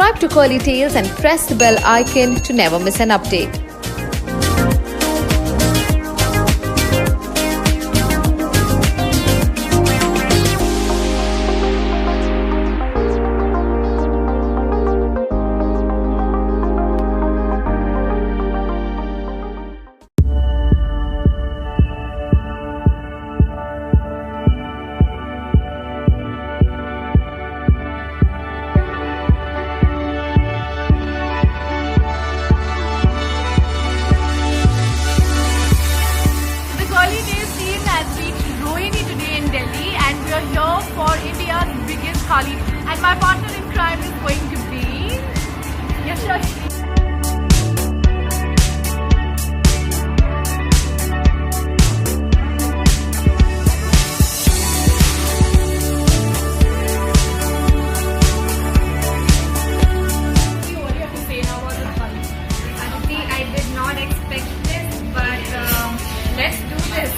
Subscribe to Curly Tales and press the bell icon to never miss an update. Here for India's biggest Khali, and my partner in crime is going to be Yashashri. What do you have to say now about the Khali? Honestly, I did not expect this, but let's do this.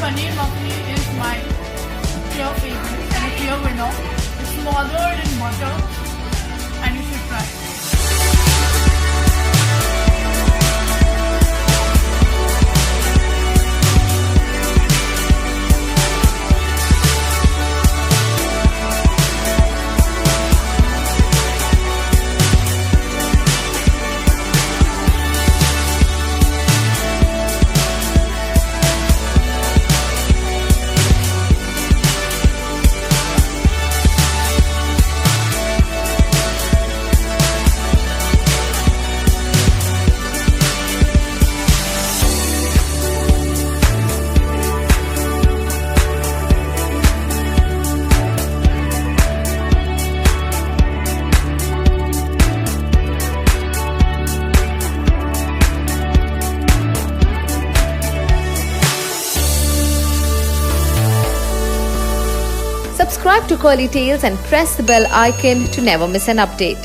Paneer Makhani is my clear favorite and a clear winner. It's smothered in butter and you should try it. Subscribe to Curly Tales and press the bell icon to never miss an update.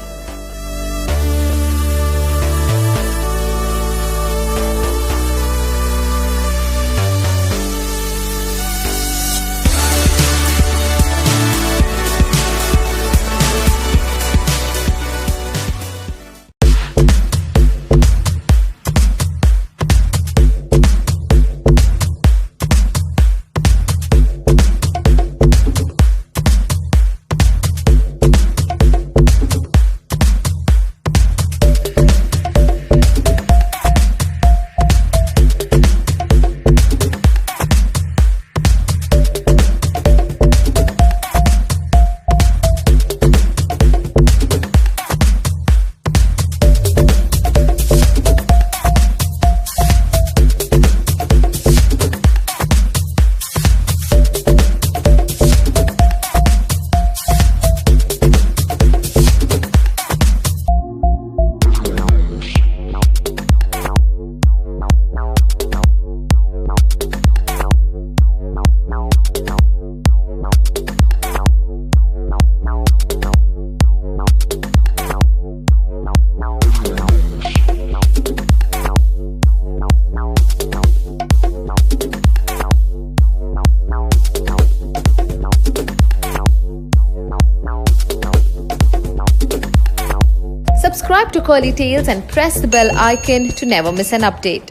Subscribe to Curly Tales and press the bell icon to never miss an update.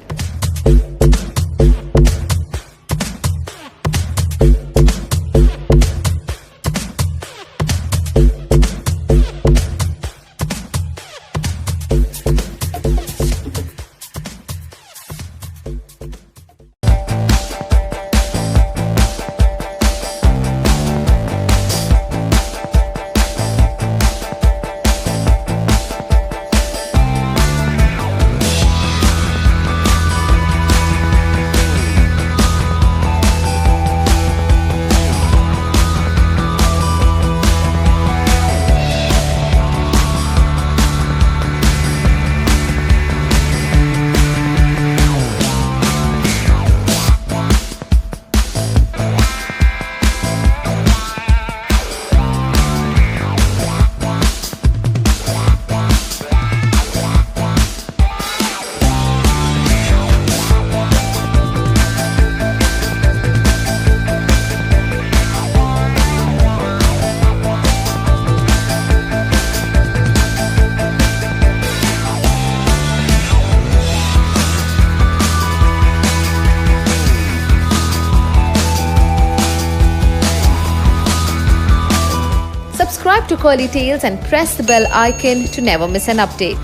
to Curly Tales and press the bell icon to never miss an update.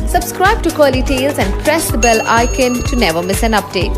Subscribe to Curly Tales and press the bell icon to never miss an update.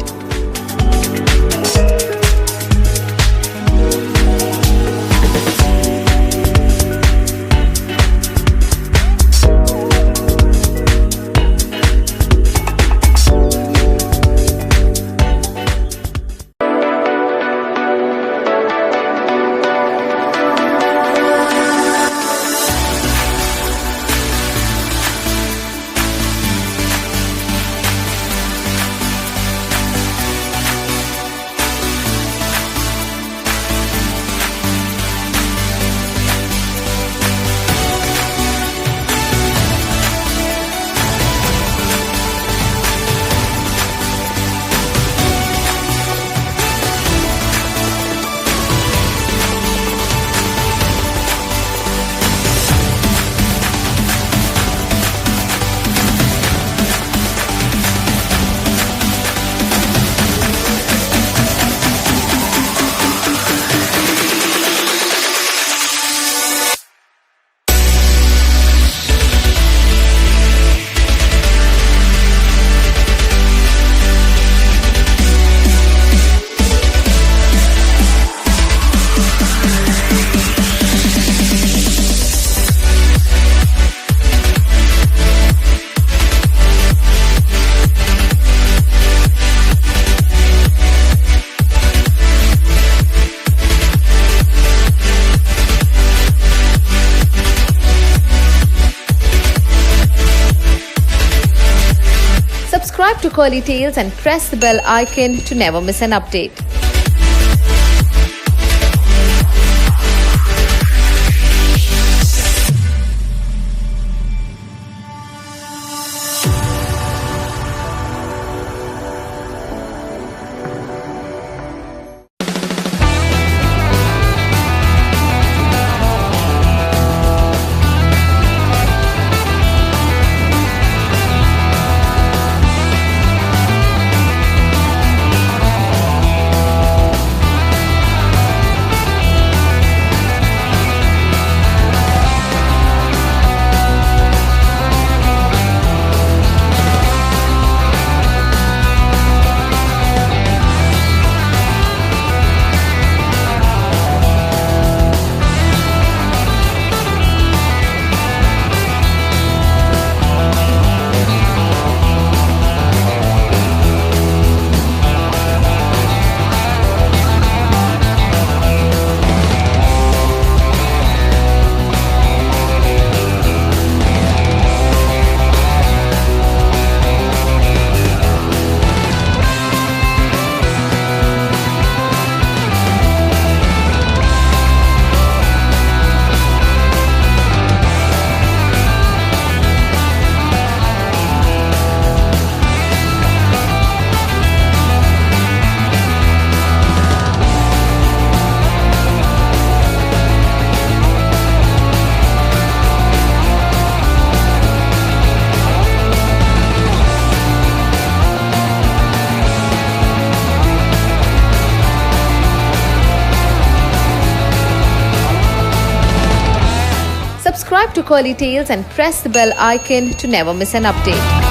Subscribe to Curly Tales and press the bell icon to never miss an update. Subscribe to Curly Tales and press the bell icon to never miss an update.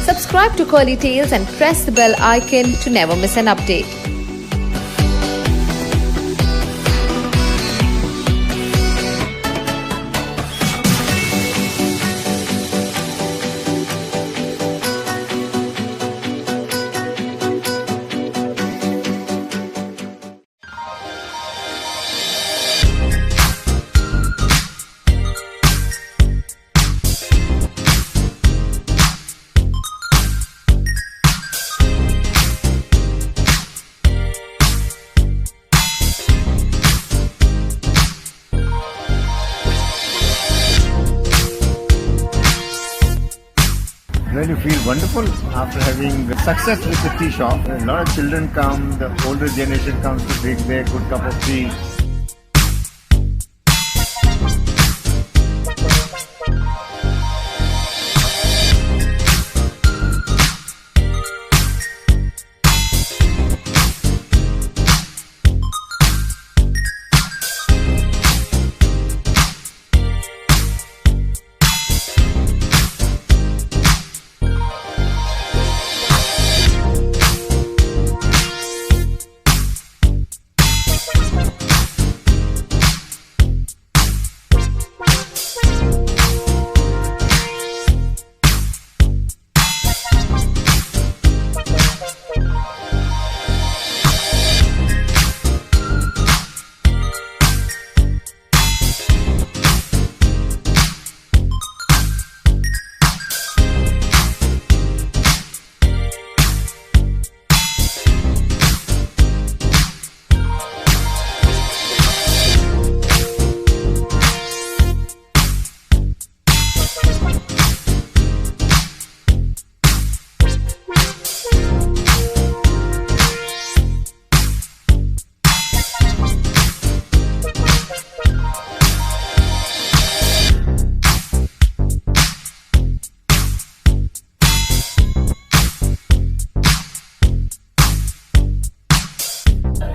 Subscribe to Curly Tales and press the bell icon to never miss an update. Well, you feel wonderful after having success with the tea shop. A lot of children come, the older generation comes to drink their good cup of tea.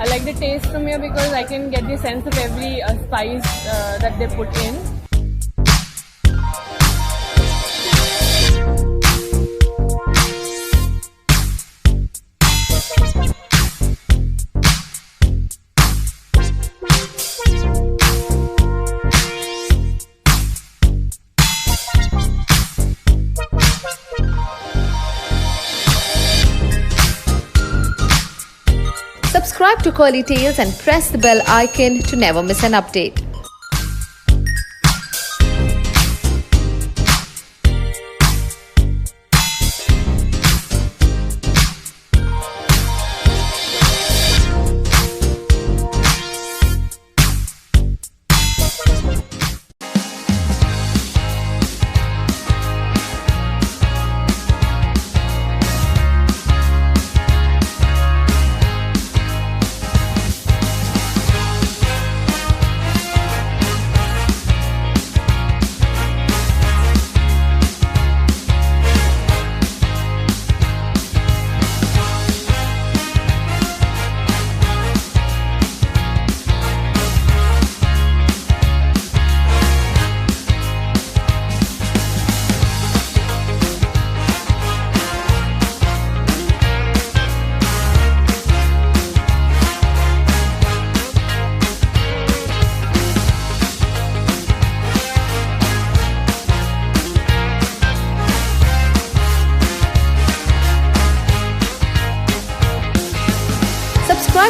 I like the taste from here because I can get the sense of every spice that they put in. Subscribe to Curly Tales and press the bell icon to never miss an update.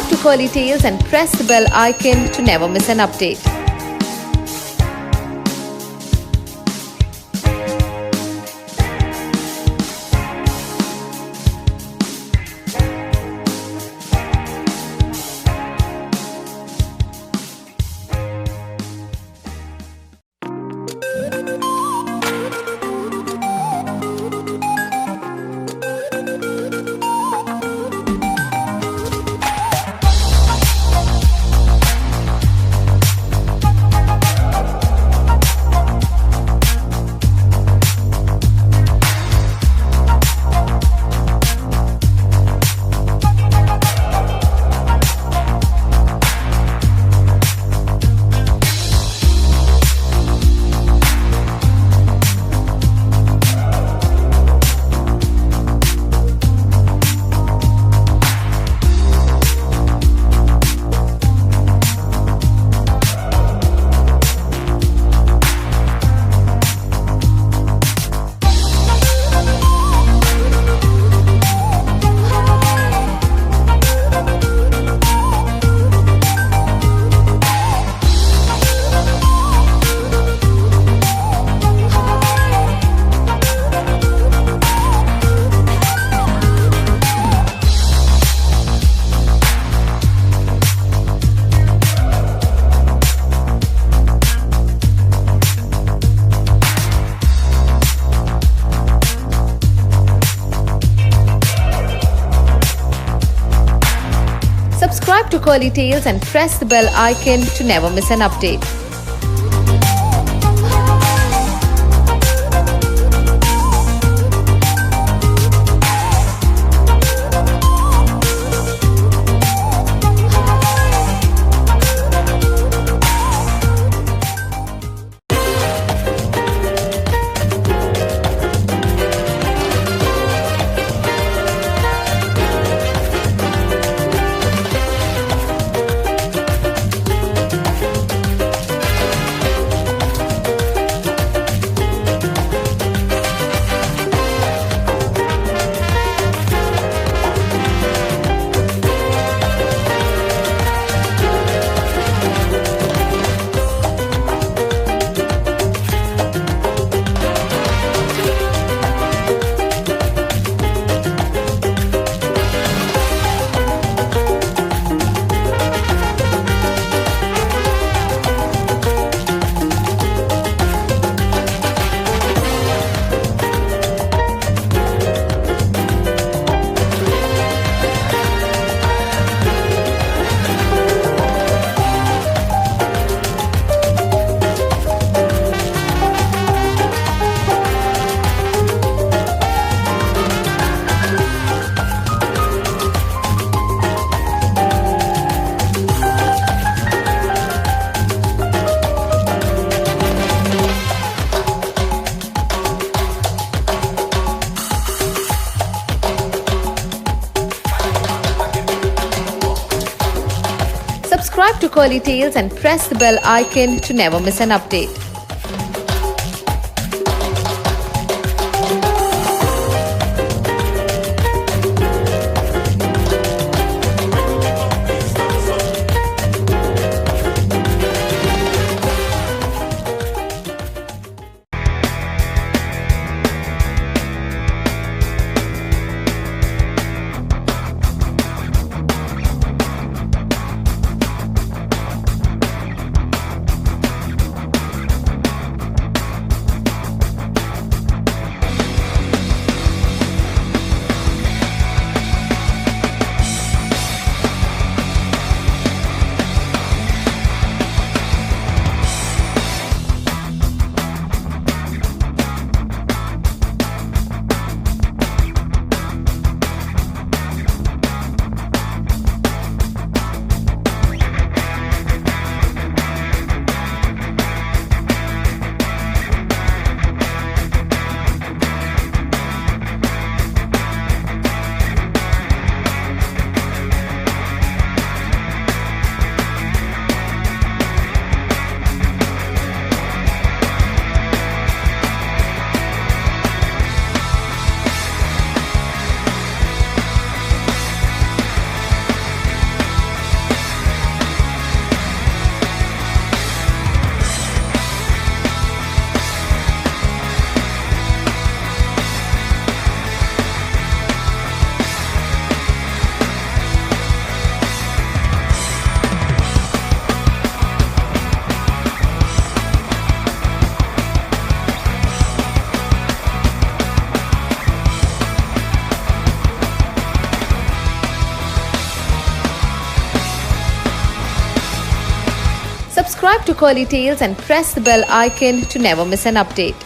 Subscribe to Curly Tales and press the bell icon to never miss an update. Subscribe to Curly Tales and press the bell icon to never miss an update. Subscribe to Curly Tales and press the bell icon to never miss an update. Subscribe to Curly Tales and press the bell icon to never miss an update.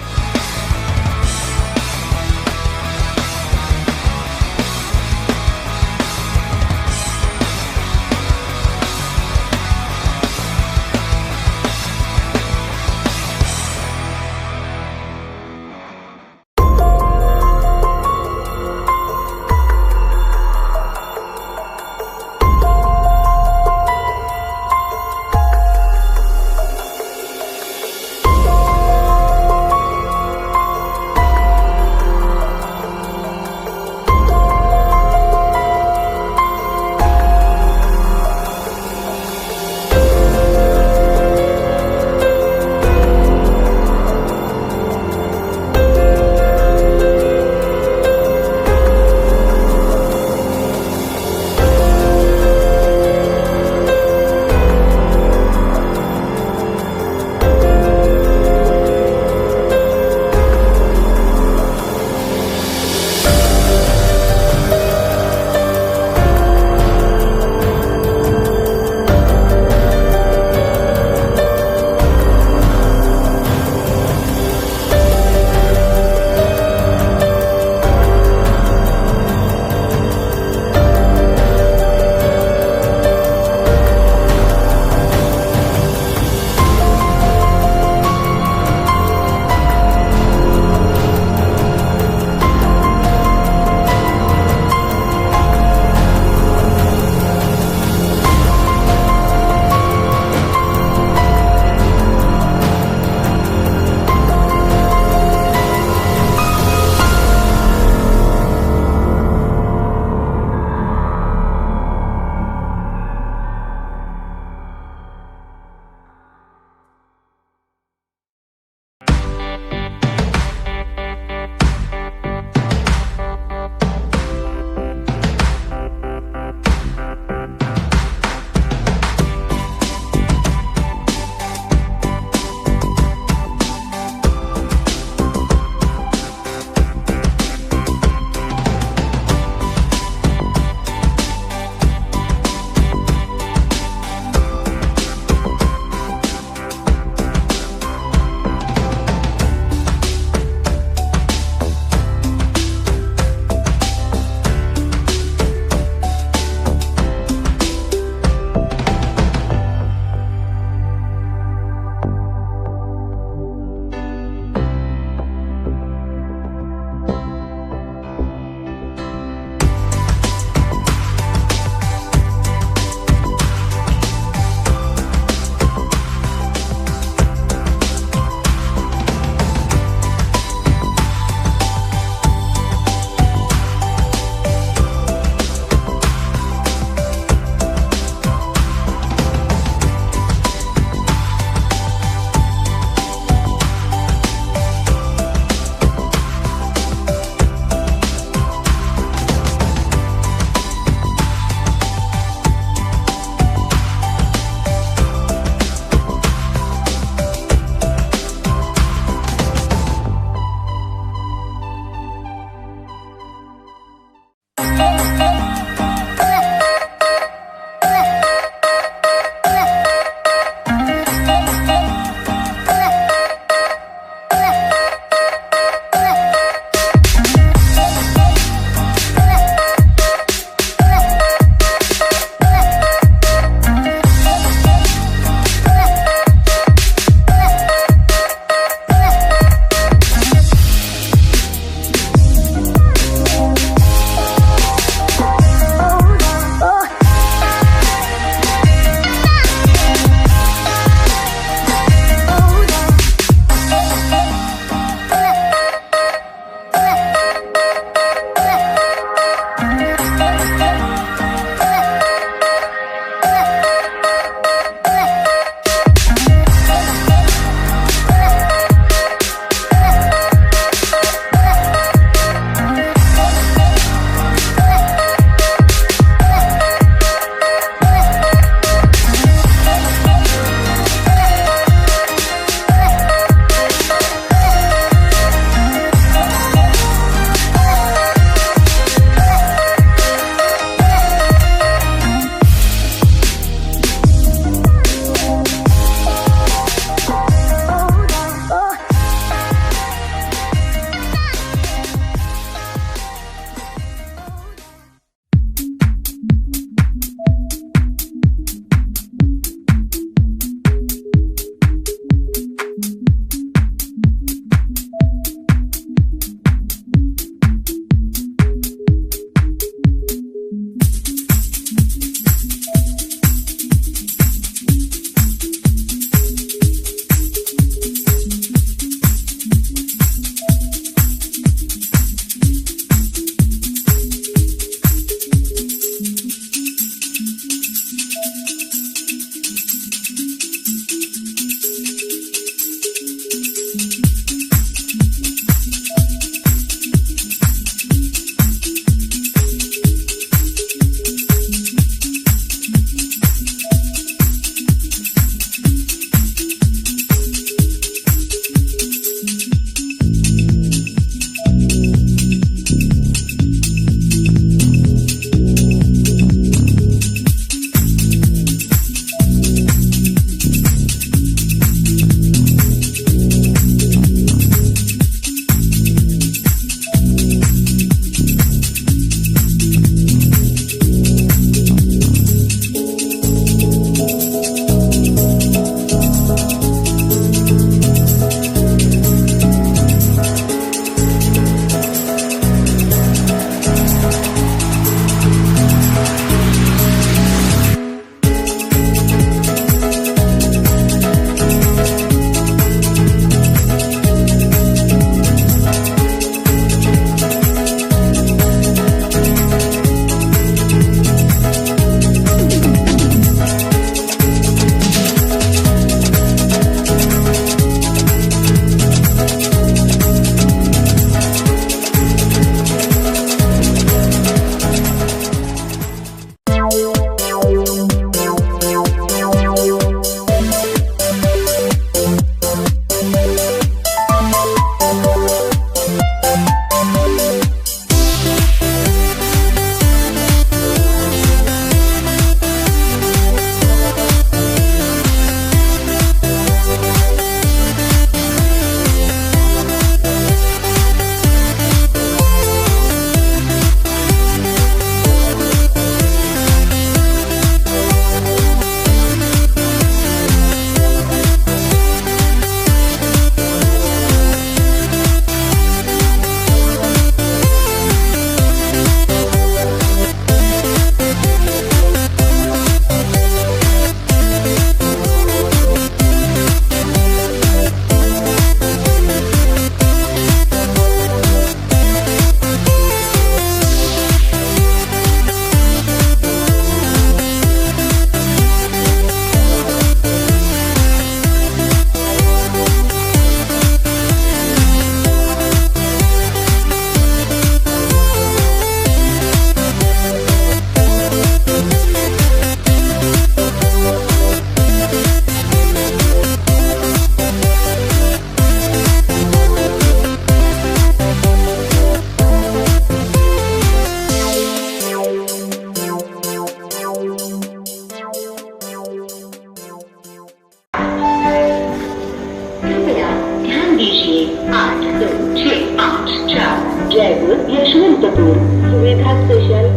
5 Jaipur Yesvantpur सुविधा special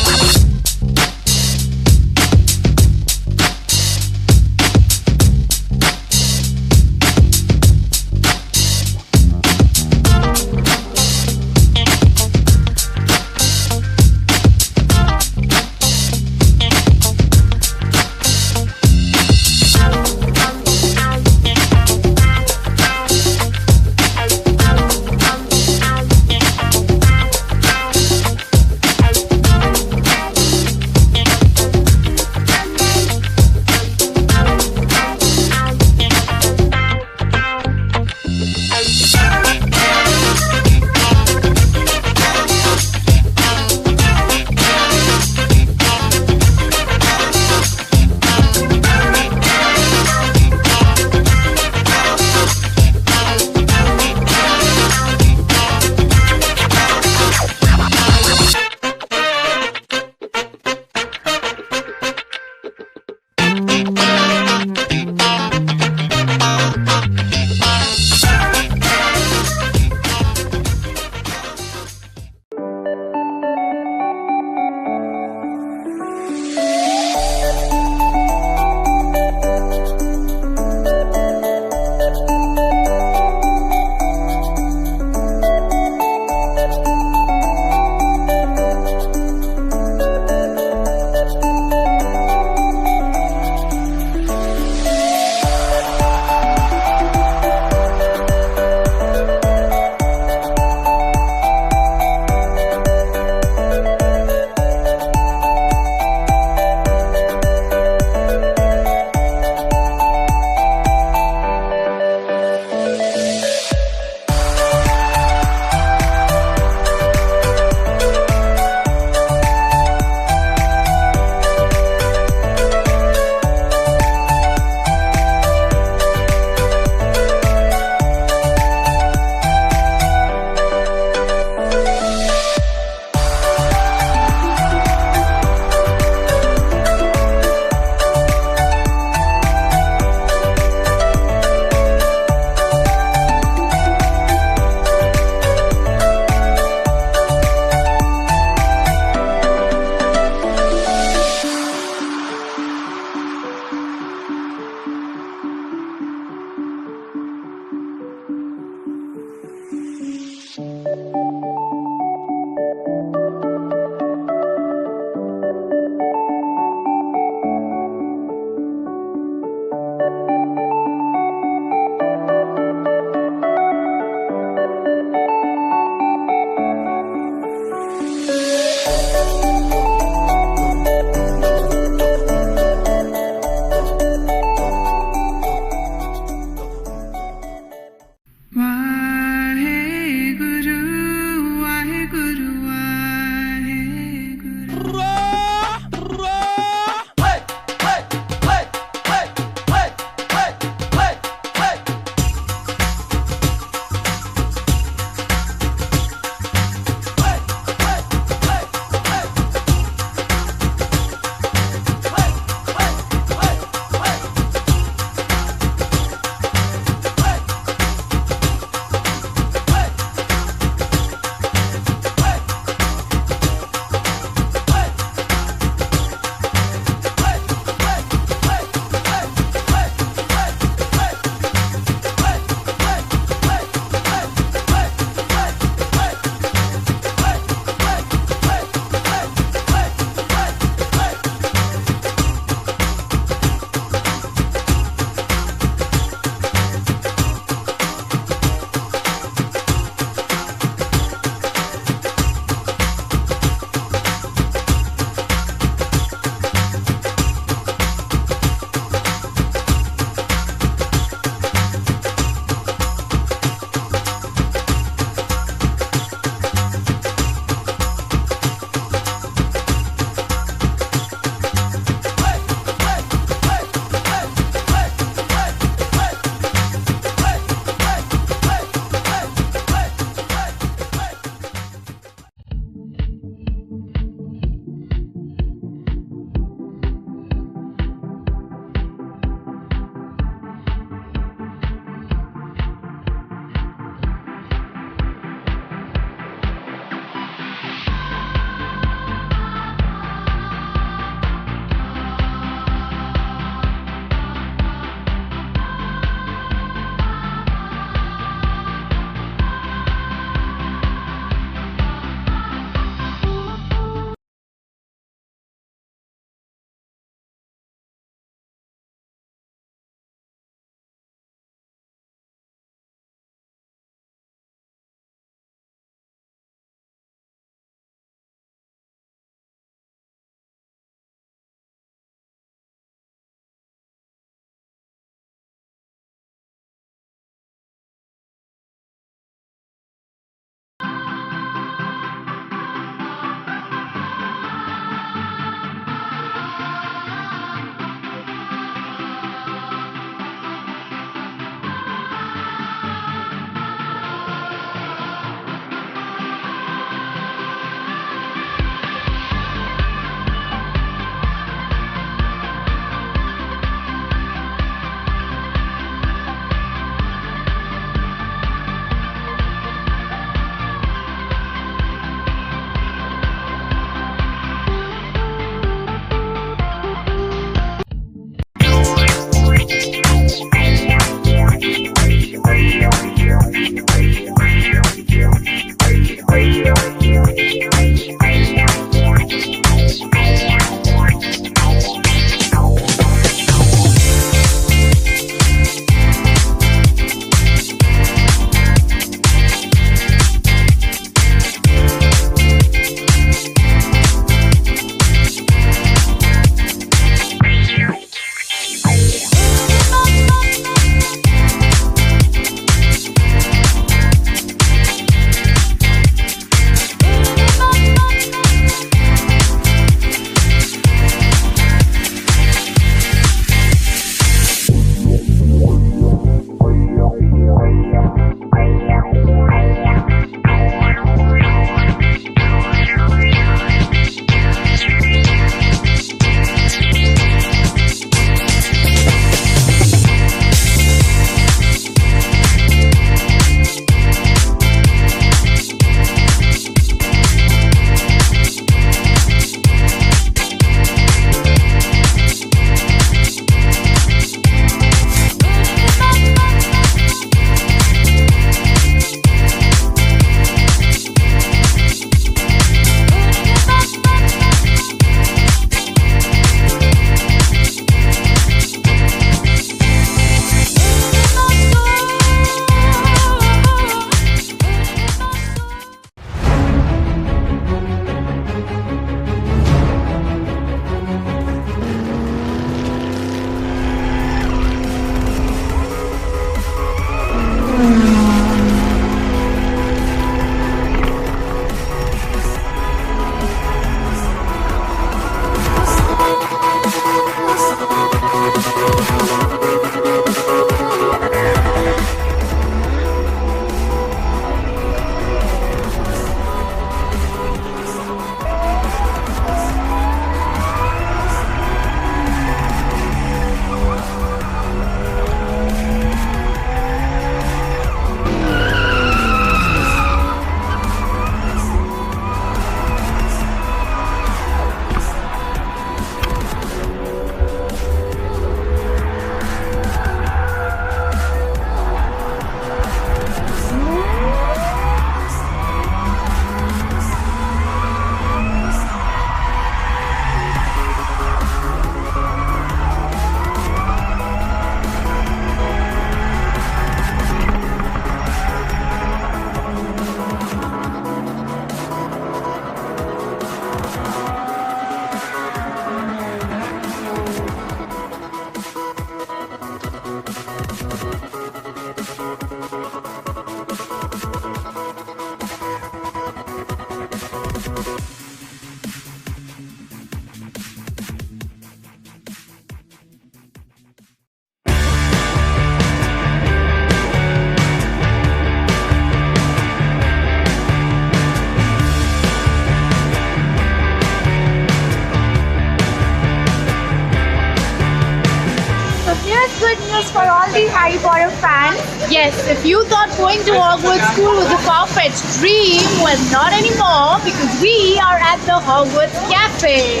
good news for all the Harry Potter fans. Yes, if you thought going to Hogwarts School was a far-fetched dream, well, not anymore, because we are at the Hogwarts Cafe.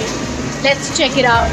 Let's check it out.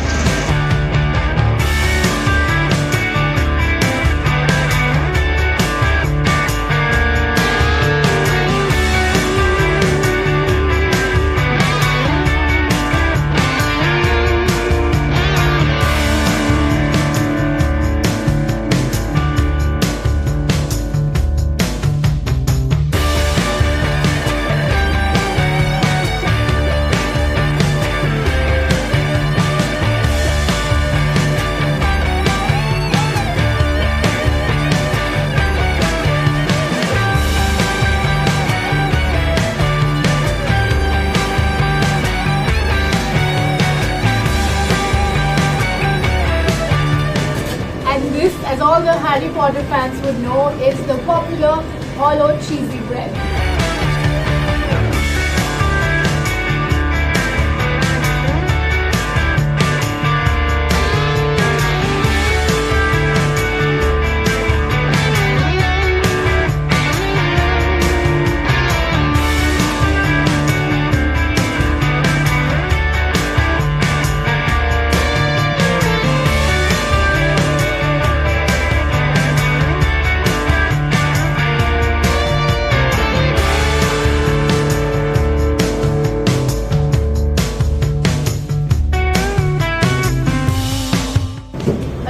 And this, as all the Harry Potter fans would know, is the popular hollow cheesy bread.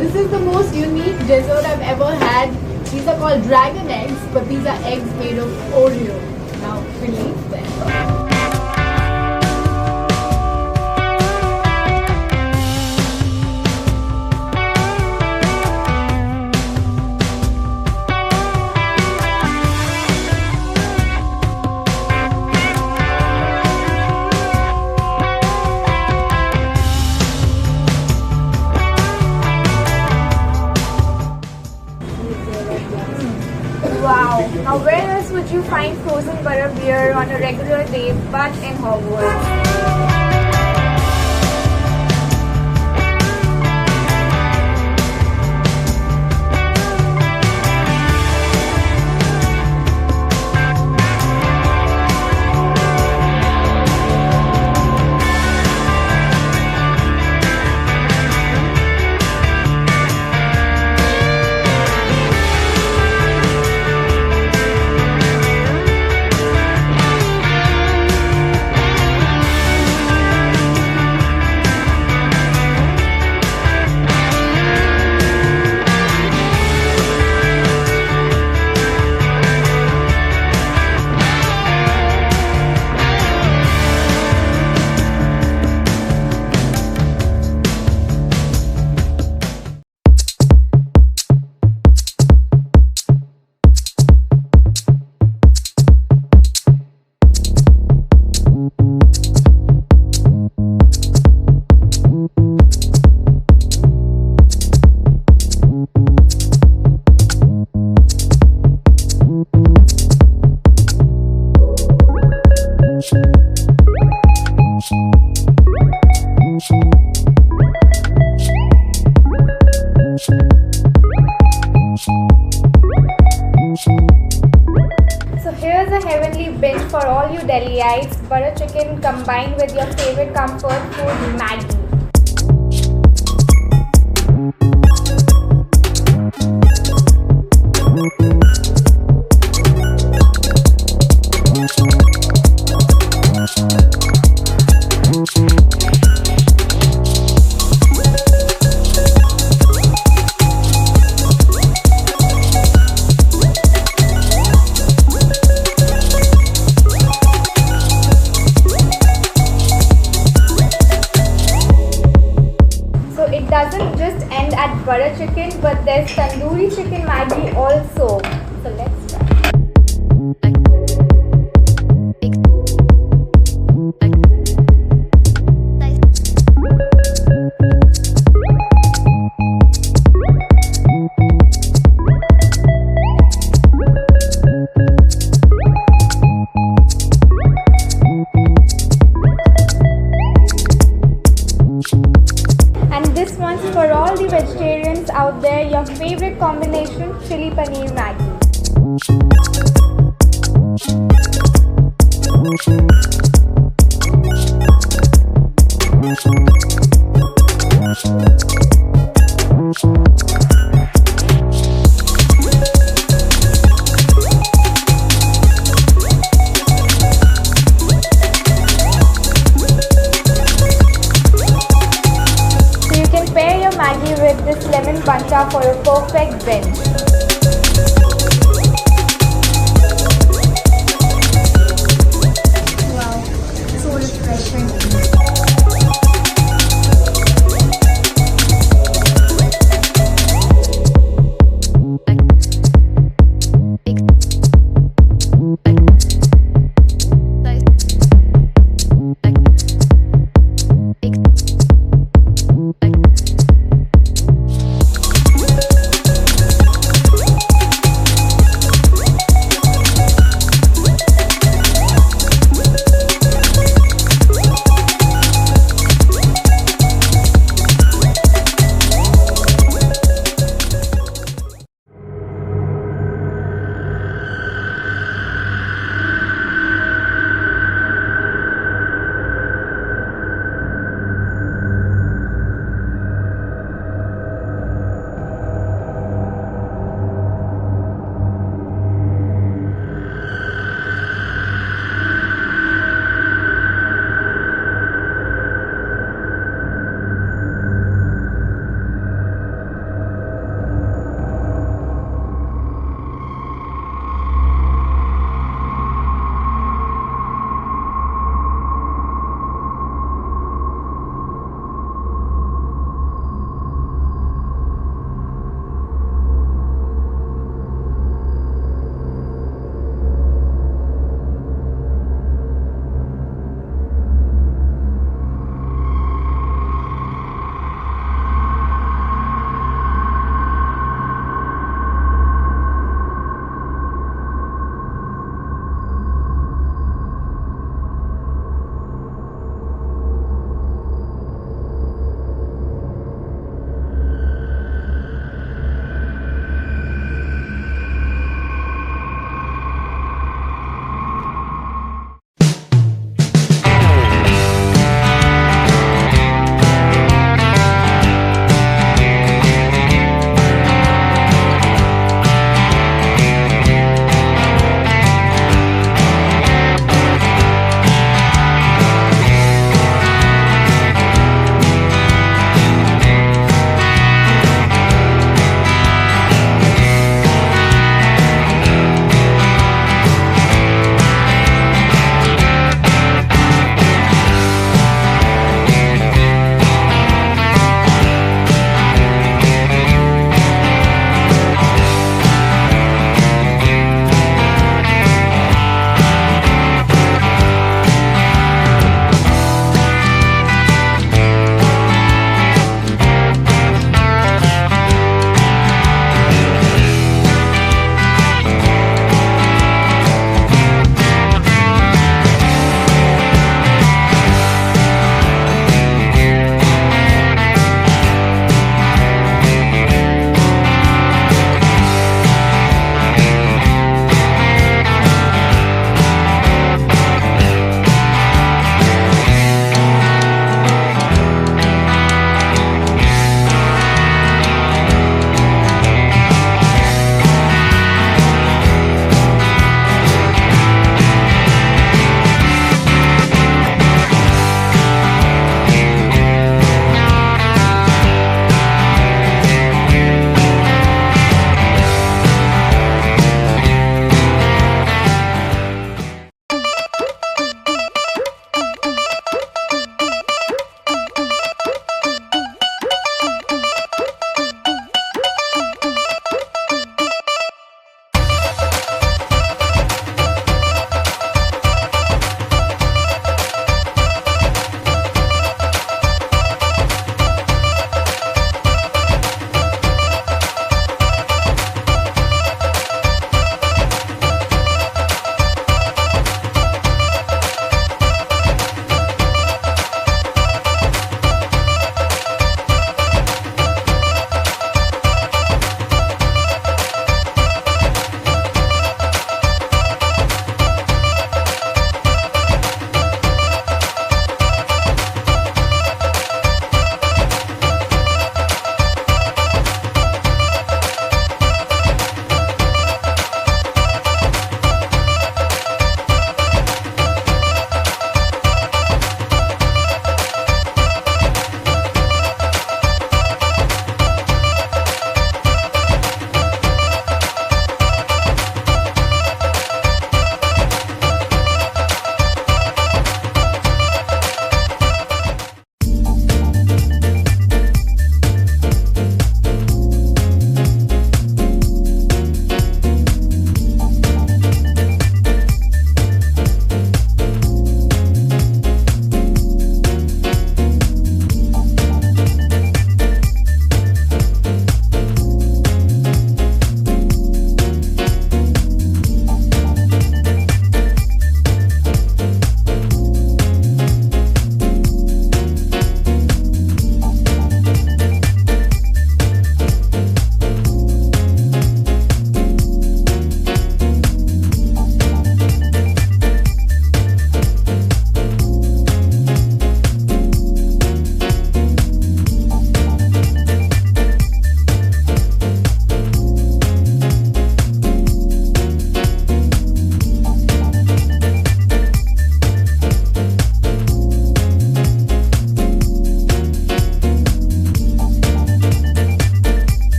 This is the most unique dessert I've ever had. These are called dragon eggs, but these are eggs made of Oreo. Now, believe them. Wow. Now where else would you find frozen butterbeer on a regular day but in Hogwarts? So here's a heavenly binge for all you Delhiites, butter chicken combined with your favorite comfort food, Maggi. It doesn't just end at butter chicken, but there's tandoori chicken Maggi also. So let's try. And this one's for all the vegetarians Indians out there, your favorite combination, chili paneer Maggi. So you can pair your Maggi with this lemon banta for a perfect binge. Wow, so refreshing.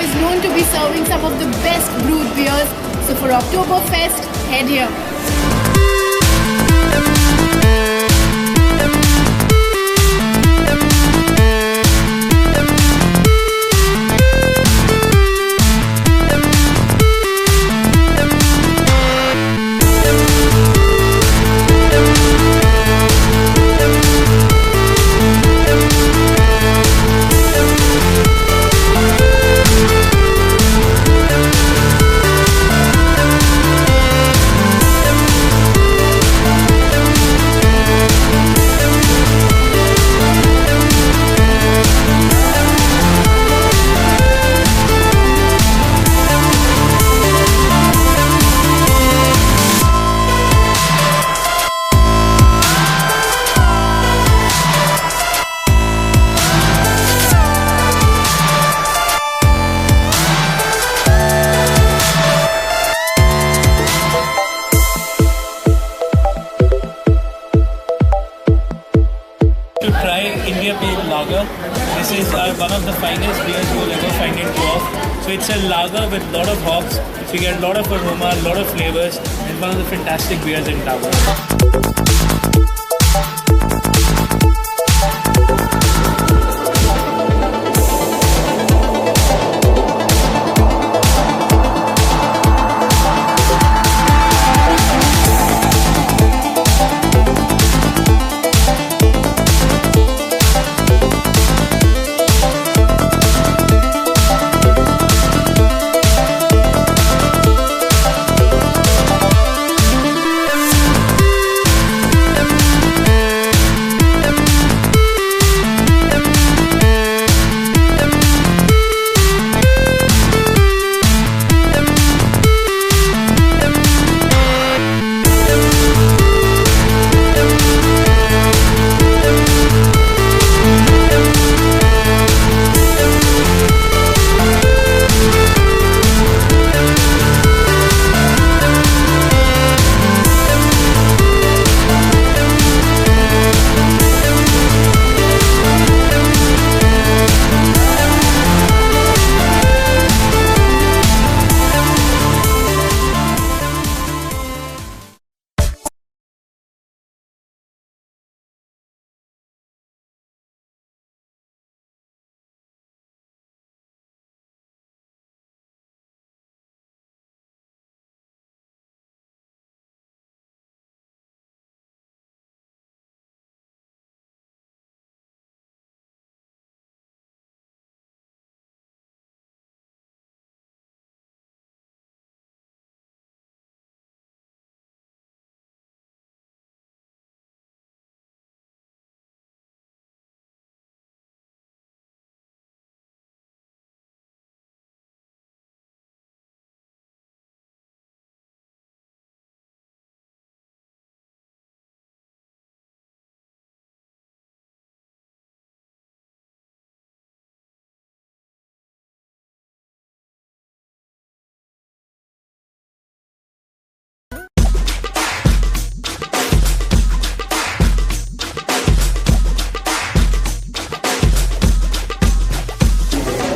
is known to be serving some of the best brewed beers. So for Oktoberfest, head here. To try India Pale Lager. This is one of the finest beers you will ever find in Co-op. So it's a lager with a lot of hops. So you get a lot of aroma, a lot of flavors. It's one of the fantastic beers in town.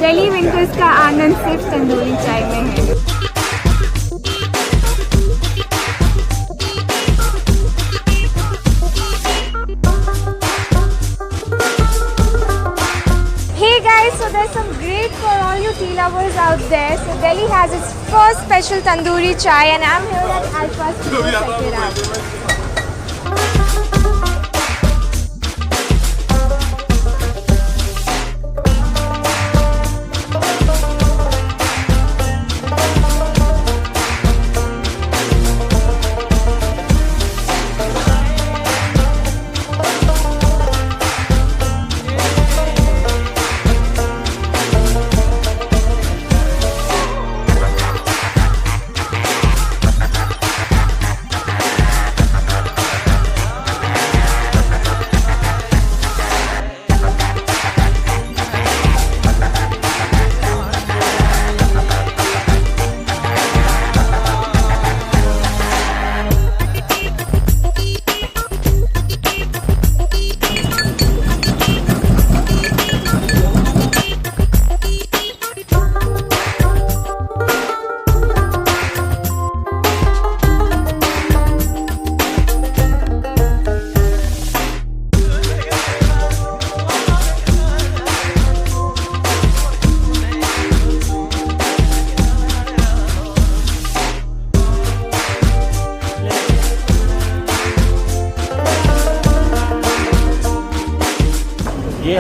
Delhi winters का आनंद सिर्फ तंदूरी चाय में है। Hey guys, so there's some great for all you tea lovers out there. So Delhi has its first special tandoori chai and I'm here at Alphas to go check it out.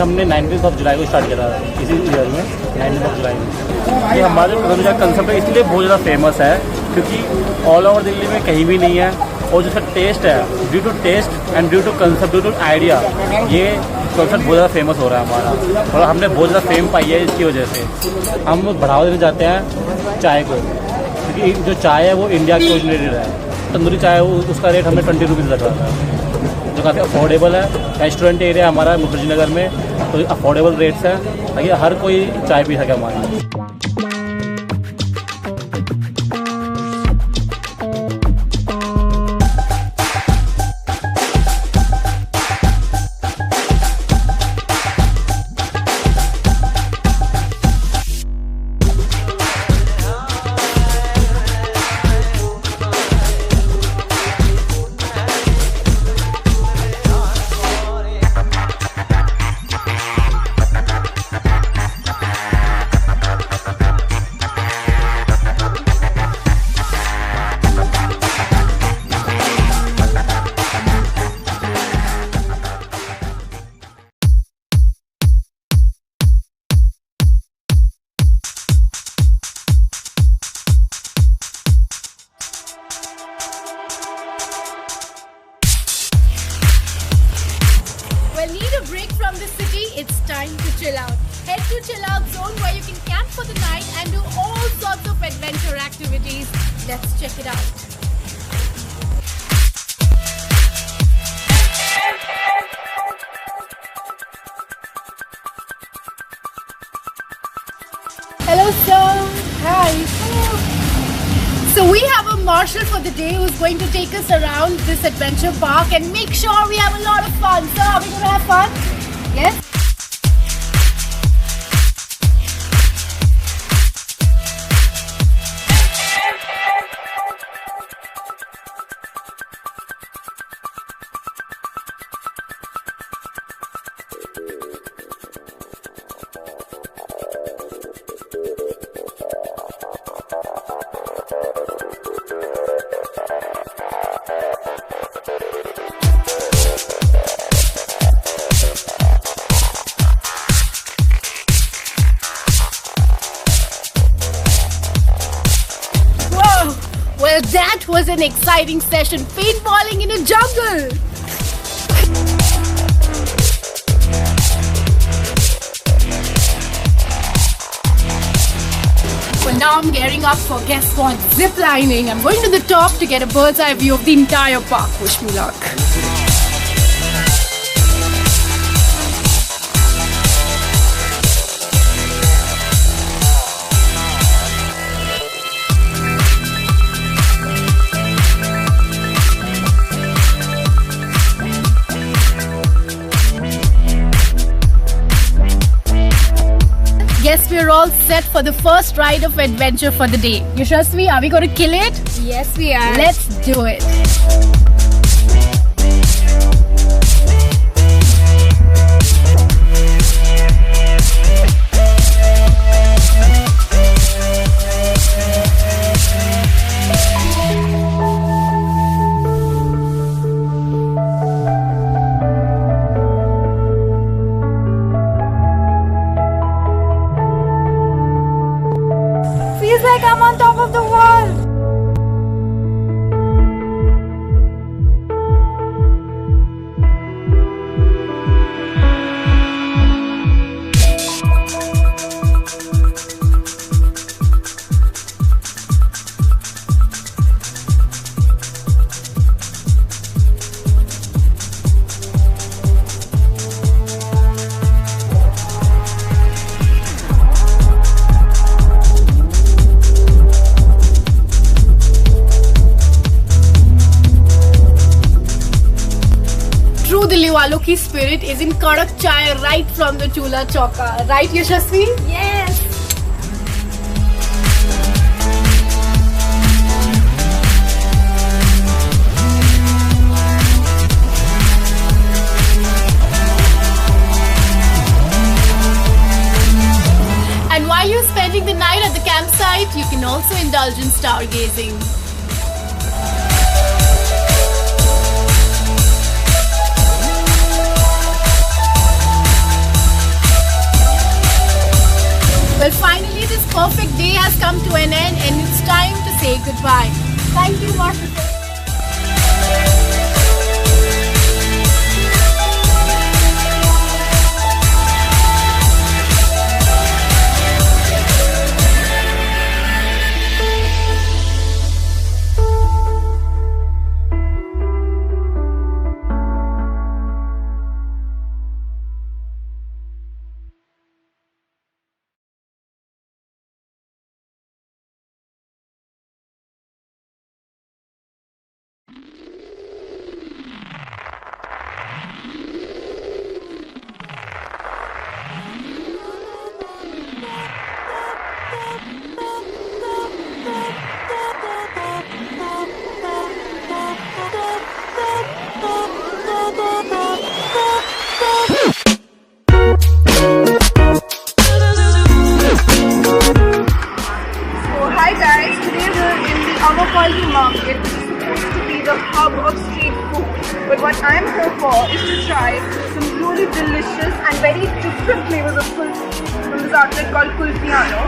हमने 19 जुलाई को start किया था, इसी year में 19 जुलाई में। ये हमारे पतंजलि चाय कंसेप्ट इसलिए बहुत ज़्यादा फेमस है क्योंकि ऑल ओवर दिल्ली में कहीं भी नहीं है, और जो इसका टेस्ट है, due to taste and due to concept, due to idea, ये कंसेप्ट बहुत ज़्यादा फेमस हो रहा है हमारा, और हमने बहुत ज़्यादा फेम पाई है इसकी वजह से। हम बढ़ावा देना चाहते हैं चाय को, क्योंकि जो चाय है वो इंडिया की ओरिजिनेटेड है। तंदूरी चाय उसका रेट हमें 20 रुपीज़ लग रहा था, जो काफ़ी अफोर्डेबल है। रेस्टोरेंट एरिया हमारा मुखर्जी नगर में, तो अफोर्डेबल रेट्स है ताकि हर कोई चाय पी सके हमारी। Well, need a break from the city? It's time to chill out. Head to Chill Out Zone where you can camp for the night and do all sorts of adventure activities. Let's check it out. Hello, sir. Hi. So we have a marshal for the day who's going to take us around this adventure park and make sure we have a lot of fun. So are we going to have fun? Yes? Well, that was an exciting session, paintballing in a jungle. Well, now I'm gearing up for, guess what, zip lining. I'm going to the top to get a bird's eye view of the entire park. Wish me luck. Guess we're all set for the first ride of adventure for the day. Yashasvi, are we going to kill it? Yes, we are. Let's do it. Feels like I'm on top of the world. True Dilli walon ki spirit is in kadak chai right from the chula chauka. Right, Yashasvi? Yes. And while you're spending the night at the campsite, you can also indulge in stargazing. this perfect day has come to an end and it's time to say goodbye. Thank you, Marshall. Quality market is supposed to be the hub of street food, but what I'm here for is to try some really delicious and very different flavors of kulfi from this outlet called Kulfiano.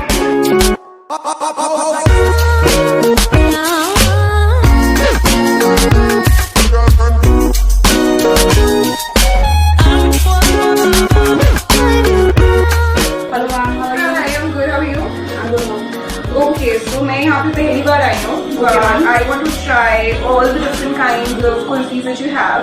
Hello ma'am, how are you? Hi, I'm good. How are you? I'm good ma'am. Okay, so मैं यहाँ पे पहली बार आई हूँ, but I want to try all the different kinds of kulfis that you have.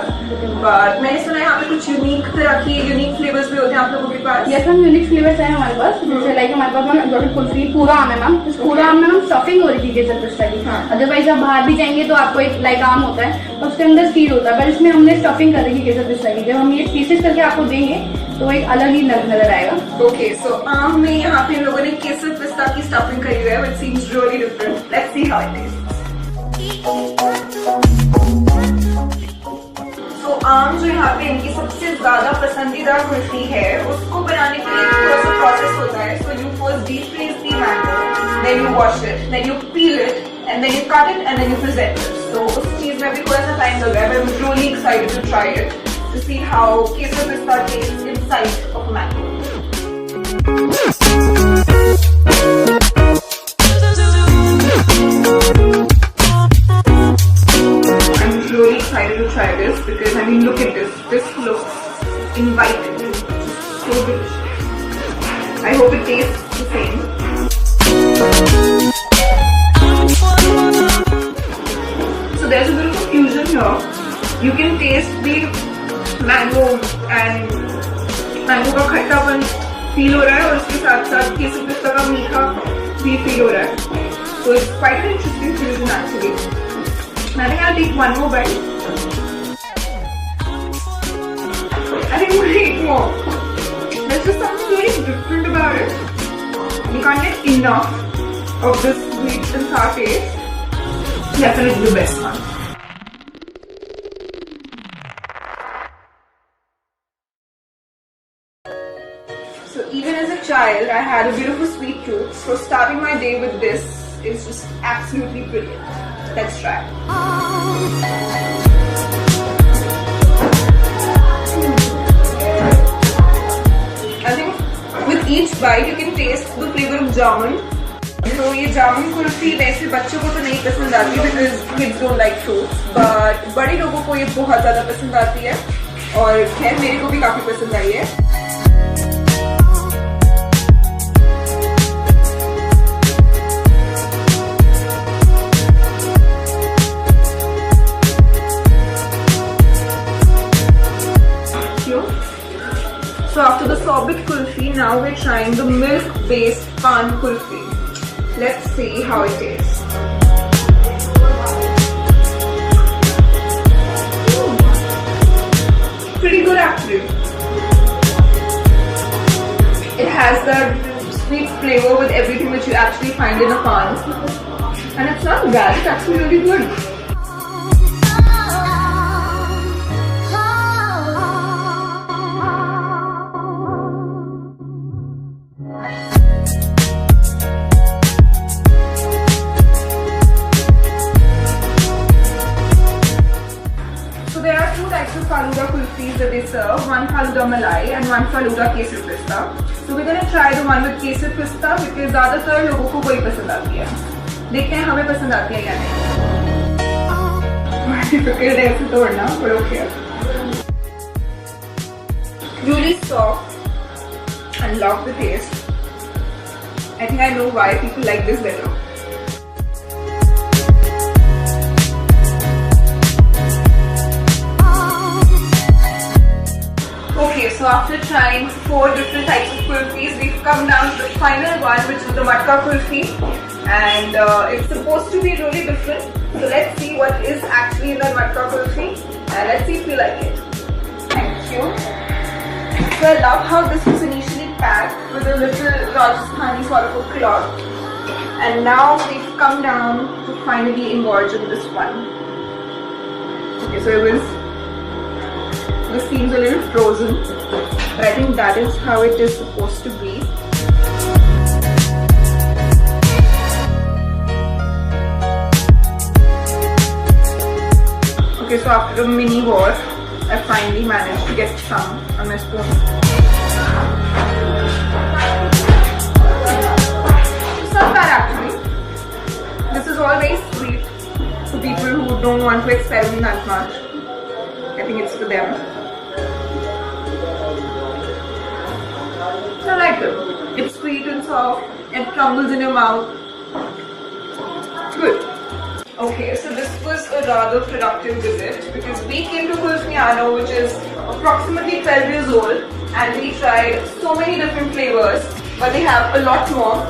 But मैंने सुना है यहाँ पे कुछ unique तरह की unique flavors भी होते हैं आप लोगों के पास. Yes मैम, यूनिक फ्लेवर्स हैं हमारे पास. जैसे लाइक हमारे पास मैम जो कुल्फी पूरा आम है मैम. इस पूरा आम में मैम स्टफिंग हो रही थी केसर पिस्ता की. अदरवाइज आप बाहर भी जाएंगे तो आपको एक लाइक आम होता है और उसके अंदर सीड होता है, पर इसमें हमने स्टफिंग कर रखी केसर पिस्ता की. जब हम ये पीसेस करके आपको देंगे तो एक अलग ही नजर आएगा. Okay, so आम में यहाँ पे लोगों ने केसर पिस्ता की स्टफिंग करी हुई है, which seems really different. Let's see how it tastes. So आम जो यहाँ पे इनकी सबसे ज्यादा पसंदीदा कुल्फी है, उसको बनाने के लिए थोड़ा सा प्रोसेस होता है. So you first deep freeze the mango, then you wash it, then you peel it, and then you cut it, and then you present it. So उस चीज में भी थोड़ा सा टाइम लग रहा है, but I'm really excited to try it to see how केसर पिस्ता tastes inside of mango. I'm really excited to try this because I mean look at this. This looks inviting. So delicious. I hope it tastes the same. So there's a bit of a fusion here. You can taste the mango and mango का खट्टापन feel हो रहा है और उसके साथ साथ केसर पिस्ता का मीठा भी फील हो रहा है. So it's quite an interesting fusion actually. I think I'll take one more bite. I think we'll eat more. There's just something very different about it. You can't get enough of this sweet and sour taste. Definitely the best one. So even as a child, I had a bit of a sweet tooth. So starting my day with this is just absolutely brilliant. Let's try. I think with each bite you can taste the flavor of jamun. So ये जामुन कुल्फी वैसे बच्चों को तो नहीं पसंद आती because kids don't like fruits, but बड़े लोगों को ये बहुत ज़्यादा पसंद आती है और खैर मेरे को भी काफी पसंद आई है. So after the sorbet kulfi, now we're trying the milk-based pan kulfi. Let's see how it tastes. Pretty good actually. It has that sweet flavor with everything which you actually find in a pan. And it's not bad, it's actually really good. So there are two types of Faluda kulfi. pastries that they serve. One Faluda Malai and one Faluda Kesar Pista. So we're gonna try the one with Kesar Pista because ज़्यादातर लोगों को वही पसंद आती है. देखते हैं हमें पसंद आती है या नहीं. difficult है इसे तोड़ना, but okay. Really soft and love the taste. I think I know why people like this better. Okay, so after trying 4 different types of kulfis, we've come down to the final one, which is the matka kulfi, and it's supposed to be really different. So let's see what is actually in the matka kulfi, and let's see if we like it. Thank you. So I love how this was initially packed with a little Rajasthani sort of a cloth, and now we've come down to finally engorge in this one. Okay, so this seems a little frozen, but I think that is how it is supposed to be. Okay, so after a mini war, I finally managed to get some on my spoon. It's not bad actually. This is all very sweet for people who don't want to experiment that much. I think it's for them. So I like it. It's sweet and soft. It crumbles in your mouth. Good. Okay, so this was a rather productive visit because we came to Kulfiano, which is approximately 12 years old, and we tried so many different flavors, but they have a lot more.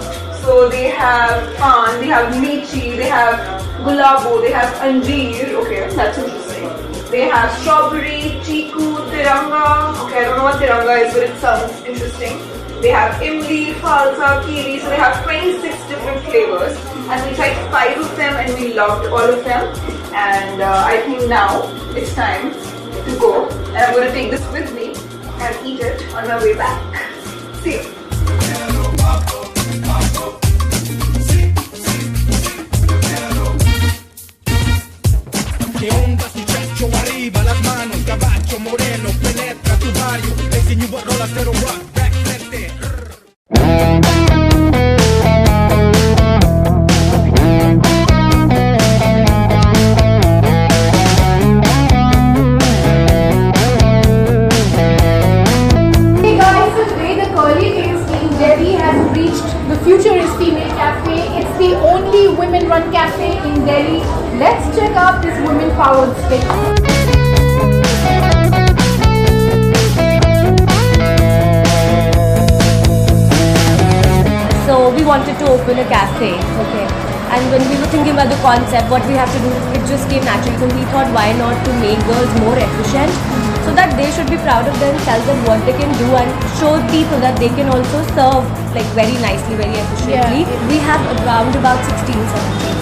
So they have pan, they have lychee, they have gulabo, they have anjeer. Okay, that's interesting. They have strawberry, chiku, tiranga. Okay, I don't know what tiranga is, but it sounds interesting. They have imli, falsa, kiwi. So they have 26 different flavors, and we tried 5 of them, and we loved all of them. And I think now it's time to go, and I'm going to take this with me and eat it on my way back. See you. Que onda su chacho arriba, las manos, caballo moreno, penetra tu barrio, le enseño a rola cero rock, back frente. Hey guys, so today the Curly Tails team Delhi has reached the Futurist Female Cafe. It's the only women-run cafe in Delhi. Let's check out this women-powered space. So we wanted to open a cafe, okay. And when we were thinking about the concept, what we have to do, it just came naturally. So we thought, why not to make girls more efficient, so that they should be proud of themselves and what they can do, and show people that they can also serve like very nicely, very efficiently. Yeah. We have around about 16, 17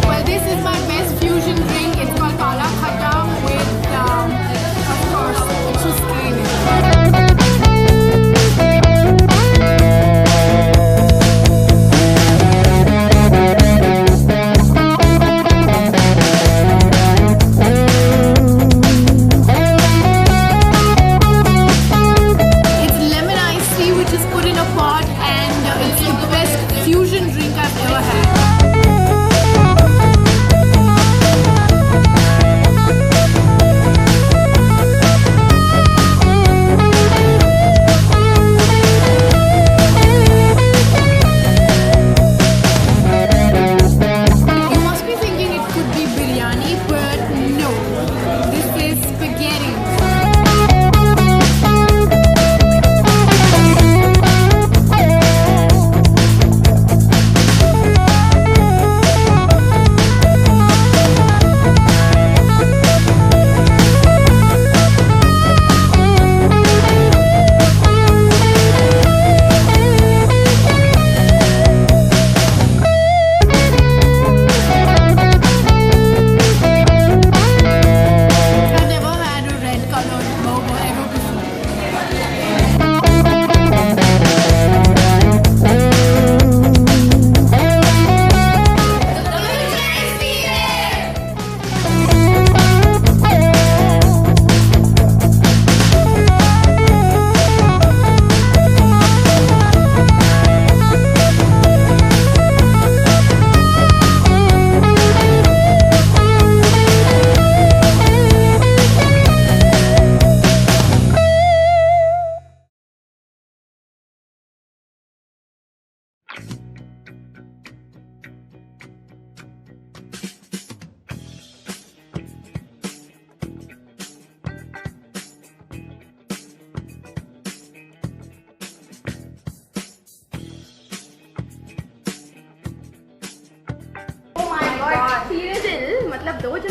Well, this is my best fusion drink. It's called Kala Khata with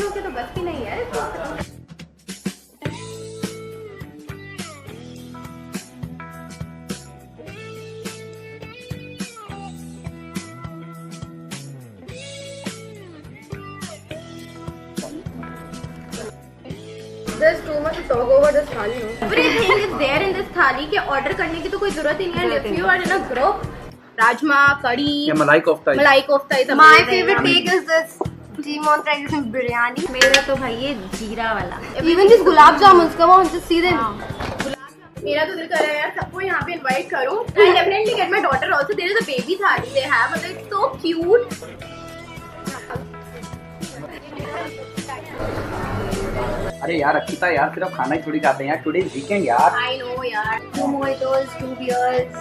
लड़कियों के तो बस की नहीं है। There's too much to talk over this thali. Everything is there in this thali के order करने की तो कोई जरूरत ही नहीं है. If you are in a group, rajma, curry, मलाई kofta is my favorite take is this demonetization biryani. मेरा तो भाई ये जीरा वाला. Even this gulab jamuns, come on, just see them. मेरा तो दिल कर रहा है यार सबको यहाँ पे invite करूँ. I definitely get my daughter also. There is a baby thali they have, but it's so cute. अरे यार अक्षिता यार फिर अब खाना ही थोड़ी खाते हैं यार. टुडे वीकेंड यार. I know यार. 2 mojitos, 2 beers.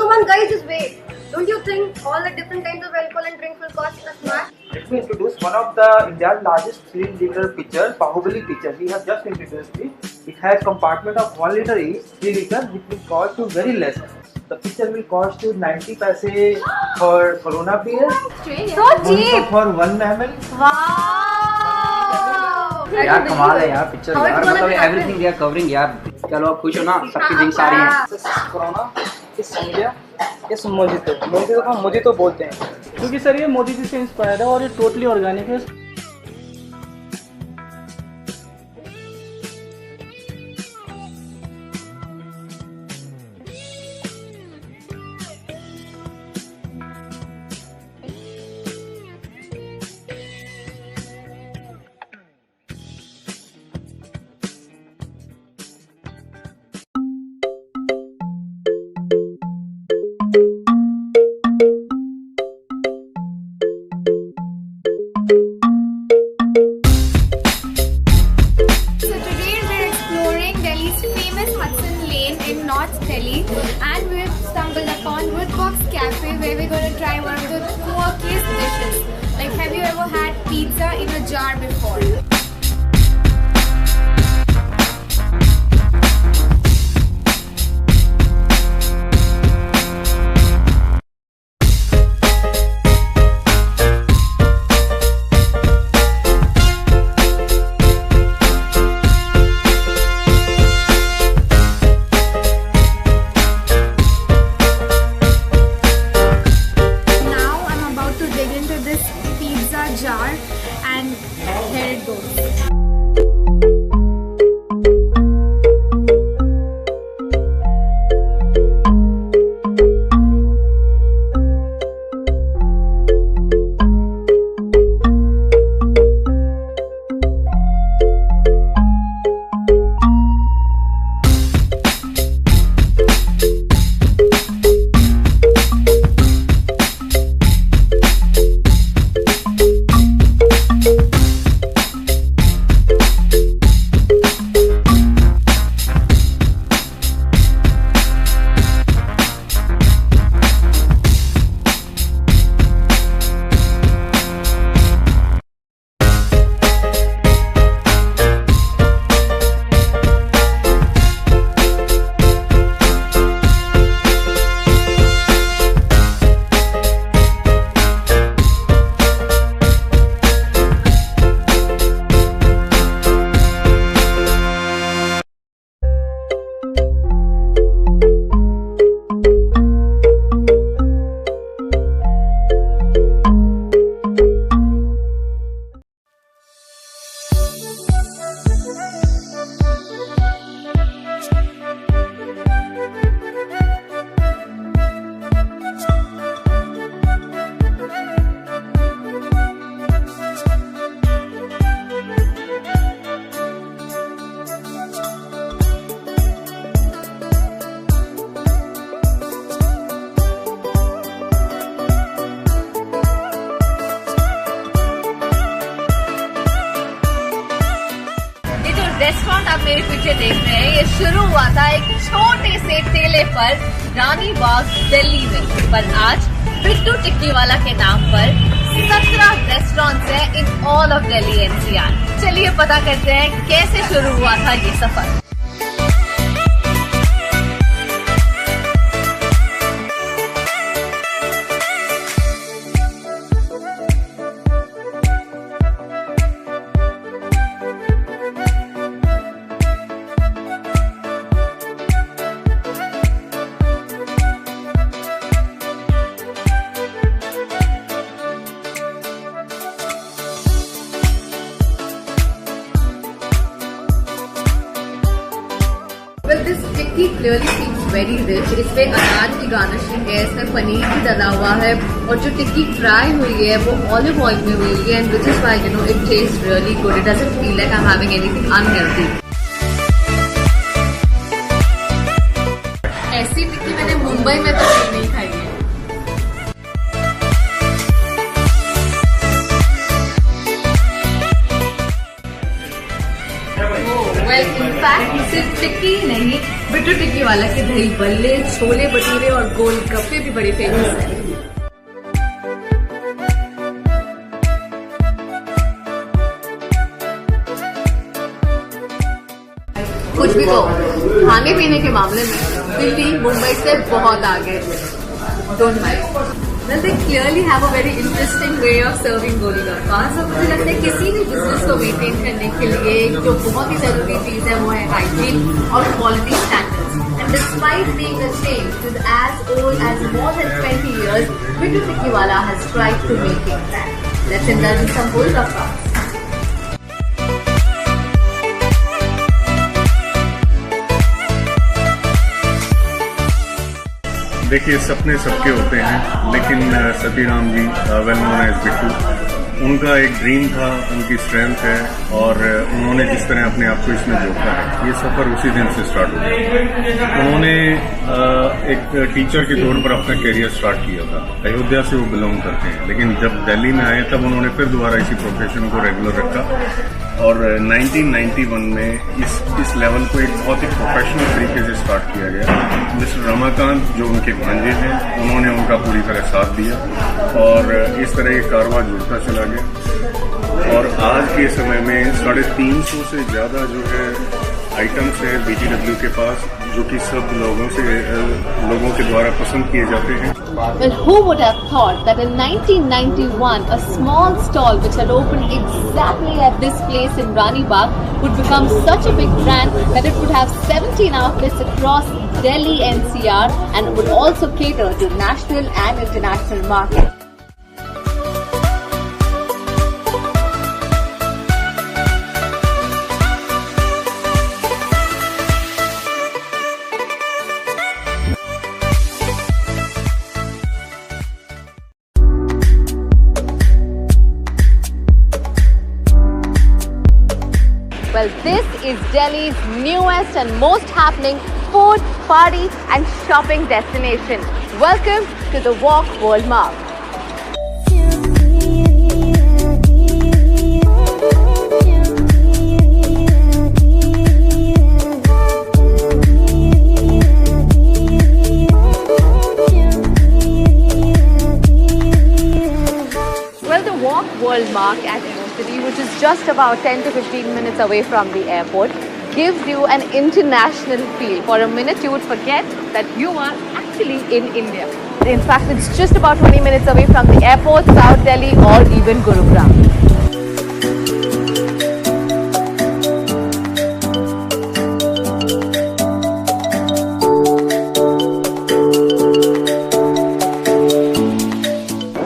Come on guys, just wait. Don't you think all the different kinds of alcohol and drinks will cost us much? Let me introduce one of the India's largest 3-liter pitchers, Bahubali pitcher. We have just introduced it. It has compartment of 1 liter each, 3 liter, which will cost you very less. The pitcher will cost you 90 paise for Corona beer. So cheap. For 1 ml. Wow. यार कमाल है यार picture यार. मतलब everything they are covering यार. चलो आप खुश हो ना. सबकी ड्रिंक्स आ रही हैं. कोरोना इस संध्या इस मोजितो को मोजितो बोलते हैं क्योंकि सर ये मोदी जी से इंस्पायर्ड है और ये टोटली ऑर्गेनिक है. North Delhi, and we've stumbled upon Woodbox Cafe where we're going to try one of the quirkiest dishes. Like, have you ever had pizza in a jar before? Jar, and here it goes. Restaurant आप मेरे पीछे देख रहे हैं, ये शुरू हुआ था एक छोटे से ठेले पर रानी बाग दिल्ली में, पर आज बिट्टू टिक्की वाला के नाम पर 17 रेस्टोरेंट्स हैं in all of Delhi NCR. चलिए पता करते हैं कैसे शुरू हुआ था ये सफर। Well, this tikki clearly seems very rich. इसमें अनाज की गार्निशिंग है, इसमें पनीर भी डाला हुआ है और जो टिक्की फ्राई हुई है वो ऑलिव ऑयल में हुई है, and which is why it tastes really good. It doesn't feel like I'm having anything unhealthy. ऐसी टिक्की मैंने मुंबई में तो नहीं खाई है. Well, in fact, सिर्फ टिक्की ही नहीं, बिट्टू टिक्की वाला के दही बल्ले, छोले भटूरे और गोलगप्पे भी बड़े फेमस हैं. कुछ भी कहो, खाने पीने के मामले में दिल्ली मुंबई से बहुत आगे है. Don't mind. Well, they clearly have a very interesting way of serving golgappa. So मुझे लगता है किसी भी बिजनेस को मेंटेन करने के लिए जो बहुत ही जरूरी चीज है वो है हाइजीन और quality standards. And despite being a chain which is as old as more than 20 years, Bittu Tikkiwala has tried to make it that. Let's indulge in some golgappa. देखिए, सपने सबके होते हैं, लेकिन सतीराम जी वेल नोन एज बिट्टू, उनका एक dream था, उनकी स्ट्रेंथ है और उन्होंने जिस तरह अपने आप को इसमें जोड़ा है, ये सफ़र उसी दिन से स्टार्ट हो गया. उन्होंने एक टीचर के तौर पर अपना करियर स्टार्ट किया था. अयोध्या से वो बिलोंग करते हैं, लेकिन जब दिल्ली में आए तब उन्होंने फिर दोबारा इसी प्रोफेशन को रेगुलर रखा और 1991 में इस लेवल को एक बहुत ही प्रोफेशनल तरीके से स्टार्ट किया गया. मिस्टर रमाकांत जो उनके भांजे हैं, उन्होंने उनका पूरी तरह साथ दिया और इस तरह ये कारवां जुड़ता चला गया और आज के समय में 350 से ज़्यादा जो है आइटम्स है BTW के पास, जो कि सब लोगों के द्वारा पसंद किए जाते हैं. Well, who would have thought that in 1991 a small stall which had opened exactly at this place in Rani Bagh would become such a big brand that it would have 17 outlets across Delhi NCR and would also cater to national and international markets. Well, this is Delhi's newest and most happening food, party and shopping destination. Welcome to the Walk World Mark. Well, the Walk World Mark at City, which is just about 10 to 15 minutes away from the airport, gives you an international feel. For a minute you would forget that you are actually in India. In fact, it's just about 20 minutes away from the airport, South Delhi or even Gurugram.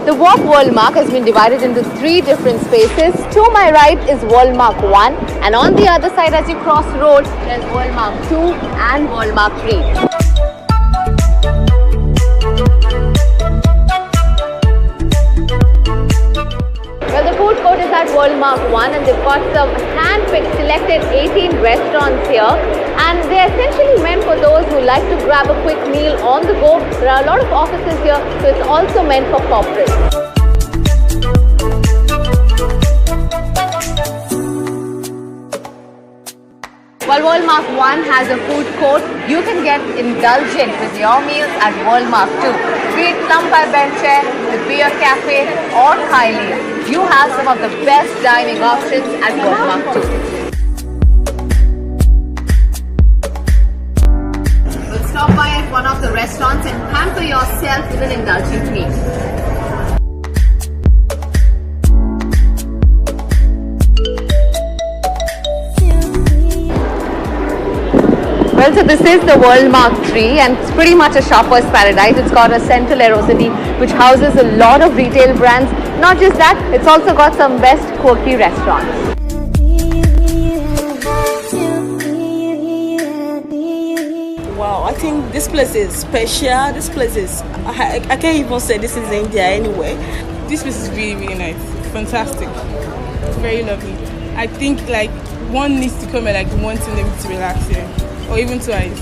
The Walk World Mark has been divided into 3 different spaces. To my right is World Mark 1 and on the other side as you cross road there's World Mark 2 and World Mark 3. Well, the food court is at World Mark 1 and they've got some hand-picked selected 18 restaurants here and they're essentially meant for those who like to grab a quick meal on the go. There are a lot of offices here, so it's also meant for corporate. While World Mark 1 has a food court, you can get indulgent with your meals at World Mark 2. Be it Sambar Benche, the Beer Cafe or Kailia. You have some of the best dining options at World Mark 2. We'll stop by at one of the restaurants and pamper yourself with an indulgent meal. Well, so this is the World Mark 3 and it's pretty much a shopper's paradise. It's got a central aerosity which houses a lot of retail brands. Not just that, it's also got some best quirky restaurants. I think this place is special. This place is, I can't even say this is India anyway. This place is really, really nice. Fantastic. Very lovely. I think like one needs to come and like once in a week to relax here. Or even twice.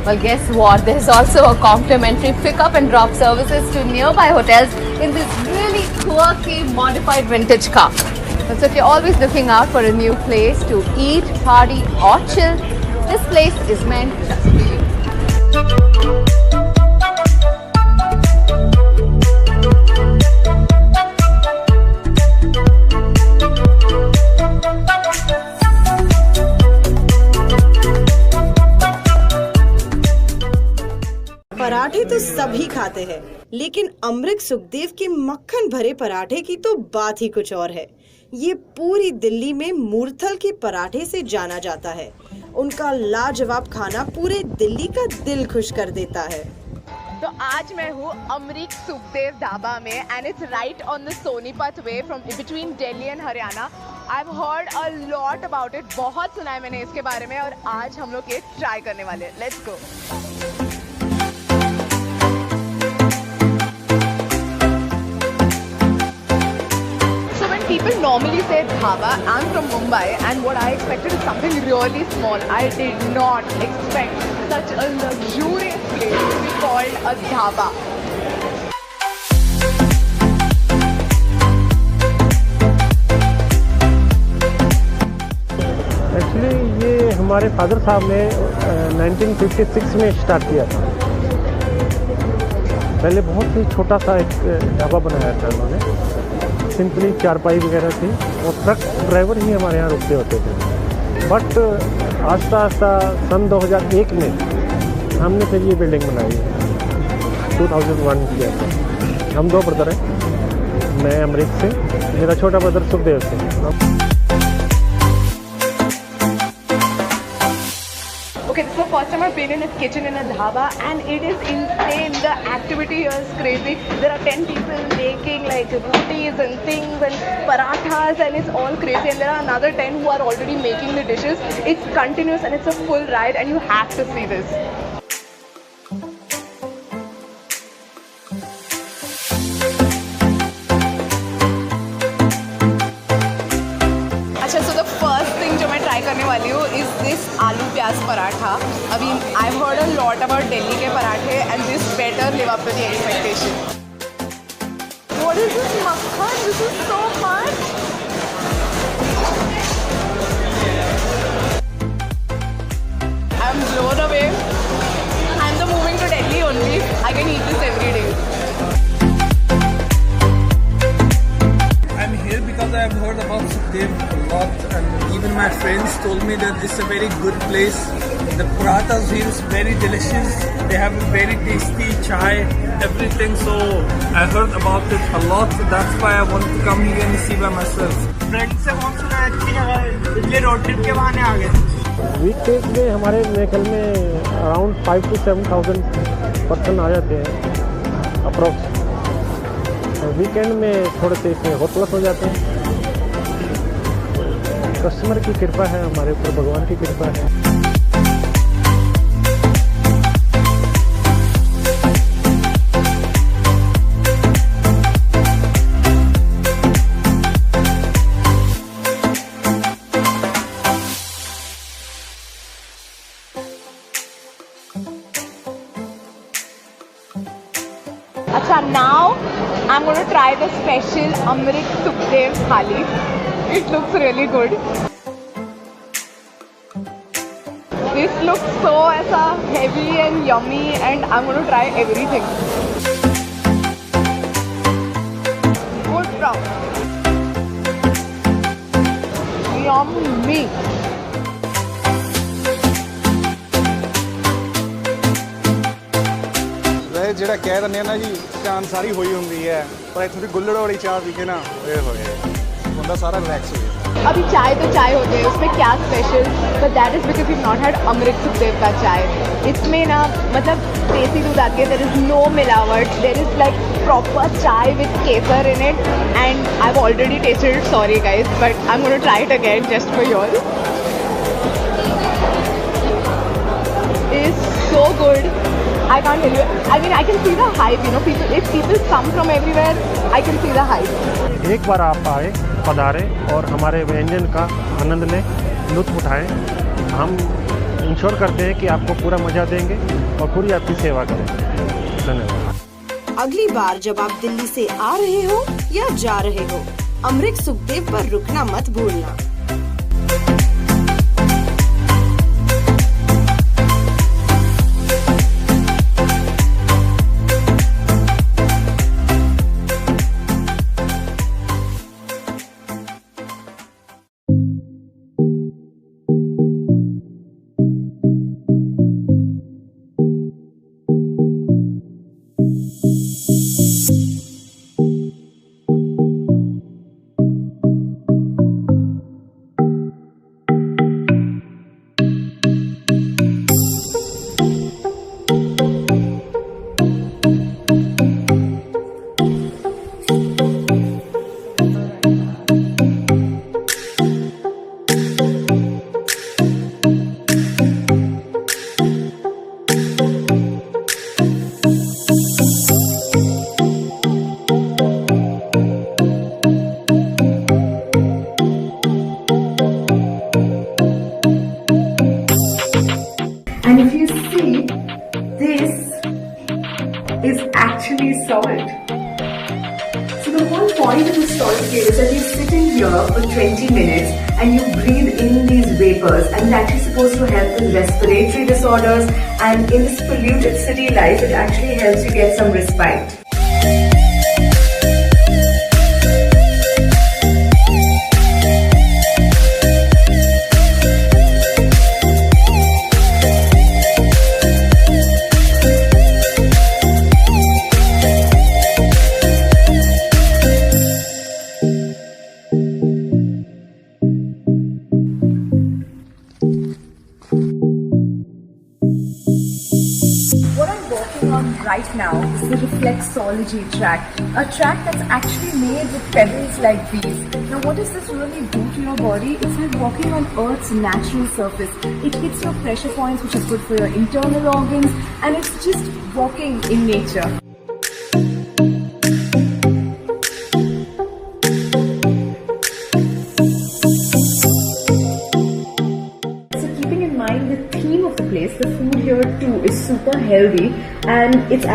Well, guess what? There's also a complimentary pick-up and drop services to nearby hotels in this really quirky modified vintage car. And so if you're always looking out for a new place to eat, party or chill, this place is meant just for you. पराठे तो सभी खाते हैं, लेकिन अमृत सुखदेव के मक्खन भरे पराठे की तो बात ही कुछ और है। ये पूरी दिल्ली में मूर्थल के पराठे से जाना जाता है। उनका लाजवाब खाना पूरे दिल्ली का दिल खुश कर देता है। तो आज मैं हूँ अमरीक सुखदेव ढाबा में and it's right on the Sonipat way from between Delhi and Haryana. I have heard a lot about it, बहुत सुना है मैंने इसके बारे में और आज हम लोग ये ट्राई करने वाले हैं। Let's go. People normally say dhaba. I'm from Mumbai and what I expected is something really small. I did not expect such a luxurious place to be called a dhaba. Actually ये हमारे father साहब ने 1956 में start किया था। पहले बहुत ही छोटा सा एक ढाबा बनाया था उन्होंने, सिंपली चारपाई वगैरह थी और ट्रक ड्राइवर ही हमारे यहाँ रुकते होते थे। बट आस्ता आस्ता सन 2001 में हमने फिर ये बिल्डिंग बनाई है। 2001 किया था। हम दो ब्रदर हैं, मैं अमरीक से, मेरा छोटा ब्रदर सुखदेव से। Okay, this is the first time I've been in a kitchen in a dhaba and it is insane. The activity here is crazy. There are 10 people making like rotis and things and parathas and it's all crazy. And there are another 10 who are already making the dishes. It's continuous and it's a full ride and you have to see this. अच्छा, so the first thing जो मैं try करने वाली हूँ is this आलू प्याज पराठा। अभी I've heard a lot about Delhi के पराठे and this better live up to the expectation. What is this makhan? This is so much. I'm blown away. I'm moving to Delhi only. I can eat this every day. I'm here because I have heard about Sukhdev a lot and even my friends told me that this is a very good place. The parathas here is very delicious. They have a very tasty chai, everything. So I heard about it a lot. That's why I wanted to come here and see by myself. Friends से बहुत सुना है अच्छी जगह है, इसलिए road trip के बहाने आ गए। वीकडेज में हमारे मेरे ख्याल में अराउंड 5,000 to 7,000 पर्सन आ जाते हैं अप्रॉक्स। वीकेंड में थोड़े से इसमें और प्लस हो जाते हैं। कस्टमर की कृपा है, हमारे ऊपर भगवान की कृपा है। अच्छा, now I'm going to try the special Amrit Sukhdev thali. It looks really good. This looks so heavy and yummy and I'm going to try everything. Good stuff. Yummy. ਜਿਹੜਾ ਕਹਿ ਦਿੰਦੇ ਆ ਨਾ ਜੀ, ਧਿਆਨ ਸਾਰੀ ਹੋਈ ਹੁੰਦੀ ਹੈ, ਪਰ ਇੱਥੋਂ ਦੀ ਗੁੱਲੜ ਵਾਲੀ ਚਾਹ ਪੀ ਕੇ ना ਇਹ हो गया, ਬੰਦਾ सारा रिलैक्स हो गया। अभी चाय तो चाय होते हैं, उसमें क्या special, but that is because you not had Amrit Sukhdev का चाय। इसमें ना मतलब देसी दूध आती है, देयर इज नो मिलावट, there is like proper chai with kesar in it and I have already tested it, sorry guys, but I am going to try it again just for your. so good. I can't tell you. I mean, I can see the hype. You know, if people come from everywhere, I can see the hype. एक बार आप आए, पधारे और हमारे व्यंजन का आनंद लें, लुत्फ उठाएं। हम इंश्योर करते हैं कि आपको पूरा मजा देंगे और पूरी आपकी सेवा करेंगे। धन्यवाद। अगली बार जब आप दिल्ली से आ रहे हो या जा रहे हो, अमृत सुखदेव पर रुकना मत भूलना। And if you see, this is actually salt. So the whole point of the salt cave is that you sit in here for 20 minutes and you breathe in these vapors, and it's actually supposed to help with respiratory disorders, and in this polluted city life it actually helps you get some respite. Right now is the reflexology track, a track that's actually made with pebbles like these. Now what does this really do to your body? It's like walking on Earth's natural surface. It hits your pressure points, which are good for your internal organs, and it's just walking in nature. The food here too is super healthy, and it's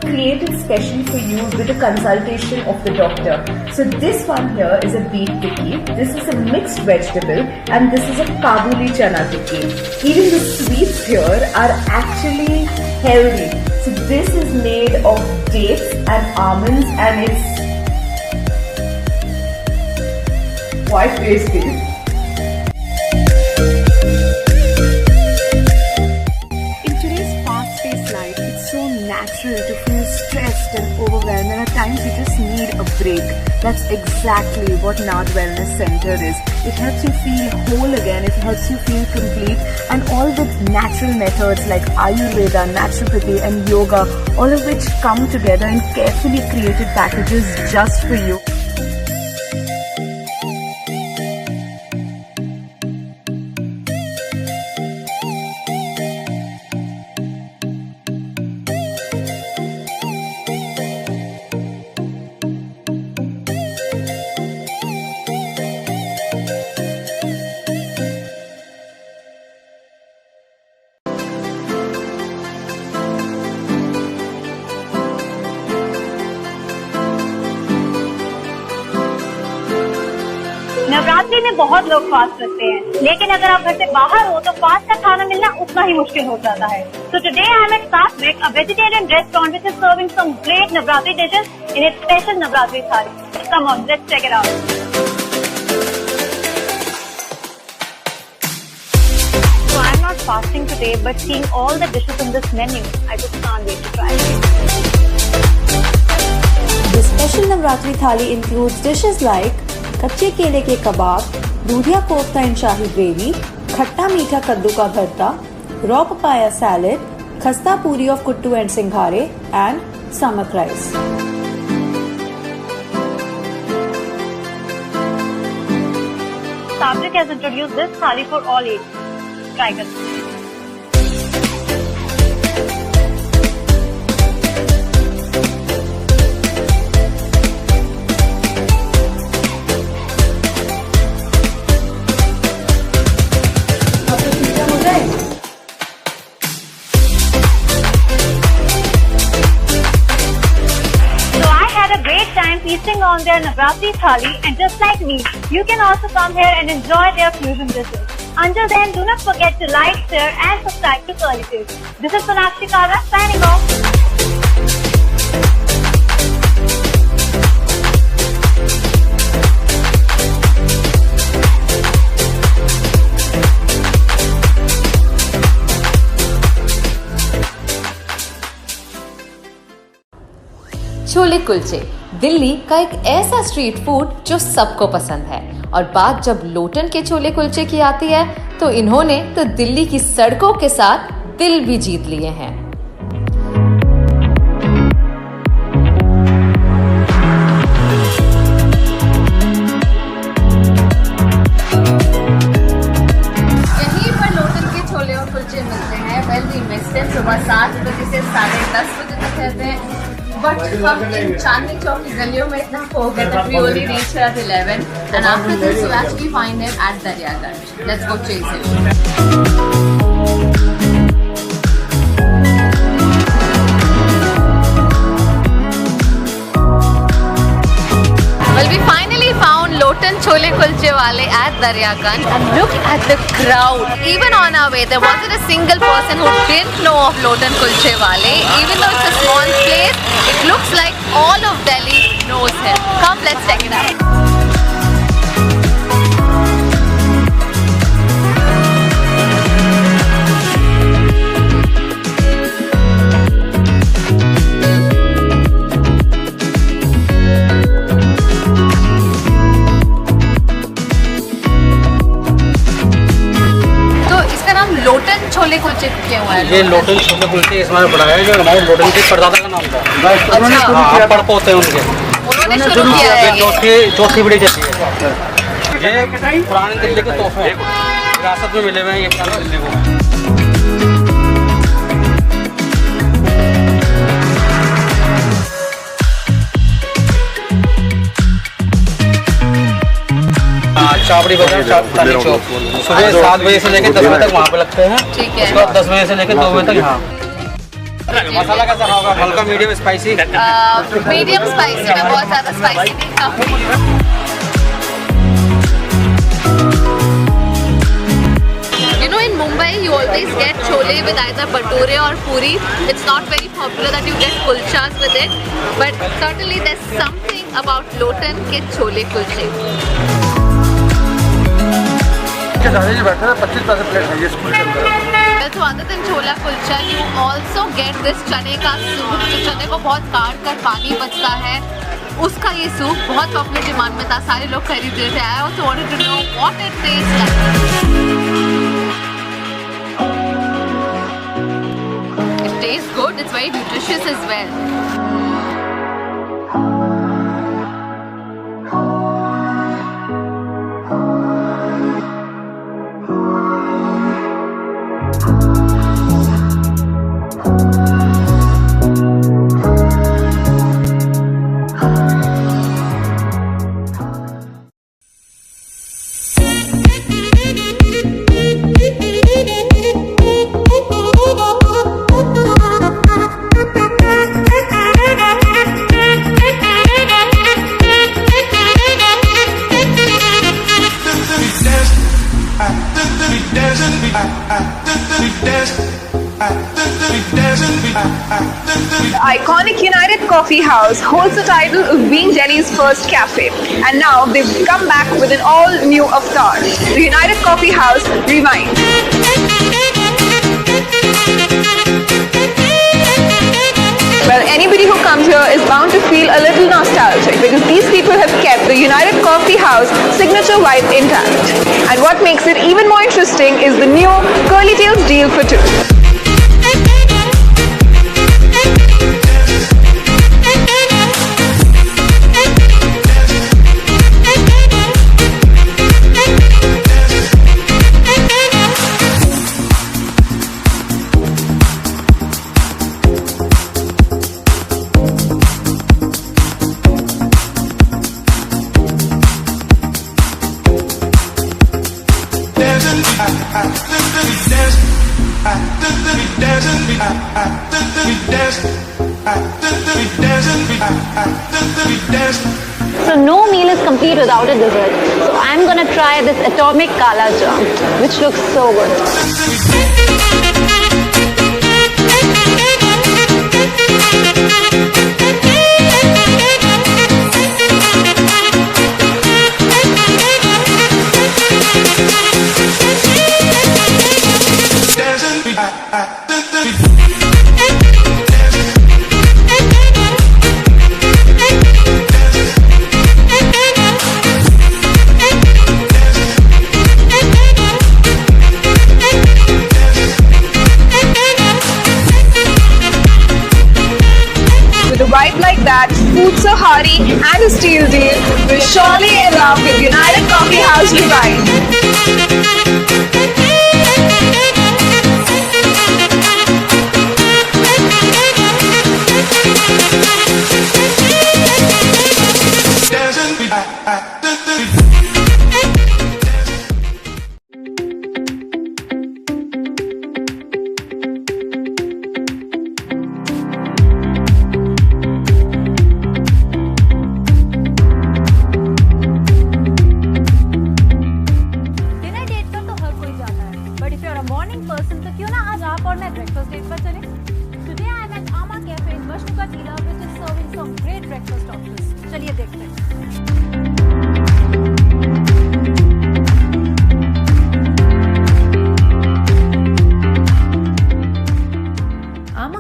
created specially for you with a consultation of the doctor. So this one here is a beef tikki, this is a mixed vegetable, and this is a Kabuli chana tikki. Even the sweets here are actually healthy. So this is made of dates and almonds, and it's quite tasty. To feel stressed and overwhelmed, and at times you just need a break. That's exactly what Nad Wellness Center is. It helps you feel whole again, it helps you feel complete, and all with natural methods like Ayurveda, naturopathy and yoga, all of which come together in carefully created packages just for you. Navratri में बहुत लोग fast रखते हैं, लेकिन अगर आप घर से बाहर हो तो फास्ट का खाना मिलना उतना ही मुश्किल हो जाता है. So today I am at Satvik, a vegetarian restaurant which is serving some great Navratri dishes in its special Navratri thali. Come on, let's check it out. So I am not fasting today, but seeing all the dishes on this menu, I just can't wait to try it. The special Navratri thali includes dishes like कच्चे केले के कबाब, दूधिया कोफ्ता इन शाही gravy, खट्टा मीठा कद्दू का भरता, raw papaya salad, khasta puri of kuttu and singhare, and samak rice. Satvik has introduced this thali for all ages. Try it. time feasting on their Navratri Thali, and just like me, you can also come here and enjoy their fusion dishes. Until then, do not forget to like, share and subscribe to Curly Tales. This is Sonakshi Kara signing off. Chole kulche Delhi का एक ऐसा street food जो सबको पसंद है, और बात जब लोटन के छोले कुलचे की आती है तो इन्होंने तो दिल्ली की सड़कों के साथ दिल भी जीत लिए हैं। यहीं पर लोटन के छोले और कुलचे मिलते हैं। Well we miss them. सुबह 7 बजे से 10:30 बजे तक रहते हैं, बट हम इन चांदनी चौक की गलियों में इतना खो गए that we only reached at 11, and after this you actually find him at Daryaganj. Let's go chase him. Well, we finally found Lotan Chole Kulche Wale at Daryaganj, and look at the crowd. Even on our way, there wasn't a single person who didn't know of Lotan Kulche Wale. Even though it's a small place, it looks like all of Delhi knows him. Come, let's check it out. Lotan chole kulche क्यों हुआ है? ये लोटन छोले कुलचे इसमें पड़ा है, जो हमारे लोटन के परदादा का नाम था। अच्छा, पड़ पोते उनके, उन्होंने शुरू किया है। चौथी बड़ी चलती है। ये पुरानी दिल्ली के तोहफे हैं, विरासत में मिले हुए हैं ये पुरानी दिल्ली को। चावड़ी बाजार चांदनी चौक, सुबह 7 बजे से लेकर 10 बजे तक वहाँ पे लगते हैं। ठीक है। उसके बाद 10 बजे से लेकर 2 बजे तक यहाँ। मसाला कैसा होगा? हल्का मीडियम स्पाइसी? मीडियम स्पाइसी, मैं बहुत ज़्यादा स्पाइसी नहीं खाऊंगी। You know, in Mumbai you always get chole with either bhature or puri. It's not very popular that you get kulchas with it, but certainly there's something about Lotan ke chole kulche. बैठा है 25 पैसे plate है ये school के अंदर। So other than chhola kulcha, you also get this चने का soup, जो चने को बहुत काट कर पानी बचता है, उसका ये सूप बहुत पॉपुलर डिमांड में था, सारे लोग खरीद रहे थे। I also wanted to know what it tastes like. It tastes good. It's very nutritious as well. The iconic United Coffee House holds the title of being Delhi's first cafe, and now they've come back with an all-new avatar, the United Coffee House Rewind. Well, anybody who comes here is bound to feel a little nostalgic because these people have kept the United Coffee House signature vibe intact. And what makes it even more interesting is the new Curly Tales deal for two. So no meal is complete without a dessert. So I'm gonna try this atomic kala jam, which looks so good. With a vibe like that, Food Sahari and a steel deal will surely end up with United Coffee House Dubai.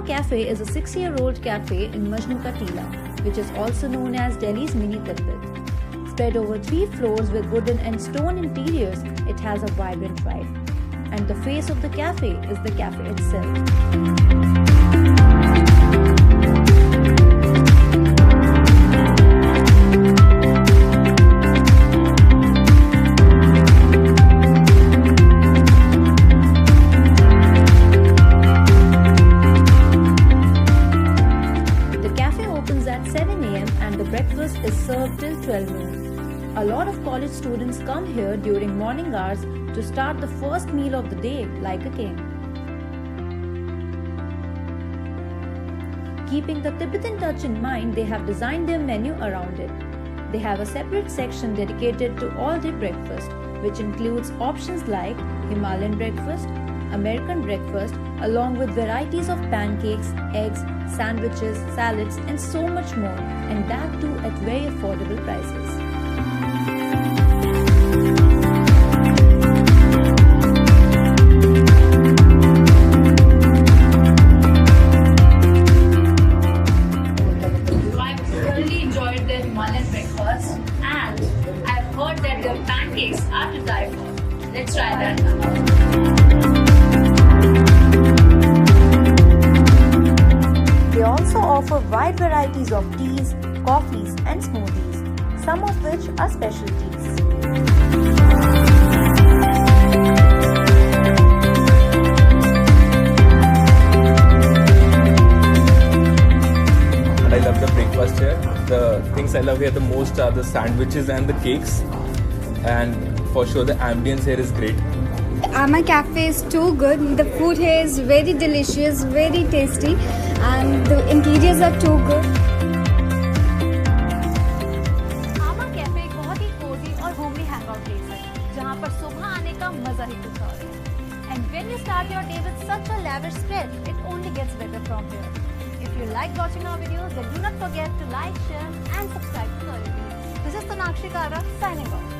Cafe is a 6-year-old cafe in Majnu Ka Tila, which is also known as Delhi's mini Tibet. Spread over 3 floors with wooden and stone interiors, it has a vibrant vibe. And the face of the cafe is the cafe itself. Breakfast is served till 12 noon. A lot of college students come here during morning hours to start the first meal of the day like a king. Keeping the Tibetan touch in mind, they have designed their menu around it. They have a separate section dedicated to all-day breakfast, which includes options like Himalayan breakfast, American breakfast, along with varieties of pancakes, eggs, sandwiches, salads, and so much more, and that too at very affordable prices. I've really enjoyed their Himalayan breakfast, and I've heard that their pancakes are to die for. Let's try that now. They also offer wide varieties of teas, coffees and smoothies, some of which are specialties. I love the breakfast here. The things I love here the most are the sandwiches and the cakes, and for sure the ambience here is great. Ama Cafe is too good. The food here is very delicious, very tasty, and the interiors are too good. आमा cafe एक बहुत ही Cozi और homely hangout place है, जहाँ पर सुबह आने का मजा ही कुछ और है. And when you start your day with such a lavish spread, it only gets better from here. If you like watching our videos, then do not forget to like, share, and subscribe to our videos. This is Tanakshi Kara signing off.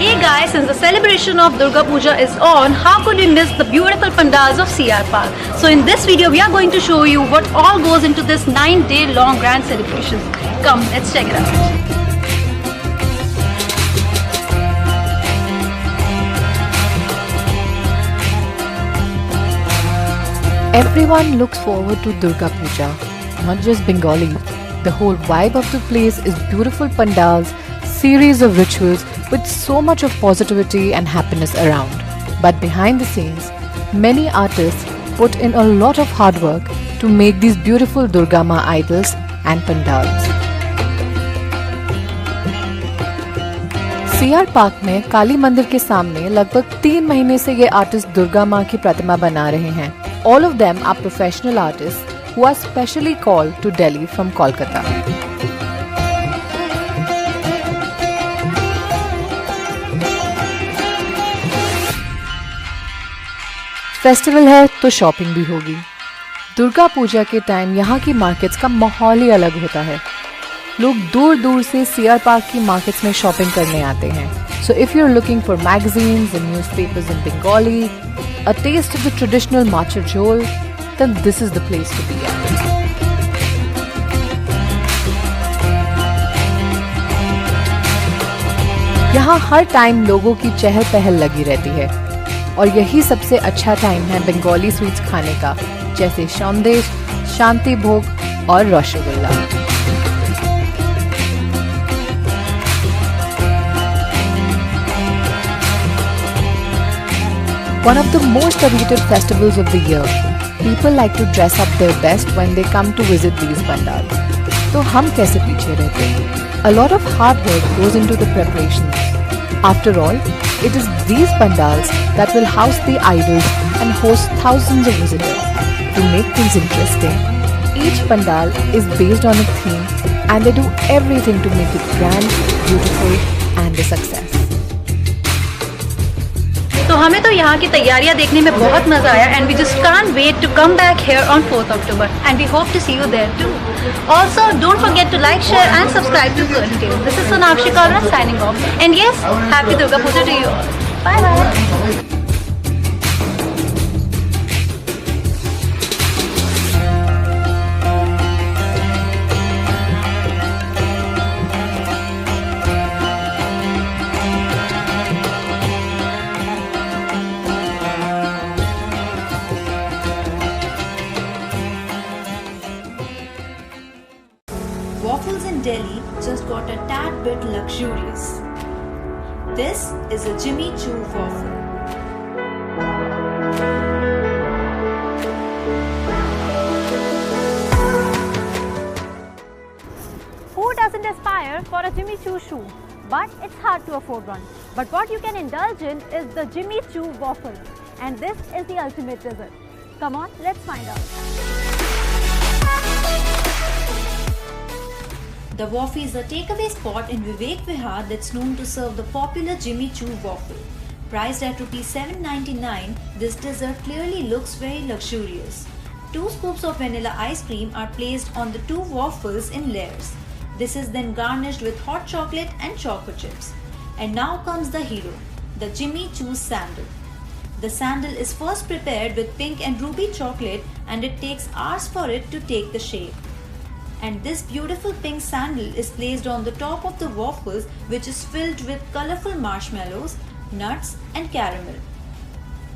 Hey guys, since the celebration of Durga Puja is on, how could we miss the beautiful pandals of CR Park? So in this video, we are going to show you what all goes into this 9-day long grand celebration. Come, let's check it out. Everyone looks forward to Durga Puja, not just Bengali. The whole vibe of the place is beautiful pandals, series of rituals with so much of positivity and happiness around. But behind the scenes, many artists put in a lot of hard work to make these beautiful Durga Ma idols and pandals. CR park में काली मंदिर के सामने लगभग 3 महीने से ये artist Durga माँ की प्रतिमा बना रहे हैं. All of them are professional artists who are specially called to Delhi from Kolkata. Festival है तो शॉपिंग भी होगी. दुर्गा पूजा के टाइम यहाँ की मार्केट्स का माहौल ही अलग होता है. लोग दूर दूर से CR पार्क की मार्केट्स में शॉपिंग करने आते हैं. So if you're looking for magazines and newspapers in Bengali, a taste of the traditional macha jhol, then this is the place to be at. यहाँ हर टाइम लोगों की चहल पहल लगी रहती है और यही सबसे अच्छा टाइम है बंगाली स्वीट्स खाने का, जैसे संदेश, शांति भोग और rasgulla. One of the most awaited festivals of the year. People like to dress up their best when they come to visit these pandals. तो हम कैसे पीछे रहते हैं? A lot of hard work goes into the preparations. After all, it is these pandals that will house the idols and host thousands of visitors. To make things interesting, each pandal is based on a theme and they do everything to make it grand, beautiful and a success. तो हमें तो यहाँ की तैयारियाँ देखने में बहुत मजा आया and we just can't wait to come back here on 4th October and we hope to see you there too. Also, don't forget to like, share and subscribe to Curtain Tales. This is Sonakshi Kalra signing off, and yes, Happy Durga Puja to you all. Bye bye. Waffles in Delhi just got a tad bit luxurious. This is a Jimmy Choo waffle. Who doesn't aspire for a Jimmy Choo shoe? But it's hard to afford one. But what you can indulge in is the Jimmy Choo waffle. And this is the ultimate dessert. Come on, let's find out. The Waffle is a takeaway spot in Vivek Vihar that's known to serve the popular Jimmy Choo waffle. Priced at ₹7.99, this dessert clearly looks very luxurious. 2 scoops of vanilla ice cream are placed on the 2 waffles in layers. This is then garnished with hot chocolate and choco chips. And now comes the hero, the Jimmy Choo sandal. The sandal is first prepared with pink and ruby chocolate and it takes hours for it to take the shape. And this beautiful pink sandal is placed on the top of the waffles, which is filled with colorful marshmallows, nuts and caramel.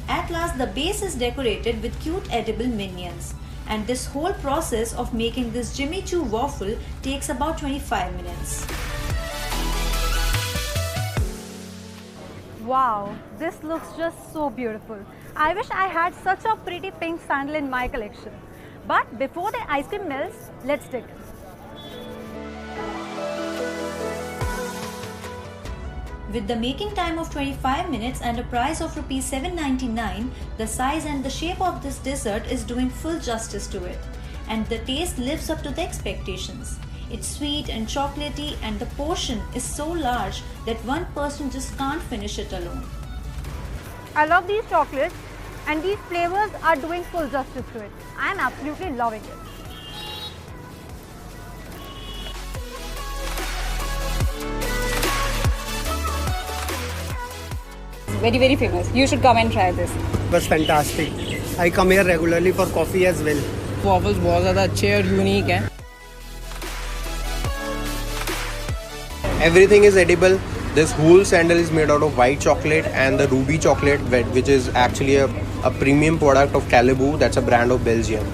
At last, the base is decorated with cute edible minions. And this whole process of making this Jimmy Choo waffle takes about 25 minutes. Wow, this looks just so beautiful. I wish I had such a pretty pink sandal in my collection. But before the ice cream melts, let's dig. With the making time of 25 minutes and a price of ₹7.99, the size and the shape of this dessert is doing full justice to it. And the taste lives up to the expectations. It's sweet and chocolatey and the portion is so large that one person just can't finish it alone. I love these chocolates and these flavors are doing full justice to it. I am absolutely loving it. Very famous. You should come and try this. It was fantastic. I come here regularly for coffee as well. Waffles बहुत ज़्यादा अच्छे और unique हैं. Everything is edible. This whole sandal is made out of white chocolate and the ruby chocolate, which is actually a premium product of Calibou. That's a brand of Belgium.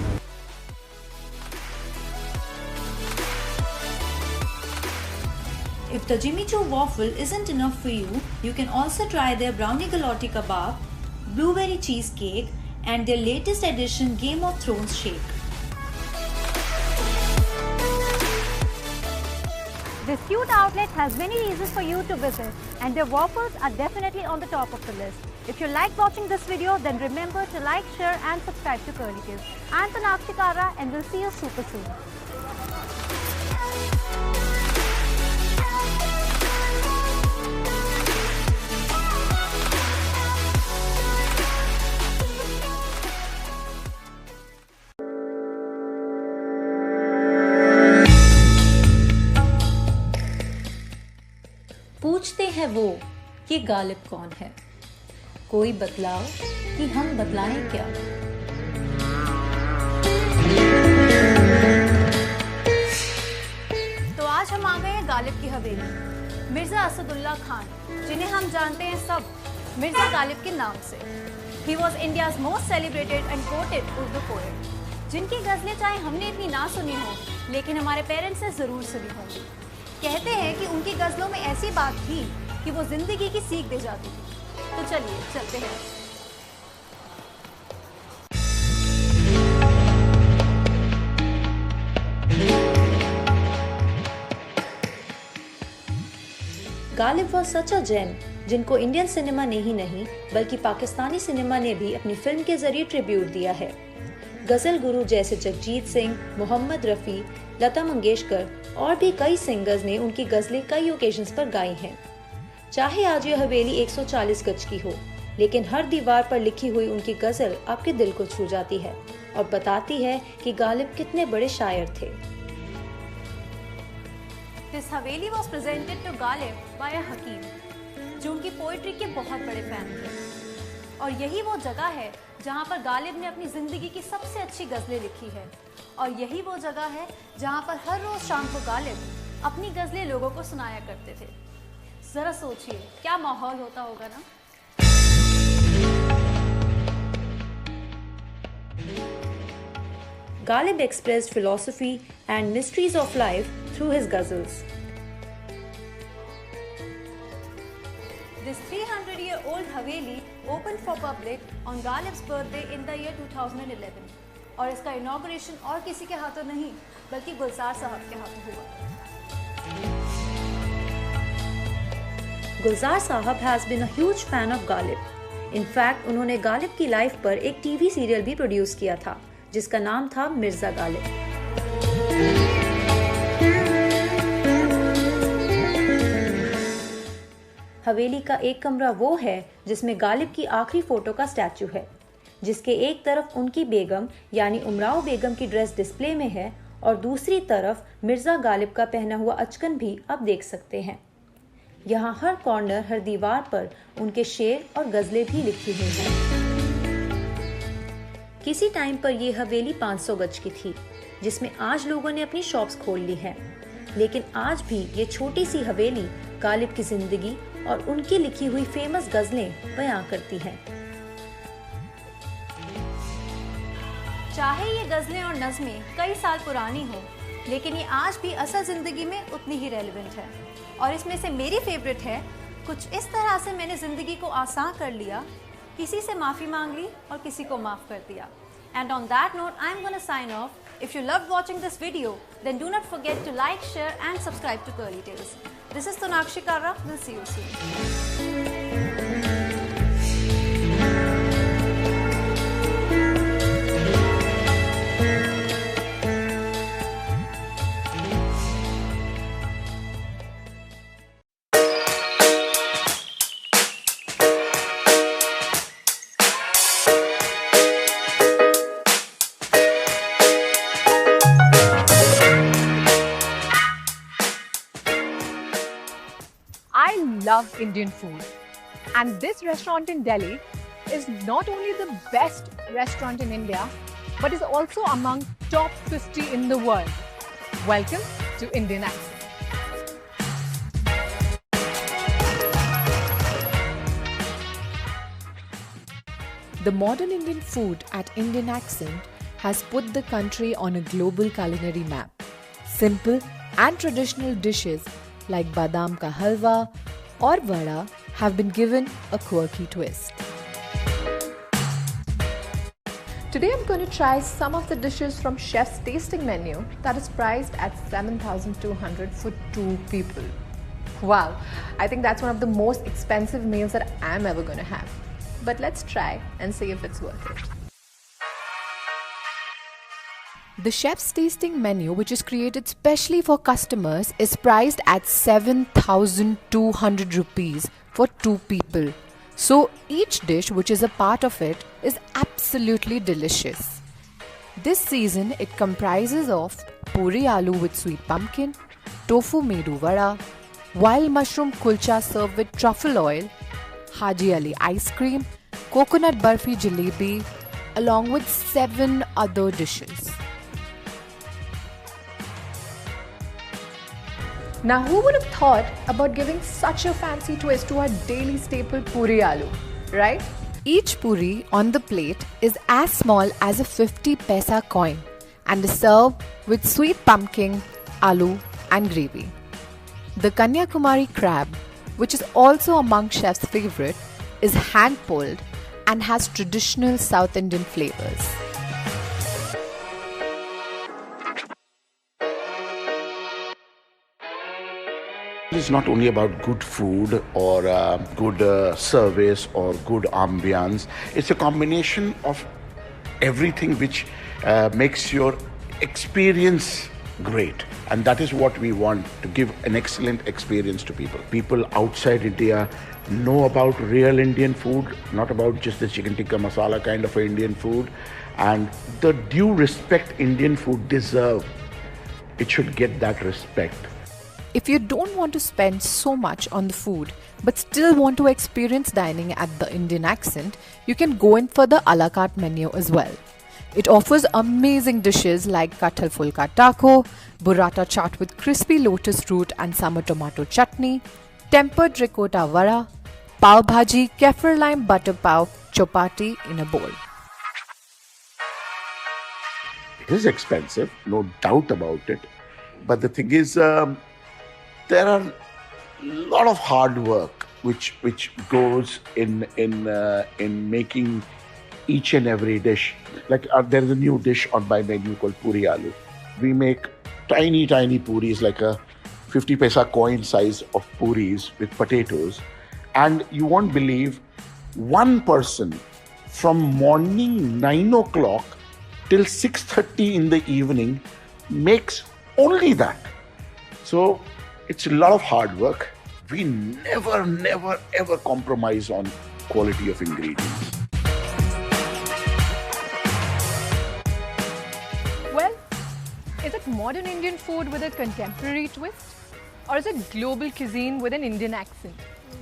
If the Jimmy Choo waffle isn't enough for you, you can also try their brownie galotti kebab, blueberry cheesecake and their latest edition Game of Thrones shake. This cute outlet has many reasons for you to visit, and their waffles are definitely on the top of the list. If you like watching this video, then remember to like, share and subscribe to Curly Kids. I'm Sonakshi Kara and we'll see you super soon. पूछते हैं वो कि गालिब कौन है, कोई बतलाओ कि हम बतलाएं क्या। तो आज हम आ गए हैं गालिब की हवेली। मिर्जा असदुल्ला खान, जिन्हें हम जानते हैं सब मिर्जा गालिब के नाम से। He was India's most celebrated and quoted Urdu poet, जिनकी गजलें चाहे हमने इतनी ना सुनी हो, लेकिन हमारे पेरेंट्स ने जरूर सुनी होंगी। कहते हैं कि उनकी गजलों में ऐसी बात थी कि वो जिंदगी की सीख दे जाती थी। तो चलिए चलते हैं। Ghalib was such a gem जिनको इंडियन सिनेमा ने ही नहीं बल्कि पाकिस्तानी सिनेमा ने भी अपनी फिल्म के जरिए ट्रिब्यूट दिया है। गजल गुरु जैसे जगजीत सिंह, मोहम्मद रफ़ी, लता मंगेशकर और भी कई सिंगर्स ने उनकी गजलें कई ओकेजन्स पर गाई हैं। चाहे आज ये हवेली 140 गज की हो, लेकिन हर दीवार पर लिखी हुई उनकी गजल आपके दिल को छू जाती है और बताती है कि गालिब कितने बड़े शायर थे। This Haveli was presented to Ghalib by a हकीम, जो उनकी पोइट्री के बहुत बड़े फैन थे। और यही वो जगह है जहाँ पर गालिब ने अपनी जिंदगी की सबसे अच्छी गजलें लिखी है। और यही वो जगह है जहाँ पर हर रोज शाम को गालिब अपनी गजलें लोगों को सुनाया करते थे। जरा सोचिए क्या माहौल होता होगा ना। Ghalib expressed philosophy and mysteries of life through his ghazals. This 300-year-old Haveli opened for public on Ghalib's birthday in the year 2011 और इसका इनॉग्रेशन और किसी के हाथों नहीं बल्कि गुलजार साहब के हाथों हुआ। गुलजार साहब has been a huge fan of Ghalib. In fact, उन्होंने गालिब की लाइफ पर एक टीवी सीरियल भी प्रोड्यूस किया था जिसका नाम था मिर्जा गालिब। हवेली का एक कमरा वो है जिसमें गालिब की आखिरी फोटो का स्टैचू है, जिसके एक तरफ उनकी बेगम यानी उमराव बेगम की ड्रेस डिस्प्ले में है और दूसरी तरफ मिर्जा गालिब का पहना हुआ अचकन भी आप देख सकते हैं। यहाँ हर कॉर्नर, हर दीवार पर उनके शेर और गजलें भी लिखी हुई हैं। किसी टाइम पर यह हवेली 500 गज की थी, जिसमें आज लोगों ने अपनी शॉप्स खोल ली हैं, लेकिन आज भी ये छोटी सी हवेली गालिब की जिंदगी और उनकी लिखी हुई फेमस गजलें बयां करती हैं। चाहे ये गजलें और नज़में कई साल पुरानी हो, लेकिन ये आज भी असल जिंदगी में उतनी ही रेलेवेंट है। और इसमें से मेरी फेवरेट है, कुछ इस तरह से मैंने जिंदगी को आसान कर लिया, किसी से माफी मांग ली और किसी को माफ कर दिया। And on that note, I'm gonna sign off. If you loved watching this video, then do not forget to like, share and subscribe to Curly Tales. This is Sonakshi Kara. We'll see you soon. I love Indian food, and this restaurant in Delhi is not only the best restaurant in India, but is also among top 50 in the world. Welcome to Indian Accent. The modern Indian food at Indian Accent has put the country on a global culinary map. Simple and traditional dishes like badam ka halwa or vada have been given a quirky twist. Today I'm going to try some of the dishes from Chef's tasting menu that is priced at 7,200 for 2 people. Wow, I think that's one of the most expensive meals that I'm ever going to have. But let's try and see if it's worth it. The Chef's tasting menu, which is created specially for customers, is priced at 7,200 rupees for 2 people. So each dish which is a part of it is absolutely delicious. This season it comprises of puri aloo with sweet pumpkin, tofu medu vada, wild mushroom kulcha served with truffle oil, Haji Ali ice cream, coconut barfi jalebi, along with 7 other dishes. Now who would have thought about giving such a fancy twist to our daily staple puri aloo, right? Each puri on the plate is as small as a 50 paisa coin and is served with sweet pumpkin, aloo and gravy. The Kanyakumari crab, which is also among chef's favorite, is hand-pulled and has traditional South Indian flavors. It's not only about good food or good service or good ambience. It's a combination of everything which makes your experience great. And that is what we want, to give an excellent experience to people. People outside India know about real Indian food, not about just the chicken tikka masala kind of Indian food. And the due respect Indian food deserves, it should get that respect. If you don't want to spend so much on the food but still want to experience dining at the Indian accent, you can go in for the a la carte menu as well. It offers amazing dishes like kathal fulka taco, burrata chaat with crispy lotus root and summer tomato chutney, tempered ricotta vada, pav bhaji, kefir lime butter pav, chapati in a bowl. It is expensive, no doubt about it. But the thing is, there are a lot of hard work which goes in making each and every dish. Like there is a new dish on my menu called puri aloo. We make tiny puris, like a 50 paisa coin size of puris with potatoes. And you won't believe, one person from morning 9 o'clock till 6:30 in the evening makes only that. So it's a lot of hard work. We never ever compromise on quality of ingredients. Well, is it modern Indian food with a contemporary twist? Or is it global cuisine with an Indian accent?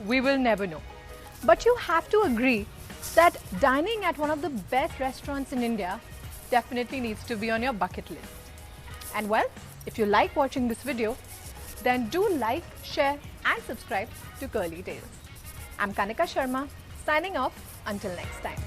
We will never know. But you have to agree that dining at one of the best restaurants in India definitely needs to be on your bucket list. And well, if you like watching this video, then do like, share and subscribe to Curly Tales. I'm Kanika Sharma, signing off until next time.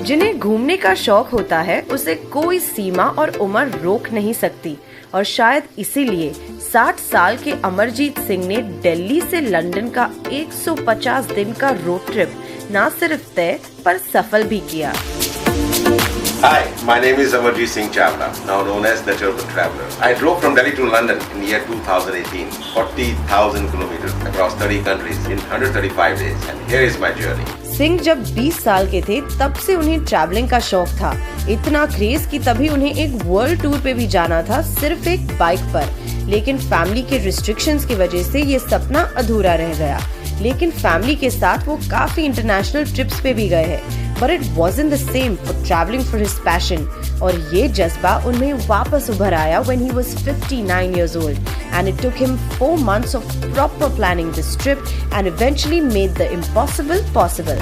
जिन्हें घूमने का शौक होता है उसे कोई सीमा और उम्र रोक नहीं सकती, और शायद इसीलिए 60 साल के अमरजीत सिंह ने दिल्ली से लंदन का 150 दिन का रोड ट्रिप न सिर्फ तय पर सफल भी किया। Hi, my name is Amarjeet Singh Chawla, now known as the Turban Traveller. I drove from Delhi to London in the year 2018, 40,000 kilometers across 30 countries in 135 days, and here is my journey. Singh जब 20 साल के थे तब से उन्हें travelling का शौक था, इतना क्रेज कि तभी उन्हें एक वर्ल्ड टूर पे भी जाना था, सिर्फ एक बाइक पर। लेकिन फैमिली के रिस्ट्रिक्शंस की वजह से ये सपना अधूरा रह गया। लेकिन फैमिली के साथ वो काफी इंटरनेशनल ट्रिप्स पे भी गए हैं, but it wasn't the same for traveling for his passion. और ये जज्बा उनमें वापस उभर आया when he was 59 years old, and it took him 4 months of proper planning this trip and eventually made the impossible possible.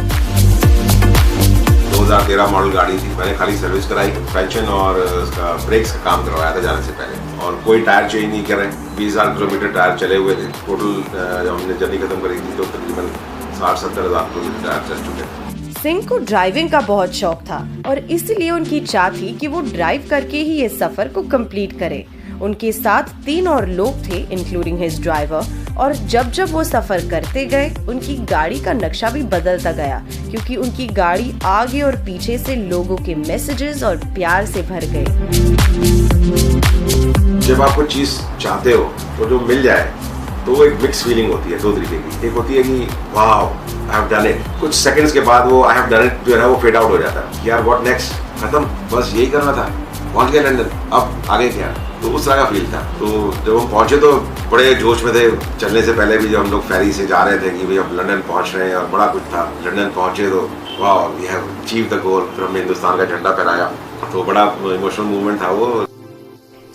2013 model गाड़ी थी, मैंने खाली सर्विस कराई, सस्पेंशन और उसका ब्रेक्स का काम करवाया था जाने से पहले, और कोई टायर चेंज नहीं करे। 20,000 किलोमीटर टायर चले हुए थे। टोटल जब हमने जर्नी खत्म करी थी तो तकरीबन 60-70 हज़ार किलोमीटर टायर चल चुके थे। सिंह को ड्राइविंग का बहुत शौक था और इसलिए उनकी इच्छा थी कि वो ड्राइव करके ही ये सफर को कंप्लीट करे। उनके साथ 3 और लोग थे इंक्लूडिंग हिज ड्राइवर, और जब जब वो सफर करते गए उनकी गाड़ी का नक्शा भी बदलता गया क्योंकि उनकी गाड़ी आगे और पीछे से लोगों के मैसेजेस और प्यार से भर गई। जब आप कोई चीज चाहते हो तो जो मिल जाए तो वो एक मिक्स फीलिंग होती है 2 तरीके की। एक होती है कि wow I have done it, कुछ सेकंड्स के बाद वो आई हैव डन इट जो है वो फेड आउट हो जाता है। यार व्हाट नेक्स्ट, खत्म, बस यही करना था, पहुंच गए लंदन, अब आगे क्या। तो उस तरह का फील था। तो जब हम पहुंचे तो बड़े जोश में थे। चलने से पहले भी जब हम लोग फेरी से जा रहे थे कि भाई अब लंदन पहुंच रहे हैं और बड़ा कुछ था। लंदन पहुंचे तो wow we have achieved the goal, फिर हमने हिंदुस्तान का झंडा फहराया, तो बड़ा इमोशनल मूवमेंट था वो।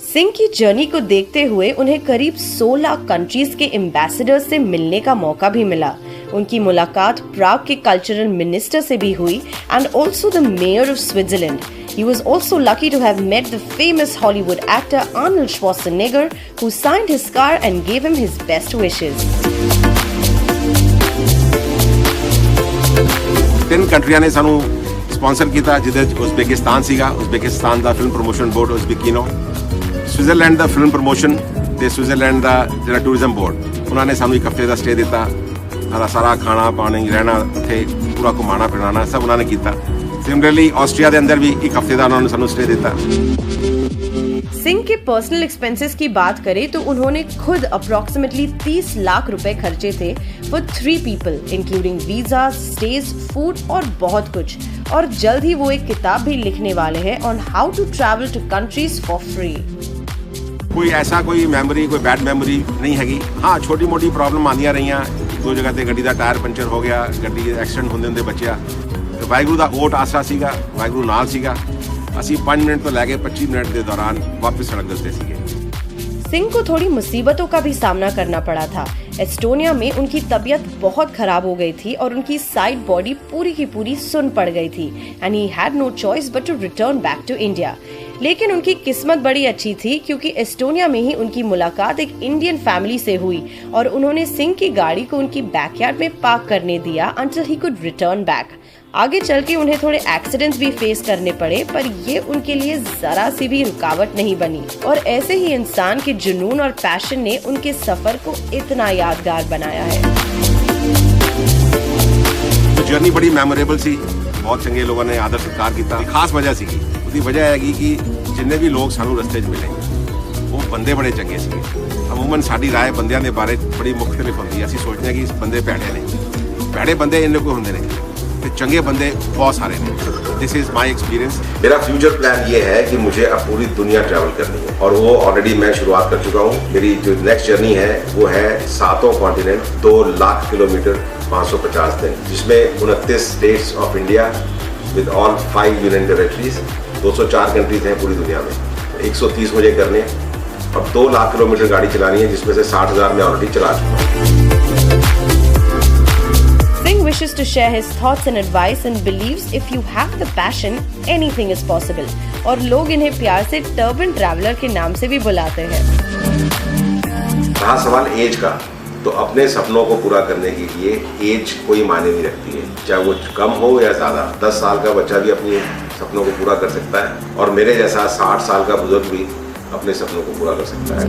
सिंह की जर्नी को देखते हुए उन्हें करीब 16 कंट्रीज के एम्बेसडर से मिलने का मौका भी मिला। उनकी मुलाकात प्राग के कल्चरल मिनिस्टर से भी हुई and also the mayor of Switzerland. He was also lucky to have met the famous Hollywood actor Arnold Schwarzenegger, who signed his car and gave him his best wishes. 3 ਕੰਟਰੀਆਂ ਨੇ ਸਾਨੂੰ sponsor ਕੀਤਾ, ਜਿਹਦੇ ਵਿੱਚ Uzbekistan ਸੀਗਾ, Uzbekistan ਦਾ film promotion board ਉਜ਼ਬੇਕਿਨੋ, Switzerland ਦਾ film promotion ਤੇ Switzerland ਦਾ ਜਿਹੜਾ tourism board, ਉਹਨਾਂ ਨੇ ਸਾਨੂੰ 1 ਹਫ਼ਤੇ ਦਾ ਸਟੇ ਦਿੱਤਾ। ਸਾਰਾ ਖਾਣਾ ਪਾਣੀ ਰਹਿਣਾ ਉੱਥੇ ਪੂਰਾ ਘੁਮਾਣਾ ਫਿਰਾਣਾ ਸਭ ਉਹਨਾਂ ਨੇ ਕੀਤਾ। सिमिलरली ऑस्ट्रिया के अंदर भी 1 हफ्ते का उन्होंने सानू स्टे दिता। सिंह के पर्सनल एक्सपेंसेस की बात करें तो उन्होंने खुद अप्रोक्सीमेटली 30 लाख रुपए खर्चे थे for 3 people including visa, stage, food और बहुत कुछ। और जल्द ही वो एक किताब भी लिखने वाले हैं on how to travel to countries for free. कोई ऐसा कोई मेमोरी, कोई बैड मेमोरी नहीं हैगी। हाँ, छोटी मोटी प्रॉब्लम आंदियां रहियां, 2 जगह ते गड्डी दा टायर पंचर हो गया, गड्डी एक्सीडेंट होंदे बचिया। वाहिगुरू ਦਾ ਓਟ ਆਸਰਾ ਸੀਗਾ, ਵਾਹਿਗੁਰੂ ਨਾਲ ਸੀਗਾ। ਅਸੀਂ 5 मिनट तो लेके 25 मिनट के दौरान वापस सड़क दस्ते सीगे। सिंह को थोड़ी मुसीबतों का भी सामना करना पड़ा था। एस्टोनिया में उनकी तबीयत बहुत खराब हो गई थी और उनकी साइड बॉडी पूरी की पूरी सुन्न पड़ गई थी and he had no choice but to return back to India. लेकिन उनकी किस्मत बड़ी अच्छी थी क्योंकि एस्टोनिया में ही उनकी मुलाकात एक इंडियन फैमिली से हुई और उन्होंने सिंह की गाड़ी को उनकी बैकयार्ड में पार्क करने दिया until he could return back। आगे चल के उन्हें थोड़े एक्सीडेंट्स भी फेस करने पड़े पर ये उनके लिए जरा सी भी रुकावट नहीं बनी और ऐसे ही इंसान के जुनून और पैशन ने उनके सफर को इतना यादगार बनाया है। तो जर्नी बड़ी मेमोरेबल सी, बहुत चंगे लोगों ने आदर सत्कार किया। खास वजह सी उसकी वजह है कि जिन्ने भी लोग सानू रस्ते च मिले वो बंदे बड़े चंगे सी। अमूमन साडी राय बंदियां दे बारे बड़ी मुख्तलिफ होंदी है। असीं सोचते हैं कि बंदे भैड़े ने, भैड़े बंदे इन्ने कोई होंदे ने, चंगे बंदे बहुत सारे हैं। This is my experience. मेरा फ्यूचर प्लान ये है कि मुझे अब पूरी दुनिया ट्रैवल करनी है और वो ऑलरेडी मैं शुरुआत कर चुका हूँ। मेरी जो नेक्स्ट जर्नी है वो है 7 कॉन्टिनेंट, 2 लाख किलोमीटर, 550 दिन, जिसमें 29 states of India with all 5 union territories, 204 countries हैं पूरी दुनिया में। 130 मुझे करने और 2 लाख किलोमीटर गाड़ी चलानी है, जिसमें से 60,000 मैं ऑलरेडी चला चुका हूँ। Singh wishes to share his thoughts and advice and believes if you have the passion, anything is possible। और लोग इन्हें प्यार से टर्बन ट्रैवलर के नाम से भी बुलाते हैं। रहा सवाल एज का, तो अपने सपनों को पूरा करने के लिए एज कोई मायने नहीं रखती है, चाहे वो कम हो या ज्यादा। 10 साल का बच्चा भी अपने सपनों को पूरा कर सकता है और मेरे जैसा 60 साल का बुजुर्ग भी अपने सपनों को पूरा कर सकता है।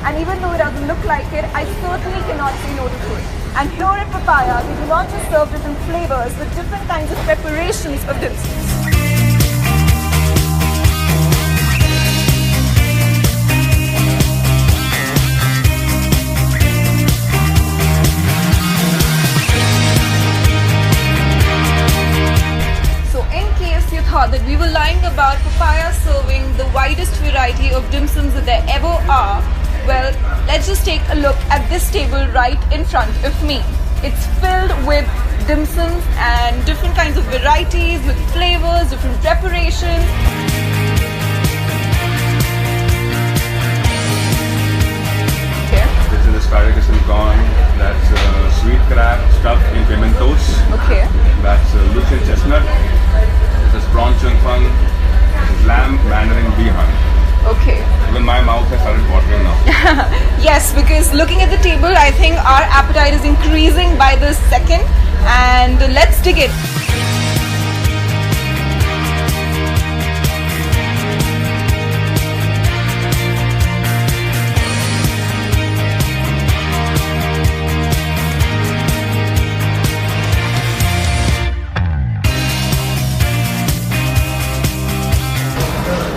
and even though it doesn't look like it, I certainly cannot say no to food. And here at Papaya, we do not just serve different flavors with different kinds of preparations of dim sums. Thought that we were lying about Papaya serving the widest variety of dim sums that there ever are, well, let's just take a look at this table right in front of me. It's filled with dim sums and different kinds of varieties with flavors, different preparations. Okay. This is asparagus and corn. That's sweet crab stuffed in pimentos. Okay. That's Lucerne chestnut. This is prawn chung fung, lamb mandarin bee hunt. Okay. Even my mouth has started watering now. Yes, because looking at the table, I think our appetite is increasing by the second. And let's dig in.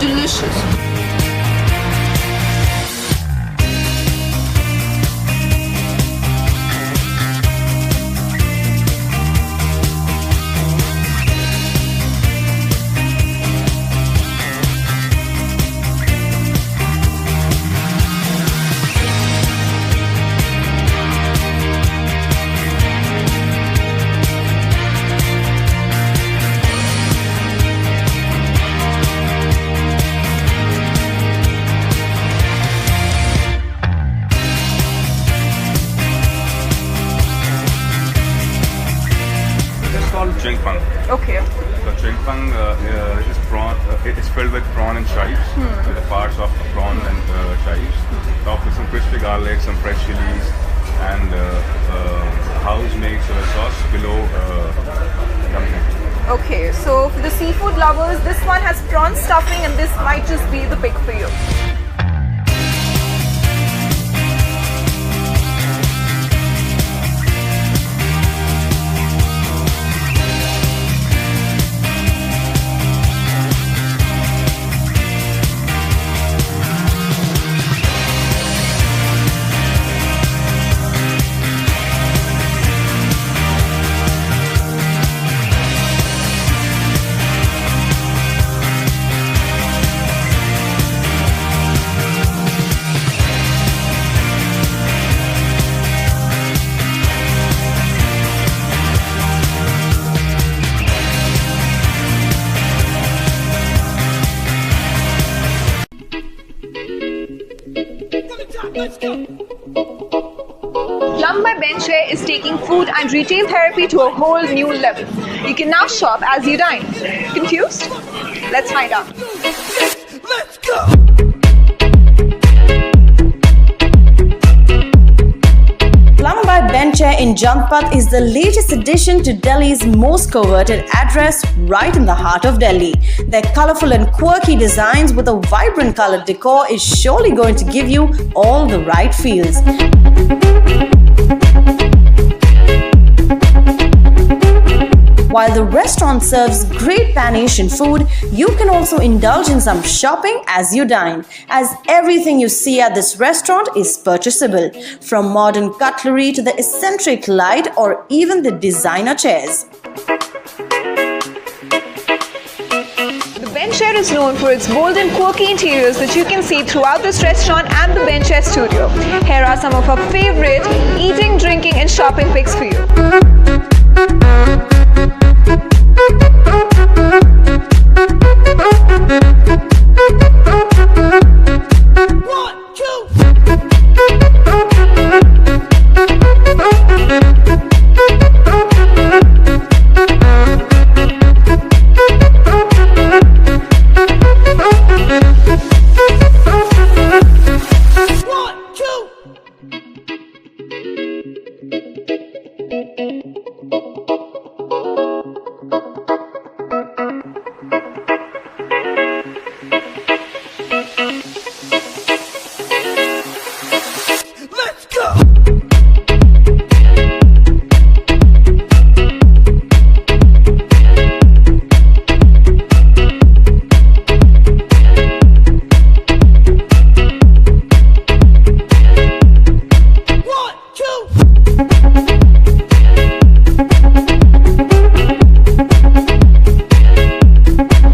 Delicious. Ching fung. Okay. So ching fung is prawn. It's filled with prawn and chives, with the parts of prawn and chives. Topped with some crispy garlic, some fresh chilies, and house-made soy sauce below dumpling. Okay, so for the seafood lovers, this one has prawn stuffing, and this might just be the pick for you. Plum by Benchair is taking food and retail therapy to a whole new level. You can now shop as you dine. Confused? Let's find out. Let's go! Plum by Benchair in Janpath is the latest addition to Delhi's most coveted address right in the heart of Delhi. Their colorful and quirky designs with a vibrant colored decor is surely going to give you all the right feels. While the restaurant serves great Pan-Asian food, you can also indulge in some shopping as you dine, as everything you see at this restaurant is purchasable, from modern cutlery to the eccentric light or even the designer chairs. The Benchair is known for its bold and quirky interiors that you can see throughout this restaurant and the Benchair studio. Here are some of our favorite eating, drinking and shopping picks for you.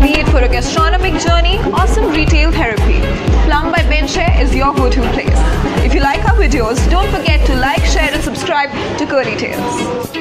Be it for a gastronomic journey or some retail therapy, Plum by Benshare is your go-to place. If you like our videos, don't forget to like, share and subscribe to Curly Tales.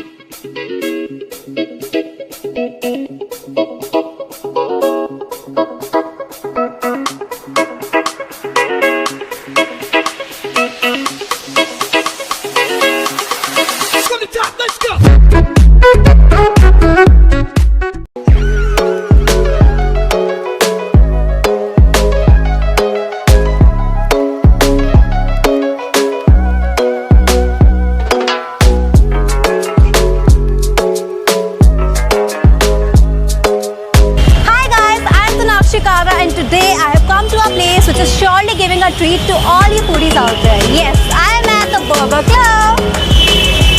And today I have come to a place which is surely giving a treat to all you foodies out there. Yes, I am at the Burger Club.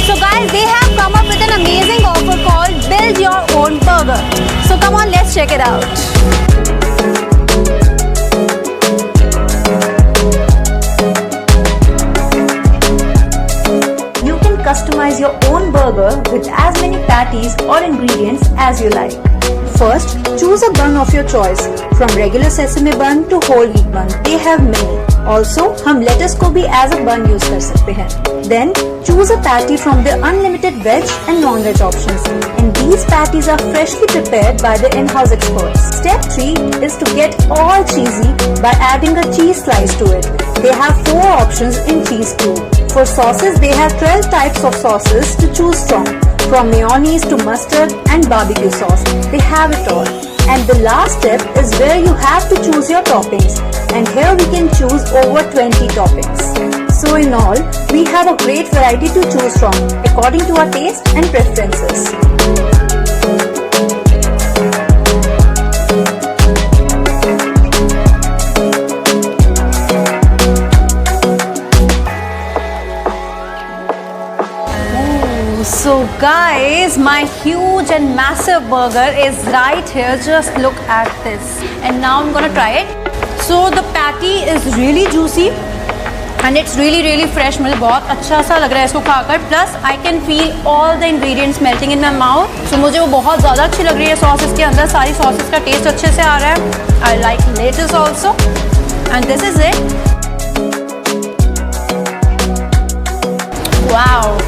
So guys, they have come up with an amazing offer called Build Your Own Burger. So come on, let's check it out. You can customize your own burger with as many patties or ingredients as you like. First, choose a bun of your choice, from regular sesame bun to whole wheat bun. They have many. Also, हम lettuce को भी as a bun use कर सकते हैं. Then, choose a patty from the unlimited veg and non-veg options. And these patties are freshly prepared by the in-house experts. Step 3 is to get all cheesy by adding a cheese slice to it. They have 4 options in cheese too. For sauces, they have 12 types of sauces to choose from. From mayonnaise to mustard and barbecue sauce, they have it all. And the last step is where you have to choose your toppings. And here we can choose over 20 toppings. So in all, we have a great variety to choose from according to our taste and preferences. So guys, my huge and massive burger is right here. Just look at this. And now I'm gonna try it. So the patty is really juicy and it's really fresh. मुझे बहुत अच्छा सा लग रहा है इसको खाकर. Plus I can feel all the ingredients melting in my mouth. So मुझे वो बहुत ज़्यादा अच्छी लग रही है सॉस इसके अंदर. सारी सॉसेस का टेस्ट अच्छे से आ रहा है. I like lettuce also. And this is it. Wow.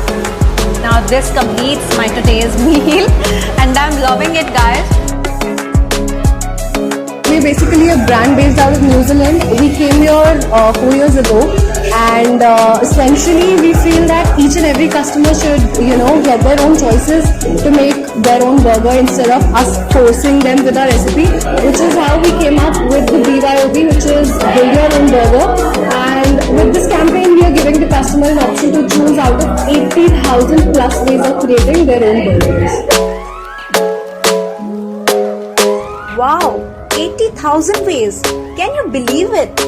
Now this completes my today's meal and I'm loving it, guys. We're basically a brand based out of New Zealand. We came here 4 years ago, and essentially we feel that each and every customer should, get their own choices to make their own burger instead of us forcing them with our recipe, which is how we came up with the BYOB, which is Build Your Own Burger. And with this campaign, we are giving the customer an option to choose out of 80,000 plus ways of creating their own burgers. Wow, 80,000 ways. Can you believe it?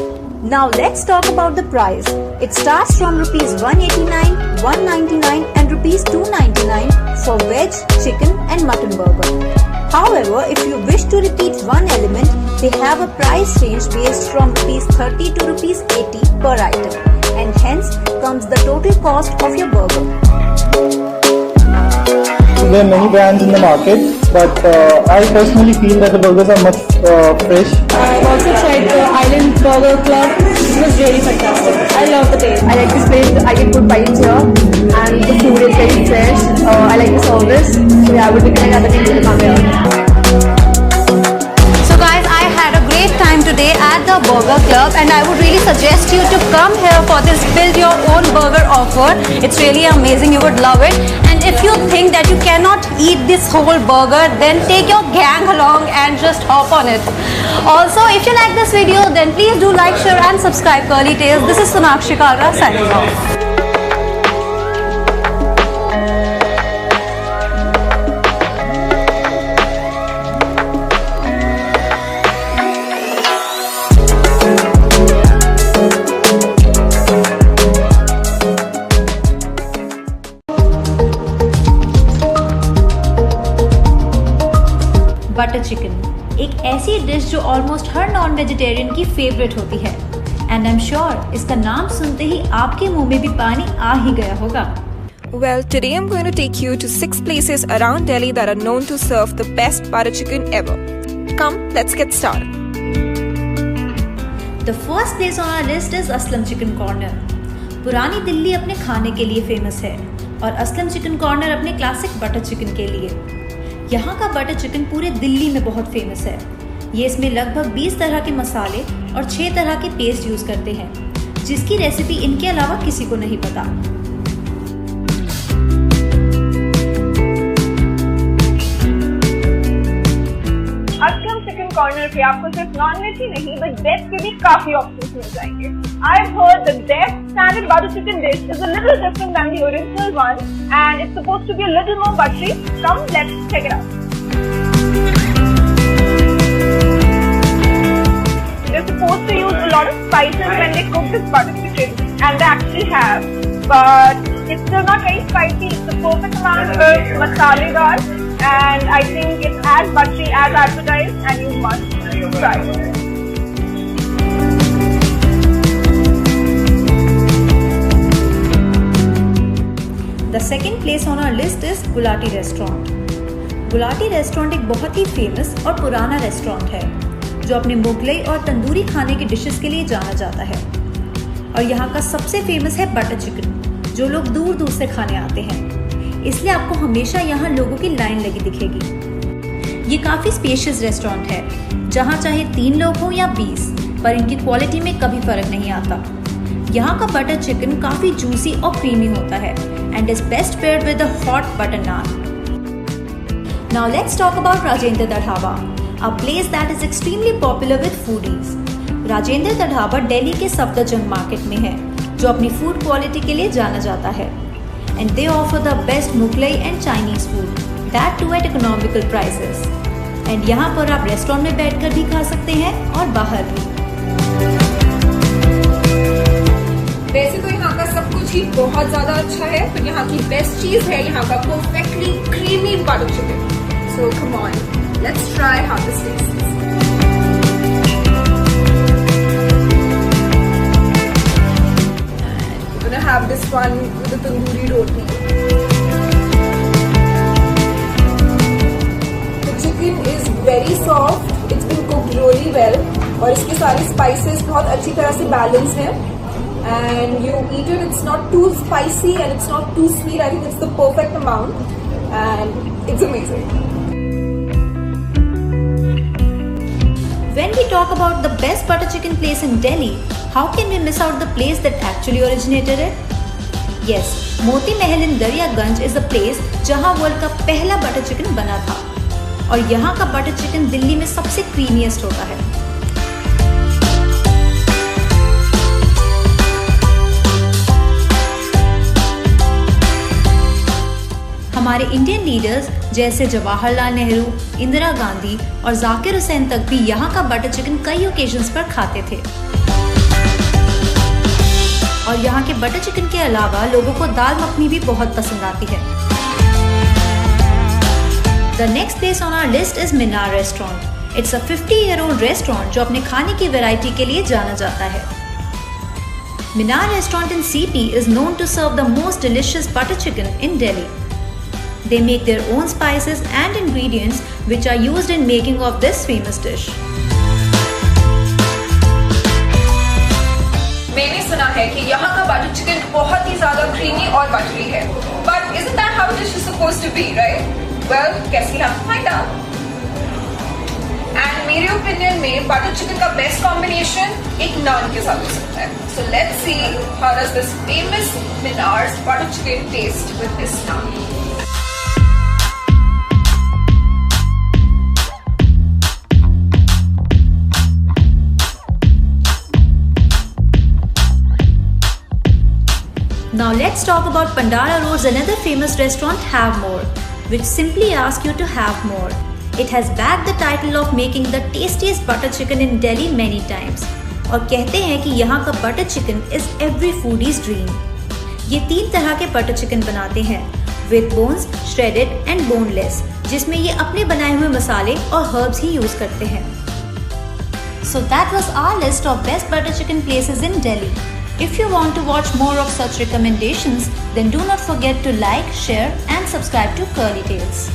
Now let's talk about the price. It starts from rupees 189, 199 and rupees 299 for veg, chicken and mutton burger. However, if you wish to repeat one element, they have a price range based from rupees 30 to rupees 80 per item, and hence comes the total cost of your burger. There are many brands in the market, but I personally feel that the burgers are much fresh. I've also tried the Island Burger Club. It was really fantastic. I love the taste. I like this place. I get good bites here, and the food is very fresh. I like the service. So yeah, I would recommend other people to come here. So guys, I had a great time today at the Burger Club, and I would really suggest you to come here for this Build Your Own Burger offer. It's really amazing. You would love it. And if you think that you cannot eat this whole burger, then take your gang along and just hop on it. Also, if you like this video, then please do like, share and subscribe Curly Tales. This is Sonakshi Kalra signing off. Butter chicken एक ऐसी dish जो almost हर non vegetarian की favourite होती है, and I am sure इसका नाम सुनते ही आपके मुंह में भी पानी आ ही गया होगा. Well, today I'm going to take you to 6 places around Delhi that are known to serve the best butter chicken ever. Come, let's get started. The first place on our list is Aslam Chicken Corner. पुरानी दिल्ली अपने खाने के लिए famous है और Aslam chicken corner अपने classic butter chicken के लिए। यहाँ का बटर चिकन पूरे दिल्ली में बहुत फेमस है। ये इसमें लगभग 20 तरह के मसाले और 6 तरह के पेस्ट यूज करते हैं, जिसकी रेसिपी इनके अलावा किसी को नहीं पता। असलम चिकन कॉर्नर पे आपको सिर्फ नॉन-वेज ही नहीं बट वेज के भी काफी ऑप्शंस मिल जाएंगे। I've heard that their standard butter chicken dish is a little different than the original one and it's supposed to be a little more buttery. Come, let's check it out. They're supposed to use a lot of spices when they cook this butter chicken, and they actually have, but it's still not very spicy. It's the perfect amount of masaledar, and I think it's as buttery as advertised, and you must try it. The second place on our list is Gulati Restaurant. Gulati Restaurant एक बहुत ही famous और पुराना restaurant है जो अपने मुगलई और तंदूरी खाने की डिशेस के लिए जाना जाता है। और यहाँ का सबसे फेमस है बटर चिकन, जो लोग दूर दूर से खाने आते हैं, इसलिए आपको हमेशा यहाँ लोगों की लाइन लगी दिखेगी। ये काफ़ी स्पेशियस रेस्टोरेंट है, जहाँ चाहे 3 लोग हों या 20, पर इनकी क्वालिटी में कभी फर्क नहीं आता। यहाँ का बटर चिकन काफ़ी जूसी और क्रीमी होता है and is best paired with a hot butter naan. Now let's talk about Rajendra Da Dhaba, a place that is extremely popular with foodies. Rajendra Da Dhaba Delhi के Safdarjung market में है, जो अपनी food quality के लिए जाना जाता है। And they offer the best Mughlai and Chinese food, that too at economical prices. And यहाँ पर आप रेस्टोरेंट में बैठकर भी खा सकते हैं और बाहर भी। वैसे तो यहाँ का सब कुछ ही बहुत ज्यादा अच्छा है, पर यहाँ की बेस्ट चीज है यहाँ का perfectly creamy butter chicken. So come on, let's try how this tests. I'm gonna have this one with the tandoori roti. The chicken is very soft. It's been cooked really well, और इसके सारे spices बहुत अच्छी तरह से balance हैं। And you eat it, it's not too spicy and it's not too sweet. I think it's the perfect amount and it's amazing. When we talk about the best butter chicken place in Delhi, how can we miss out the place that actually originated it? Yes, Moti Mahal in Daryaganj is the place जहां world का पहला butter chicken बना था, और यहाँ का butter chicken Delhi में सबसे क्रीमीएस्ट होता है। हमारे इंडियन लीडर्स जैसे जवाहरलाल नेहरू, इंदिरा गांधी और जाकिर हुसैन तक भी यहाँ का बटर चिकन कई ओकेजन्स पर खाते थे। और यहाँ के बटर चिकन के अलावा लोगों को दाल मखनी भी बहुत पसंद आती है। The next place on our list is Minar Restaurant. It's a 50-year-old restaurant जो अपने खाने की वैरायटी के लिए जाना जाता है। Minar Restaurant in CP is known to serve the most delicious butter chicken in Delhi. They make their own spices and ingredients which are used in making of this famous dish. मैंने सुना है कि यहाँ का butter chicken बहुत ही ज्यादा creamy और buttery है, but isn't that how a dish is supposed to be, right? Well, guess we'll have to find out. And मेरे ओपिनियन में बटर चिकन का बेस्ट कॉम्बिनेशन एक नान के साथ हो सकता है. So let's see how does this famous Minar's butter chicken taste with this naan. Now let's talk about Pandara Road's another famous restaurant, Have More, which simply asks you to have more. It has bagged the title of making the tastiest butter chicken in Delhi many times. और कहते हैं कि यहाँ का butter chicken is every foodie's dream. ये 3 तरह के butter chicken बनाते हैं, with bones, shredded and boneless, जिसमें ये अपने बनाए हुए मसाले और herbs ही यूज करते हैं. So that was our list of best butter chicken places in Delhi. If you want to watch more of such recommendations, then do not forget to like, share and subscribe to Curly Tales.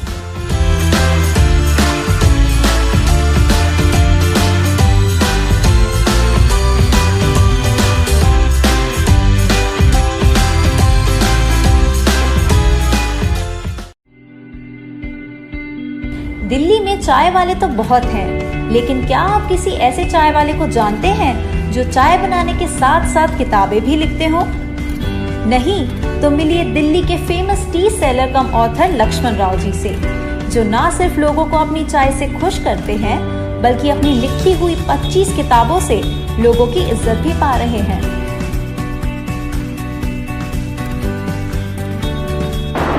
Delhi में चाय वाले तो बहुत हैं, लेकिन क्या आप किसी ऐसे चाय वाले को जानते हैं जो चाय बनाने के साथ साथ किताबें भी लिखते हो? नहीं, तो मिलिए दिल्ली के फेमस टी सेलर कम ऑथर लक्ष्मण राव जी से, जो ना सिर्फ लोगों को अपनी चाय से खुश करते हैं, बल्कि अपनी लिखी हुई 25 किताबों से लोगों की इज्जत भी पा रहे हैं।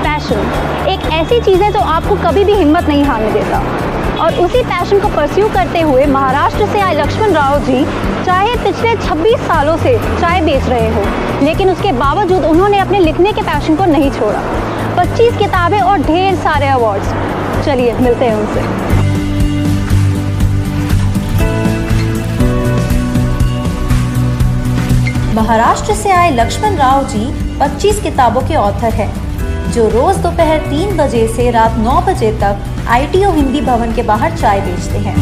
पैशन एक ऐसी चीज़ है जो आपको कभी भी हिम्मत नहीं हारने देता, और उसी पैशन को परस्यू करते हुए महाराष्ट्र से आए लक्ष्मण राव जी चाहे पिछले 26 सालों से चाय बेच रहे हो, लेकिन उसके बावजूद उन्होंने अपने लिखने के पैशन को नहीं छोड़ा। 25 किताबें और ढेर सारे अवार्ड्स। चलिए मिलते हैं उनसे। महाराष्ट्र से आए लक्ष्मण राव जी 25 किताबों के ऑथर हैं, जो रोज दोपहर 3 बजे से रात 9 बजे तक ITO हिंदी भवन के बाहर चाय बेचते हैं।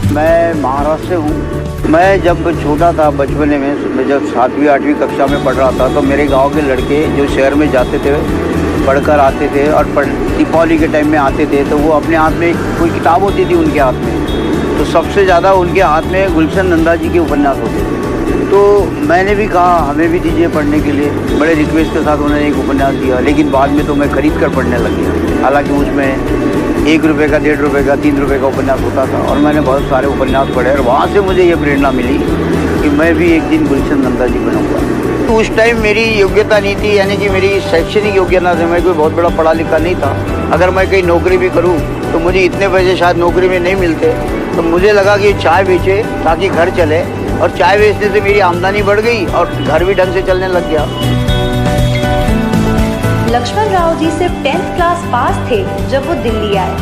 मैं महाराष्ट्र से हूँ। मैं जब छोटा था, बचपने में, मैं जब 7वीं 8वीं कक्षा में पढ़ रहा था, तो मेरे गांव के लड़के जो शहर में जाते थे, पढ़कर आते थे और दीपावली के टाइम में आते थे, तो वो अपने हाथ में कोई किताब होती थी उनके हाथ में, तो सबसे ज़्यादा उनके हाथ में गुलशन नंदा जी के उपन्यास होते थे। तो मैंने भी कहा हमें भी दीजिए पढ़ने के लिए, बड़े रिक्वेस्ट के साथ उन्होंने एक उपन्यास दिया, लेकिन बाद में तो मैं खरीद कर पढ़ने लग गया। हालांकि उसमें 1 रुपये का, 1.5 रुपये का, 3 रुपये का उपन्यास होता था, और मैंने बहुत सारे उपन्यास पढ़े, और वहाँ से मुझे ये प्रेरणा मिली कि मैं भी एक दिन गुलशन नंदा जी बनूँगा। तो उस टाइम मेरी योग्यता नहीं थी, यानी कि मेरी शैक्षणिक योग्यता से मैं कोई बहुत बड़ा पढ़ा लिखा नहीं था। अगर मैं कहीं नौकरी भी करूँ तो मुझे इतने पैसे शायद नौकरी में नहीं मिलते, तो मुझे लगा कि चाय बेचे ताकि घर चले, और चाय बेचने से मेरी आमदनी बढ़ गई और घर भी ढंग से चलने लग गया। लक्ष्मण राव जी सिर्फ 10th क्लास पास थे जब वो दिल्ली आए,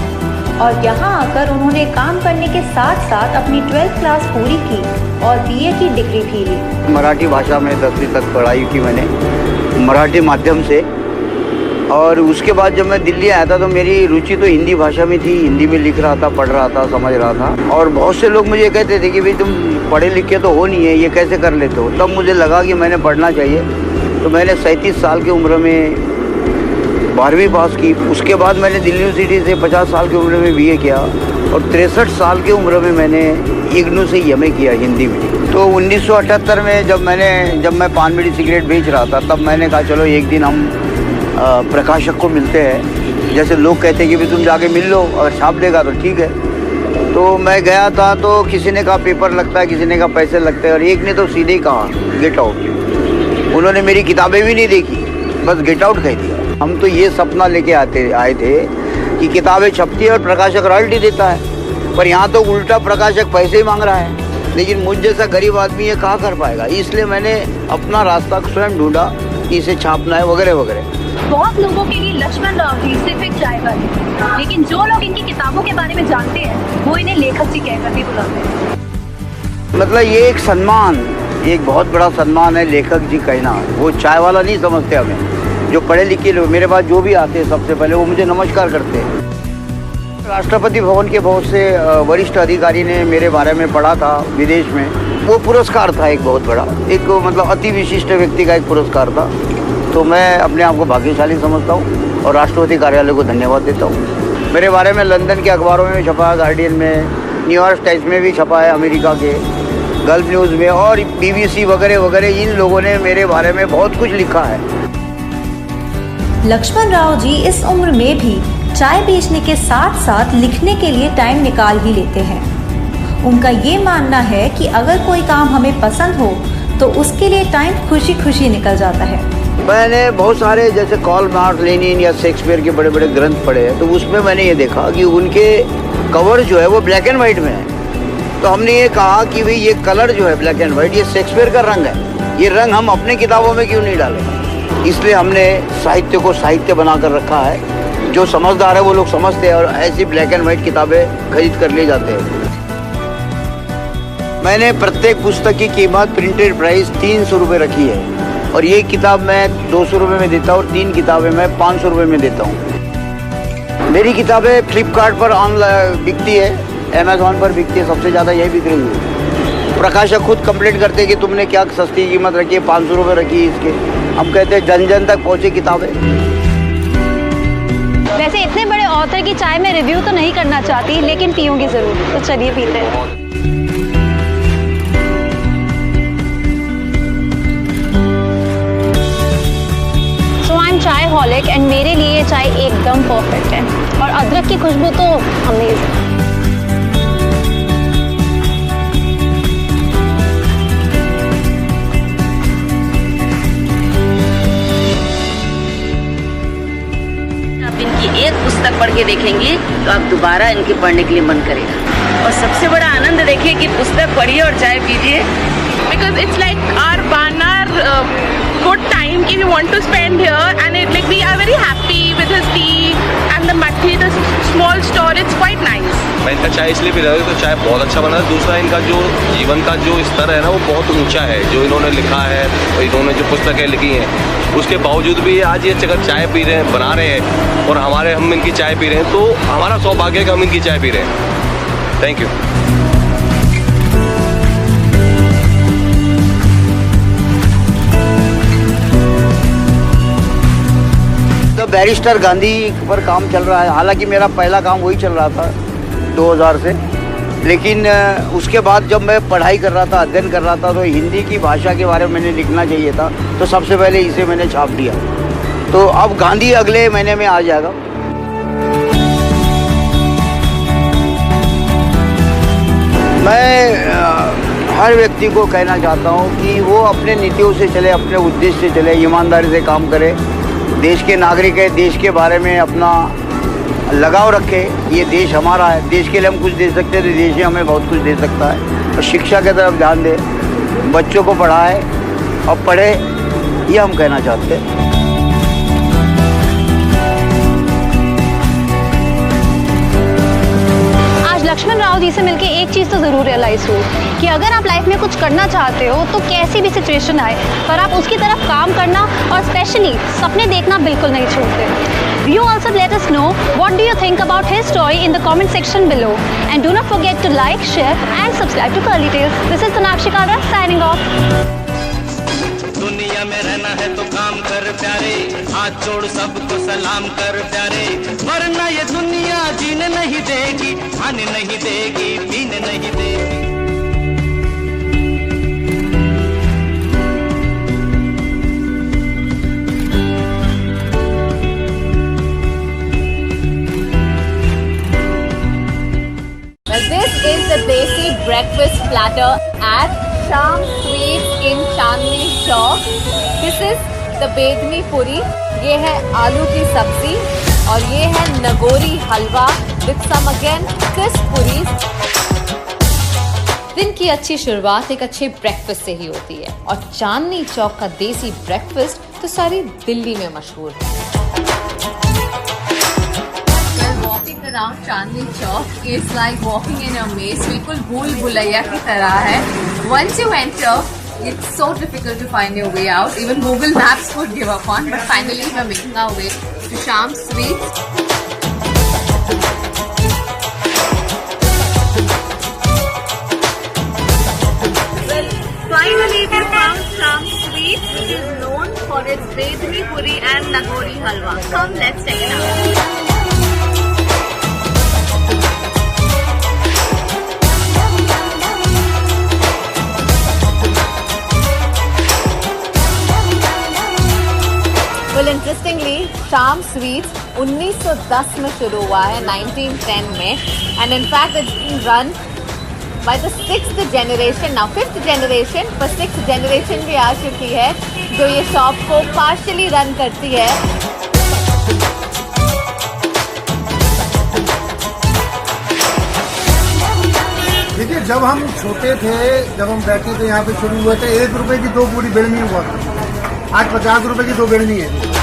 और यहाँ आकर उन्होंने काम करने के साथ साथ अपनी 12th क्लास पूरी की और BA की डिग्री भी ली। मराठी भाषा में 10वीं तक पढ़ाई की मैंने, मराठी माध्यम से, और उसके बाद जब मैं दिल्ली आया था तो मेरी रुचि तो हिंदी भाषा में थी, हिंदी में लिख रहा था, पढ़ रहा था, समझ रहा था, और बहुत से लोग मुझे कहते थे कि भाई तुम पढ़े लिखे तो हो नहीं है, ये कैसे कर लेते हो। तब मुझे लगा कि मैंने पढ़ना चाहिए, तो मैंने 37 साल की उम्र में 12वीं पास की। उसके बाद मैंने दिल्ली यूनिवर्सिटी से 50 साल की उम्र में BA किया, और 63 साल की उम्र में मैंने IGNOU से MA किया हिंदी में। तो 1978 में जब मैं पान बीड़ी सिगरेट बेच रहा था, तब मैंने कहा चलो एक दिन हम प्रकाशक को मिलते हैं, जैसे लोग कहते हैं कि भी तुम जाके मिल लो, अगर छाप देगा तो ठीक है। तो मैं गया था, तो किसी ने कहा पेपर लगता है, किसी ने कहा पैसे लगते हैं, और एक ने तो सीधे ही कहा गेट आउट। उन्होंने मेरी किताबें भी नहीं देखी, बस गेट आउट कह दिया। हम तो ये सपना लेके आए थे कि किताबें छपती है और प्रकाशक रॉयल्टी देता है, पर यहाँ तो उल्टा प्रकाशक पैसे ही मांग रहा है। लेकिन मुझ जैसा गरीब आदमी ये कहाँ कर पाएगा, इसलिए मैंने अपना रास्ता स्वयं ढूंढा कि इसे छापना है वगैरह वगैरह। बहुत लोगों के लिए लक्ष्मण राव जी सिर्फ एक चाय वाले, लेकिन जो लोग इनकी किताबों के बारे में जानते हैं वो इन्हें लेखक जी कहकर भी बुलाते हैं। मतलब ये एक सम्मान, एक बहुत बड़ा सम्मान है लेखक जी कहना। वो चाय वाला नहीं समझते हमें, जो पढ़े लिखे लोग मेरे पास जो भी आते हैं सबसे पहले वो मुझे नमस्कार करते हैं। राष्ट्रपति भवन के बहुत से वरिष्ठ अधिकारी ने मेरे बारे में पढ़ा था विदेश में, वो पुरस्कार था एक बहुत बड़ा, एक मतलब अति विशिष्ट व्यक्ति का एक पुरस्कार था। तो मैं अपने आप को भाग्यशाली समझता हूँ और राष्ट्रपति कार्यालय को धन्यवाद देता हूँ। मेरे बारे में लंदन के अखबारों में छपा है, गार्डियन में, न्यूयॉर्क टाइम्स में भी छपा है, अमेरिका के गल्फ न्यूज़ में, और BBC वगैरह वगैरह, इन लोगों ने मेरे बारे में बहुत कुछ लिखा है। लक्ष्मण राव जी इस उम्र में भी चाय बेचने के साथ साथ लिखने के लिए टाइम निकाल ही लेते हैं। उनका ये मानना है कि अगर कोई काम हमें पसंद हो तो उसके लिए टाइम खुशी खुशी निकल जाता है। मैंने बहुत सारे जैसे कार्ल मार्क्स, लेनिन या शेक्सपियर के बड़े बड़े ग्रंथ पढ़े हैं, तो उसमें मैंने ये देखा कि उनके कवर जो है वो ब्लैक एंड वाइट में है। तो हमने ये कहा कि भाई ये कलर जो है ब्लैक एंड वाइट, ये शेक्सपियर का रंग है, ये रंग हम अपने किताबों में क्यों नहीं डालें। इसलिए हमने साहित्य को साहित्य बनाकर रखा है। जो समझदार है वो लोग समझते हैं और ऐसी ब्लैक एंड वाइट किताबें खरीद कर ले जाते हैं। मैंने प्रत्येक पुस्तक की कीमत प्रिंटेड प्राइस 300 रुपये रखी है और ये किताब मैं 200 रुपये में देता हूँ और 3 किताबें मैं 500 रुपये में देता हूँ। मेरी किताबें फ्लिपकार्ट पर ऑनलाइन बिकती है, अमेजोन पर बिकती है, सबसे ज़्यादा यही बिक रही है। प्रकाशक खुद कंप्लेंट करते हैं कि तुमने क्या सस्ती कीमत रखी है, 500 रुपये रखी है इसके। हम कहते हैं जन जन तक पहुँचे किताबें। वैसे इतने बड़े ऑथर की चाय में रिव्यू तो नहीं करना चाहती, लेकिन पीऊंगी जरूर, तो चलिए पीते हैं। सो आई एम चाय हॉलिक एंड मेरे लिए ये चाय एकदम परफेक्ट है और अदरक की खुशबू तो अमेजिंग। इनकी एक पुस्तक पढ़ के देखेंगे तो आप दोबारा इनके पढ़ने के लिए मन करेगा। और सबसे बड़ा आनंद देखिए कि पुस्तक पढ़िए और चाय पीजिए। Because it's like our fun, our good time कि we want to spend here, and it like we are very happy with his tea and the matti, the small store. It's quite nice. मैं इनका चाय इसलिए P रहा हूँ तो चाय बहुत अच्छा बना है। दूसरा इनका जो जीवन का जो स्तर है ना वो बहुत ऊंचा है। जो इन्होंने लिखा है, इन्होंने जो पुस्तकें लिखी हैं उसके बावजूद भी आज ये जगह चाय पी रहे हैं, बना रहे हैं और हम इनकी चाय पी रहे हैं, तो हमारा सौभाग्य है कि हम इनकी चाय पी रहे हैं। Thank you. बैरिस्टर गांधी पर काम चल रहा है। हालांकि मेरा पहला काम वही चल रहा था 2000 से, लेकिन उसके बाद जब मैं पढ़ाई कर रहा था, अध्ययन कर रहा था, तो हिंदी की भाषा के बारे में मैंने लिखना चाहिए था, तो सबसे पहले इसे मैंने छाप दिया। तो अब गांधी अगले महीने में आ जाएगा। मैं हर व्यक्ति को कहना चाहता हूँ कि वो अपने नीतियों से चले, अपने उद्देश्य से चले, ईमानदारी से काम करे, देश के नागरिक है, देश के बारे में अपना लगाव रखे। ये देश हमारा है, देश के लिए हम कुछ दे सकते हैं तो देश ही हमें बहुत कुछ दे सकता है। और शिक्षा की तरफ ध्यान दे, बच्चों को पढ़ाए और पढ़े, ये हम कहना चाहते हैं। लक्ष्मण राव जी से मिलके एक चीज़ तो ज़रूर रियलाइज़ हुई कि अगर आप लाइफ में कुछ करना चाहते हो तो कैसी भी सिचुएशन आए पर आप उसकी तरफ काम करना और स्पेशली सपने देखना बिल्कुल नहीं छोड़ते। You also let us know what do you think about his story in the comment section below and do not forget to like, share and subscribe to Curly Tales. This is Sonakshi Kalra signing off. दुनिया में रहना है तो काम कर प्यारे, हाथ जोड़ सबको सलाम कर प्यारे, वरना ये दुनिया जीने नहीं देगी, खाने नहीं देगी, पीने नहीं देगी। This is the Desi breakfast platter at Sham Sweets in Chandni Chowk. This is the bedmi puri. ये है आलू की सब्जी और ये है नगोरी हलवा with some again crisp puris. दिन की अच्छी शुरुआत एक अच्छे ब्रेकफास्ट से ही होती है और चांदनी चौक का देसी ब्रेकफास्ट तो सारी दिल्ली में मशहूर है। Around Chandni Chowk is like walking in a maze. बिल्कुल भूल भुलैया की तरह है. Once you enter, it's so difficult to find your way out. Even Google Maps would give up on. But finally, we're making our way to Sham Sweets. Well, finally we found Sham Sweets, which is known for its bedmi puri and nagori halwa. Come, let's check it out. Well, interestingly, Sham Sweets 1910 में शुरू हुआ है, 1910 में, and in fact it's been run by the 6th generation now, 5th generation, पर 6th generation भी आ चुकी है जो ये शॉप को partially रन करती है। देखिए, जब हम छोटे थे, जब हम बैठे थे यहाँ पे शुरू हुए थे, 1 रुपए की 2 पूरी बेलनी हुआ था। आज 50 रुपए की 2 बेलनी है।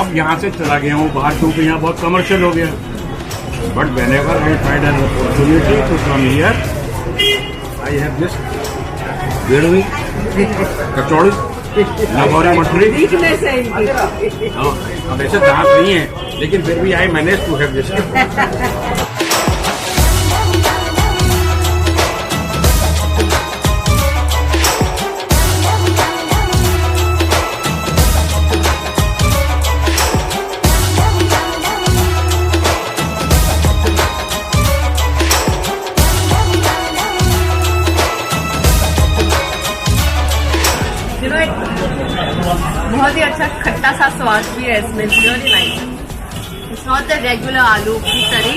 अब यहाँ से चला गया हूँ बाहर, क्योंकि यहाँ बहुत कमर्शियल हो गया. But whenever I find an opportunity to come here, I have just बेड़वी, कचौड़ी, नगौरी मठरी. अब ऐसे दांत नहीं है, लेकिन फिर भी I manage to have this. बहुत ही अच्छा खट्टा सा स्वाद भी है इसमें. Really nice. It's not the regular आलू की करी.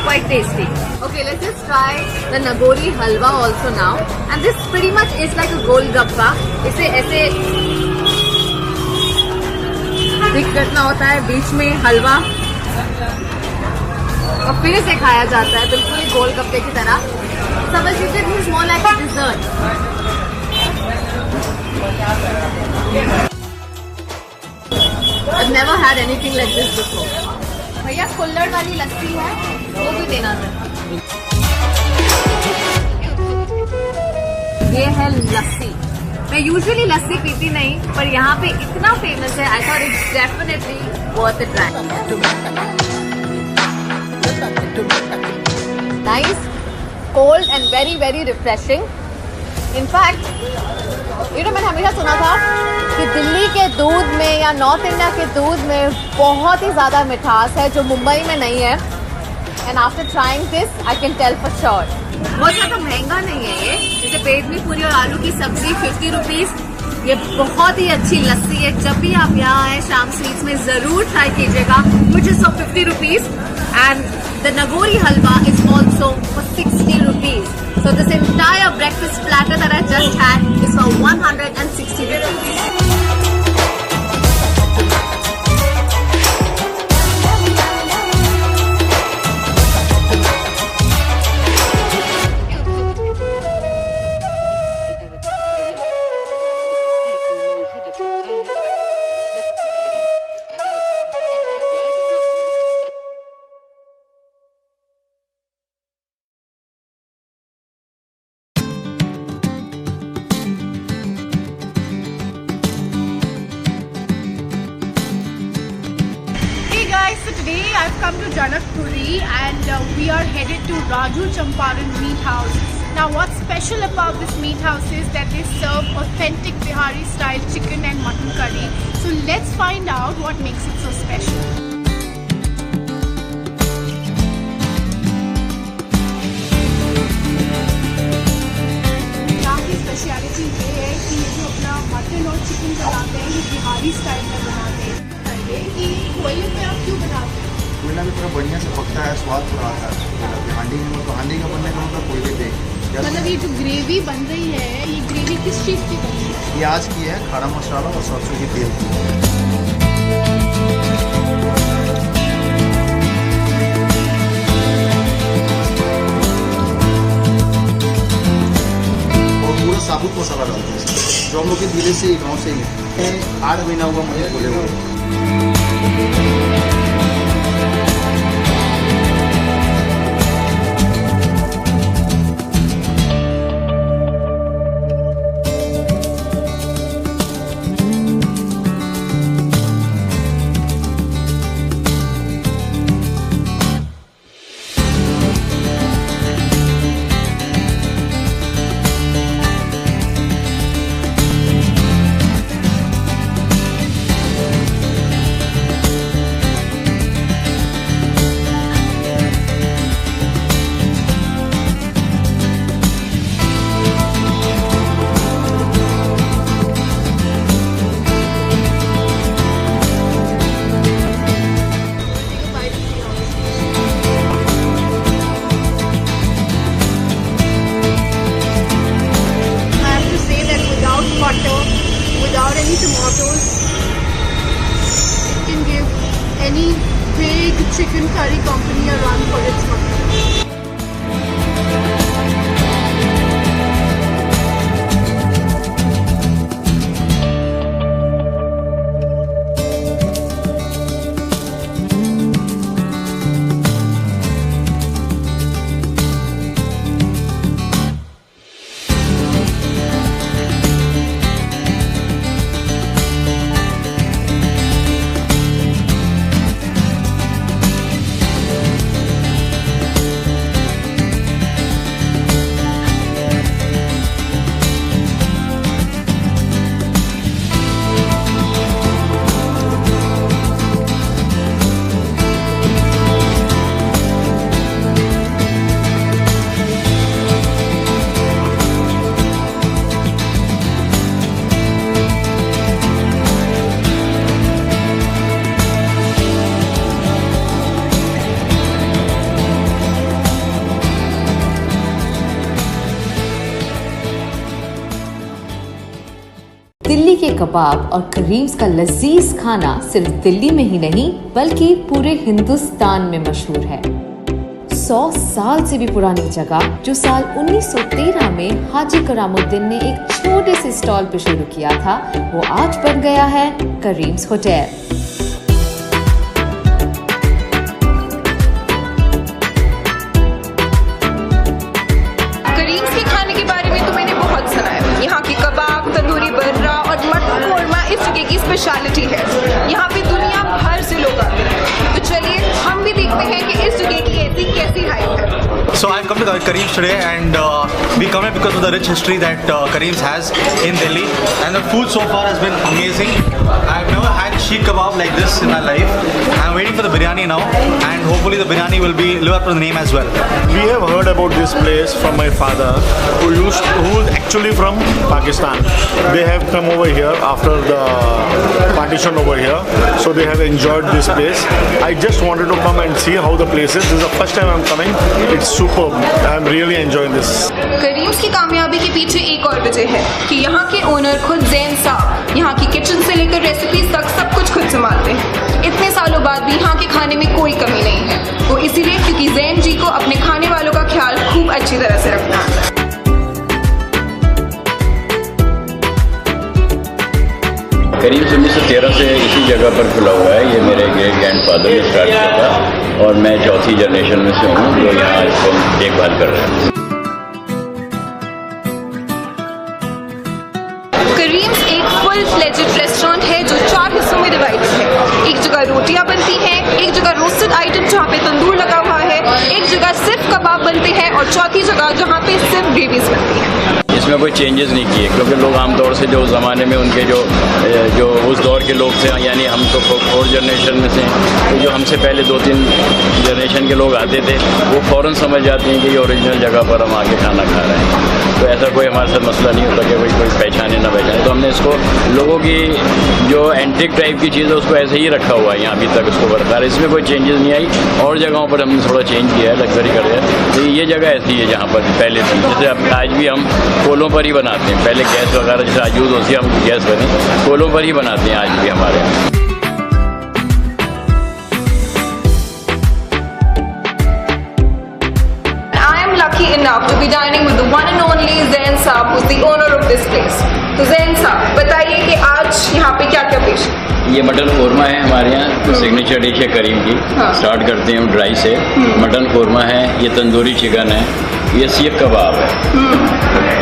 Quite tasty. Okay, let's just try the Nagori halwa also now. And this pretty much is like a golgappa. इसे ऐसे दिख करना होता है, बीच में हलवा और फिर इसे खाया जाता है बिल्कुल ही गोलगप्पे की तरह. समझ लीजिए this is more like a dessert. I've never had anything like this before. भैया कुल्हड़ वाली लस्सी है, वो भी देना था. ये है लस्सी. मैं यूजुअली लस्सी पीती नहीं, पर यहाँ पे इतना फेमस है, I thought it's definitely worth a try. Nice, cold and very very refreshing. In fact, मैंने हमेशा सुना था कि दिल्ली के दूध में या नॉर्थ इंडिया के दूध में बहुत ही ज़्यादा मिठास है जो मुंबई में नहीं है. And after trying this I can tell for sure. बहुत ज़्यादा महंगा नहीं है ये. जैसे बेडमी पूरी और आलू की सब्जी 50 रुपीज़. ये बहुत ही अच्छी लस्सी है. जब भी आप यहाँ आए शाम स्वीट्स में ज़रूर ट्राई कीजिएगा, which is for 50 rupees. And the Nagori halwa is also for 60 rupees. So this entire breakfast platter that I just had is for 160 rupees. So today I've come to Janakpuri and we are headed to Raju Champaran Meat House. Now what's special about this meat house is that they serve authentic Bihari style chicken and mutton curry. So let's find out what makes it so special. यहाँ की speciality ये है कि ये जो अपना mutton और chicken बनाते हैं ये बिहारी स्टाइल में बनाते हैं. कि कोयले पे आप क्यों बनाते हैं? कोयला भी थोड़ा बढ़िया से पकता है, स्वाद थोड़ा आता है. हांडी में तो हांडी का बनने का मतलब कोयले पे. मतलब ये जो ग्रेवी बन रही है, ये ग्रेवी किस चीज़ की बनी है? प्याज की है, खड़ा मसाला और सरसों की तेल की. और पूरा साबुत मसाला डालते हैं जो हम लोग के जिले से गाँव से ही 8 महीना हुआ मुझे बोले हुए. chicken curry company a run for its money. Delhi के कबाब और करीम्स का लजीज खाना सिर्फ दिल्ली में ही नहीं बल्कि पूरे हिंदुस्तान में मशहूर है। 100 साल से भी पुरानी जगह जो साल 1913 में हाजी करामुद्दीन ने एक छोटे से स्टॉल पे शुरू किया था, वो आज बन गया है करीम्स होटल। करीम्स के खाने के बारे में तो मैंने बहुत सुना है। यहाँ की कबाब, तंदूरी बर्रा और मटन कोरमा इस जगह की स्पेशलिटी है। यहाँ पे दुनिया भर से लोग आते हैं। तो चलिए हम भी देखते हैं कि इस जगह की ऐसी कैसी हाइप है। So I've come to Kareem's today, and we come here because of the rich history that Kareem's has in Delhi, and the food so far has been amazing. I've never had sheikh kebab like this in my life. I'm waiting for the biryani now, and hopefully the biryani will live up to the name as well. We have heard about this place from my father, who is actually from Pakistan. They have come over here after the partition over here, so they have enjoyed this place. I just wanted to come and see how the place is. This is the first time I'm coming. It's superb. I'm really enjoying this. Karim's की कामयाबी के पीछे एक और वजह है कि यहाँ के ओनर खुद ज़ैन साहब यहाँ की किचन से लेकर रेसिपीज तक सब कुछ खुद संभालते हैं। इतने सालों बाद भी यहाँ के खाने में कोई कमी नहीं है, वो इसीलिए क्योंकि ज़ैन जी को अपने खाने वालों का ख्याल खूब अच्छी तरह से रखना आता है। करीब 1913 से इसी जगह पर खुला हुआ है। ये मेरे ग्रेट ग्रैंडफादर ने स्टार्ट किया था और मैं चौथी जनरेशन में से हूँ जो यहाँ इसको देखभाल कर रहे हैं। करीम्स एक फुल फ्लेजेड रेस्टोरेंट है जो 4 हिस्सों में डिवाइडेड है। एक जगह रोटियां बनती हैं, एक जगह रोस्टेड आइटम जहाँ पे तंदूर लगा हुआ है, एक जगह सिर्फ कबाब बनते हैं और चौथी जगह जहाँ पे सिर्फ ग्रेवीज बनती हैं। इसमें कोई चेंजेस नहीं किए क्योंकि लोग आमतौर से जो उस ज़माने में उनके जो उस दौर के लोग थे, यानी हम तो 4 जनरेशन में से, तो जो हमसे पहले 2-3 जनरेशन के लोग आते थे वो फ़ौरन समझ जाते हैं कि ये ओरिजिनल जगह पर हम आके खाना खा रहे हैं। तो ऐसा कोई हमारे साथ मसला नहीं होता कि कोई पहचाने ना पहचाने। तो हमने इसको लोगों की जो एंटिक टाइप की चीज़ है उसको ऐसे ही रखा हुआ है यहाँ अभी तक उसको बरकरार, इसमें कोई चेंजेस नहीं आई। और जगहों पर हमने थोड़ा चेंज किया है, लग्जरी कर दिया। तो ये जगह ऐसी है जहाँ पर पहले थी, जैसे अब आज भी हम कोलों पर ही बनाते हैं। पहले गैस वगैरह जैसे आज यूज़ होती है, हम गैस बने कोलों पर ही बनाते हैं आज भी हमारे यहाँ। Lucky enough to be dining with the one and only Zain Saab, who's the owner of this place. तो Zain Saab, बताइए कि आज यहाँ पे क्या क्या पेश है? ये मटन कोरमा है हमारे यहाँ, तो सिग्नेचर डिश है करीम की। स्टार्ट करते हैं हम ड्राई से। मटन कोरमा है, ये तंदूरी चिकन है, ये सीख कबाब है,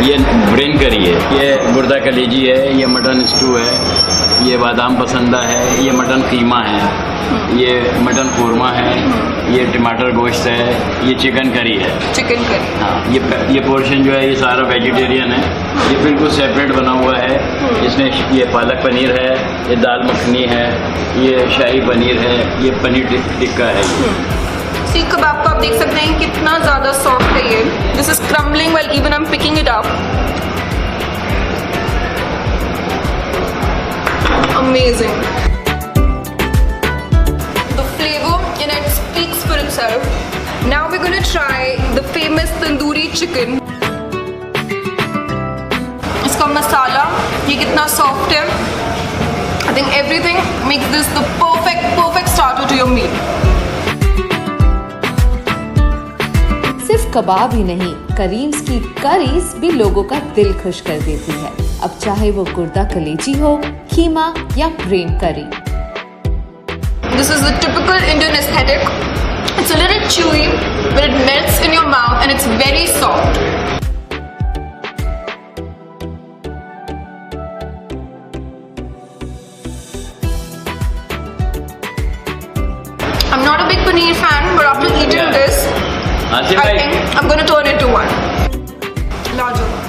ये ब्रेन करी है, ये गुर्दा कलेजी है, ये मटन स्टू है, ये बादाम पसंदा है, ये मटन कीमा है, ये मटन कोरमा है, ये टमाटर गोश्त है, ये चिकन करी है। चिकन करी, हाँ। ये पोर्शन जो है ये सारा वेजिटेरियन है, ये बिल्कुल सेपरेट बना हुआ है। इसमें ये पालक पनीर है, ये दाल मखनी है, ये शाही पनीर है, ये पनीर टिक्का है। सीख कबाब को आप देख सकते हैं कितना ज़्यादा सॉफ्ट है ये। This is crumbling while even I am picking it up. Amazing. The flavor in it speaks for itself. Now we're going to try the famous tandoori chicken. इसका मसाला ये कितना सॉफ्ट है। I think everything makes this the perfect starter to your meal. सिर्फ कबाब ही नहीं, करीम्स की curries भी लोगों का दिल खुश कर देती है। अब चाहे वो गुर्दा कलेजी हो, कीमा या ब्रेन करी। This is the typical Indian aesthetic. It's a little chewy, but it melts in your mouth and it's very soft. I'm not a big paneer fan, but after eating this, I think I'm going to turn it to one. लाजवाब।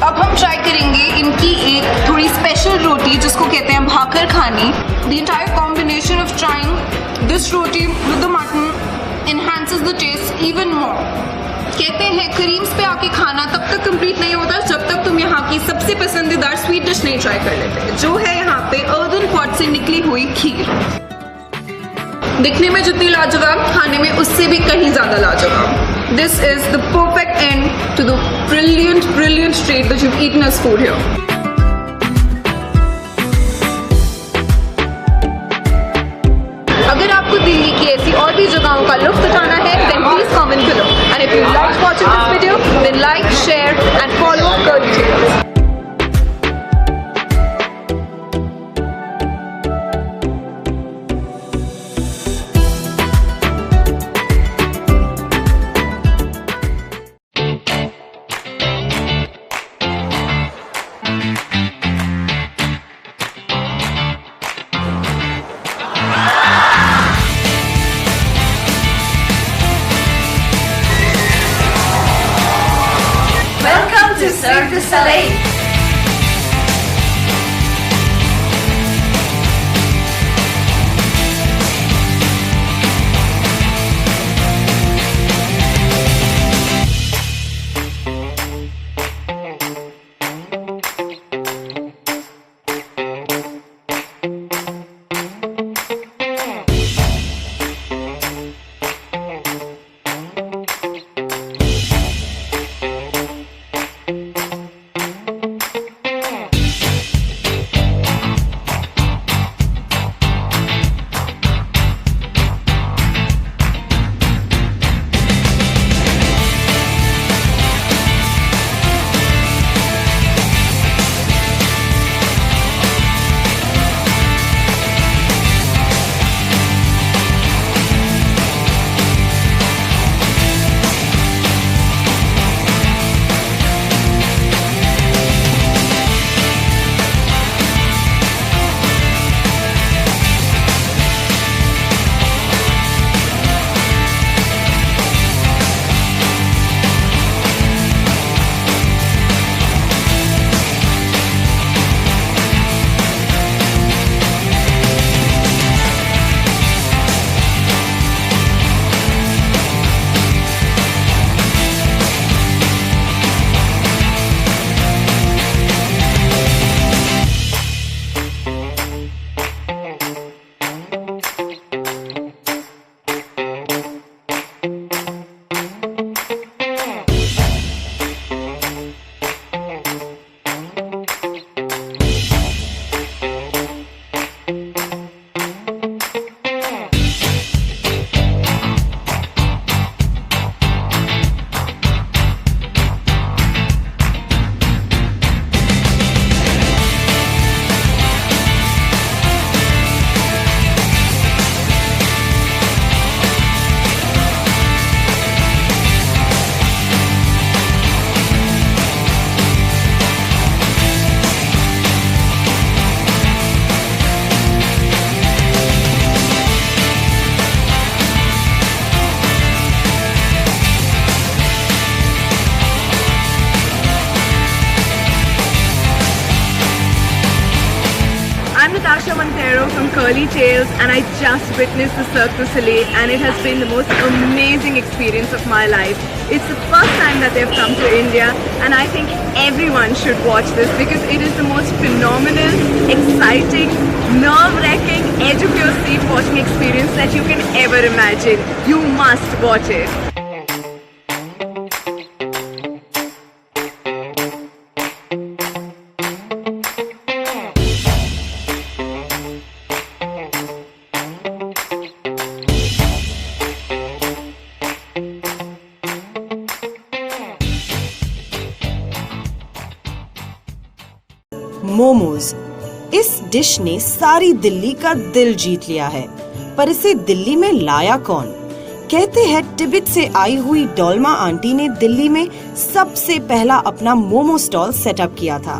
अब हम try करेंगे इनकी एक थोड़ी special रोटी जिसको कहते हैं भाकर खानी। The entire combination of trying this roti with the mutton enhances the taste even more. कहते हैं करीम्स पे आके खाना तब तक कंप्लीट नहीं होता जब तक तुम यहाँ की सबसे पसंदीदार स्वीट डिश नहीं ट्राई कर लेते, जो है यहाँ पे अर्दन पॉट से निकली हुई खीर। दिखने में जितनी लाजवाब, खाने में उससे भी कहीं ज्यादा लाजवाब। This is the perfect end to the brilliant treat that you've eaten as food here. का लुत्फ उठाना है, then please comment below. And if you liked watching this video, then like, share and follow Curly Tales. Cirque du Soleil. From Curly Tales, and I just witnessed the Cirque du Soleil, and it has been the most amazing experience of my life. It's the first time that they've come to India, and I think everyone should watch this because it is the most phenomenal, exciting, nerve-wracking, edge of your seat watching experience that you can ever imagine. You must watch it. Momos, इस dish ने सारी दिल्ली का दिल जीत लिया है, पर इसे दिल्ली में लाया कौन? कहते हैं तिब्बत से आई हुई डोलमा आंटी ने दिल्ली में सबसे पहला अपना मोमो स्टॉल सेटअप किया था।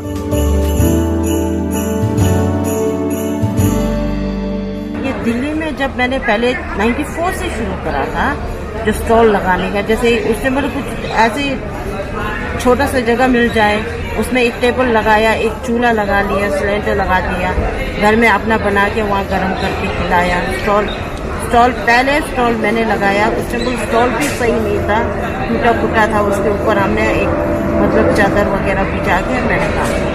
ये दिल्ली में जब मैंने पहले 94 से शुरू करा था जो स्टॉल लगाने का, जैसे उससे मेरे कुछ ऐसे छोटा सा जगह मिल जाए, उसमें एक टेबल लगाया, एक चूल्हा लगा लिया, सिलेंडर लगा दिया, घर में अपना बना के वहाँ गर्म करके खिलाया। पहले स्टॉल मैंने लगाया, उससे वो स्टॉल भी सही नहीं था, टूटा फूटा था, उसके ऊपर हमने एक मतलब चादर वगैरह बिछा के मैंने कहा।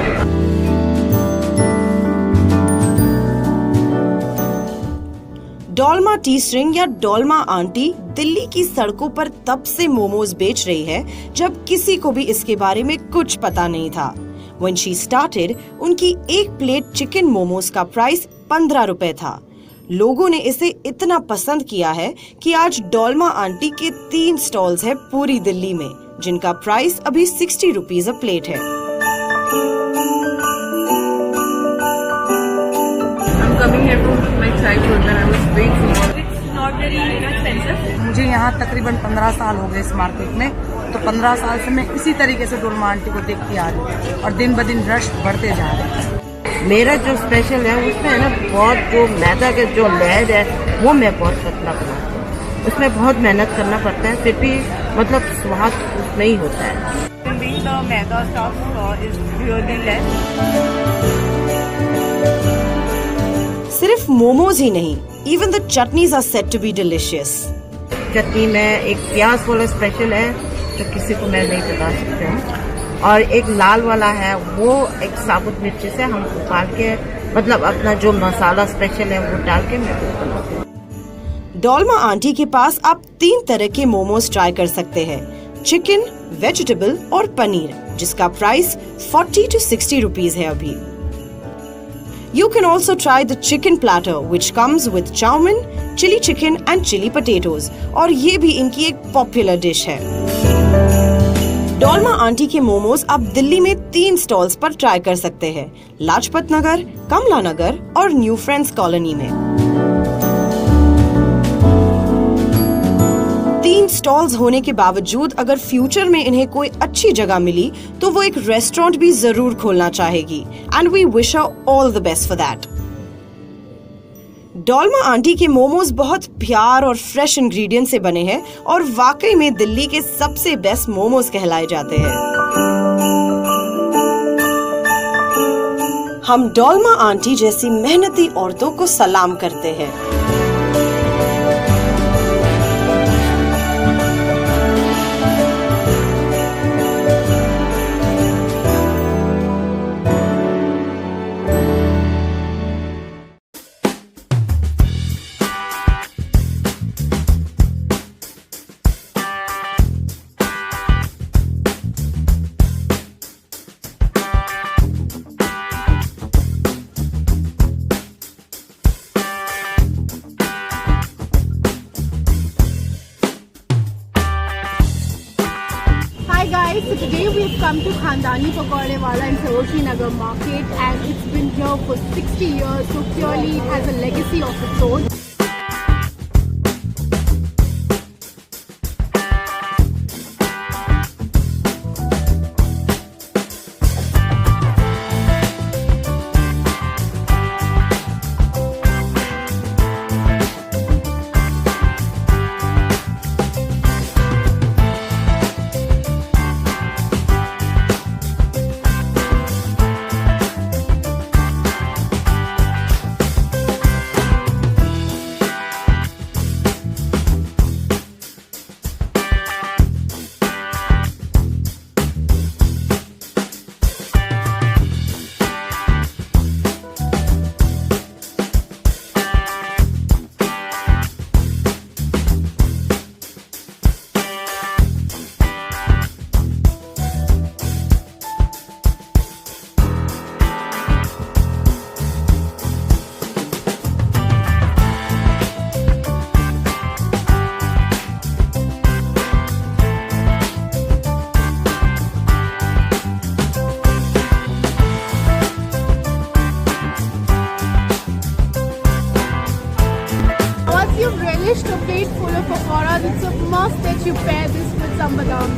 डोलमा टी स्ट्रिंग या डोलमा आंटी दिल्ली की सड़कों पर तब से मोमोज बेच रही है जब किसी को भी इसके बारे में कुछ पता नहीं था। When she started, उनकी एक प्लेट चिकन मोमोज का प्राइस 15 रुपए था। लोगों ने इसे इतना पसंद किया है कि आज डोलमा आंटी के 3 स्टॉल्स है पूरी दिल्ली में, जिनका प्राइस अभी 60 रुपीज अ प्लेट है। मुझे यहाँ तकरीबन 15 साल हो गए इस मार्केट में, तो 15 साल से मैं इसी तरीके से डोलमा आंटी को देखती आ रही हूँ और दिन ब दिन रश बढ़ते जा रहे हैं। मेरा जो स्पेशल है उसमें है ना बहुत जो मैदा के जो लहर है वो मैं बहुत पतला बनाती हूँ, उसमें बहुत मेहनत करना पड़ता है, फिर भी मतलब स्वाद उसमें ही होता है। Maida stuff is really less. सिर्फ मोमोज ही नहीं, even the chutneys are said to be delicious. चटनी में एक प्याज वाला स्पेशल है जो किसी को मैं नहीं बता सकती हूँ, और एक लाल वाला है वो एक साबुत मिर्ची से हम उबाल के मतलब अपना जो मसाला स्पेशल है वो डाल के मैं बनाती हूँ। डोलमा आंटी के पास आप 3 तरह के मोमोज ट्राई कर सकते हैं, चिकन, वेजिटेबल और पनीर, जिसका प्राइस 40 to 60 रुपीज है अभी। You can also try the chicken platter, which comes with chowmin, chili chicken and chili potatoes, और ये भी इनकी एक पॉपुलर डिश है। डोलमा आंटी के मोमोज आप दिल्ली में 3 स्टॉल्स पर ट्राई कर सकते हैं, लाजपत नगर, कमला नगर और न्यू फ्रेंड्स कॉलोनी में। 3 स्टॉल्स होने के बावजूद अगर फ्यूचर में इन्हें कोई अच्छी जगह मिली तो वो एक रेस्टोरेंट भी जरूर खोलना चाहेगी, and we wish her all the best for that. Dolma aunty के मोमोज बहुत प्यार और फ्रेश इंग्रेडिएंट से बने हैं और वाकई में दिल्ली के सबसे बेस्ट मोमोज कहलाए जाते हैं। हम डोलमा आंटी जैसी मेहनती औरतों को सलाम करते हैं। So today we have come to Khandani Pakode Wala in Sarojini Nagar market, and it's been here for 60 years, so clearly it has a legacy of its own. You've relished a plate full of pakoras, it's a must that you pair this with some badam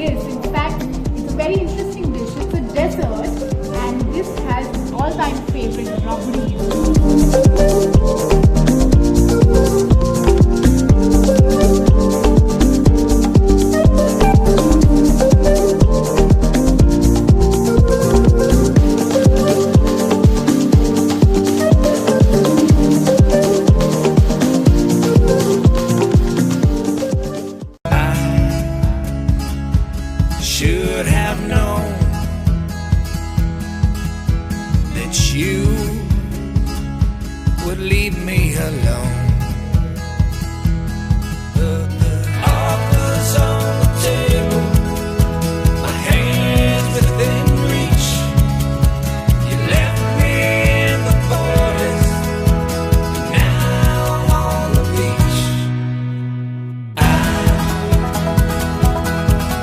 this. In fact, it's a very interesting dish. It's a dessert, and this has all-time favorite rabdi. Should have known that you would leave me alone. The offers on the table, my hands within reach. You left me in the forest, now I'm on the beach. I'll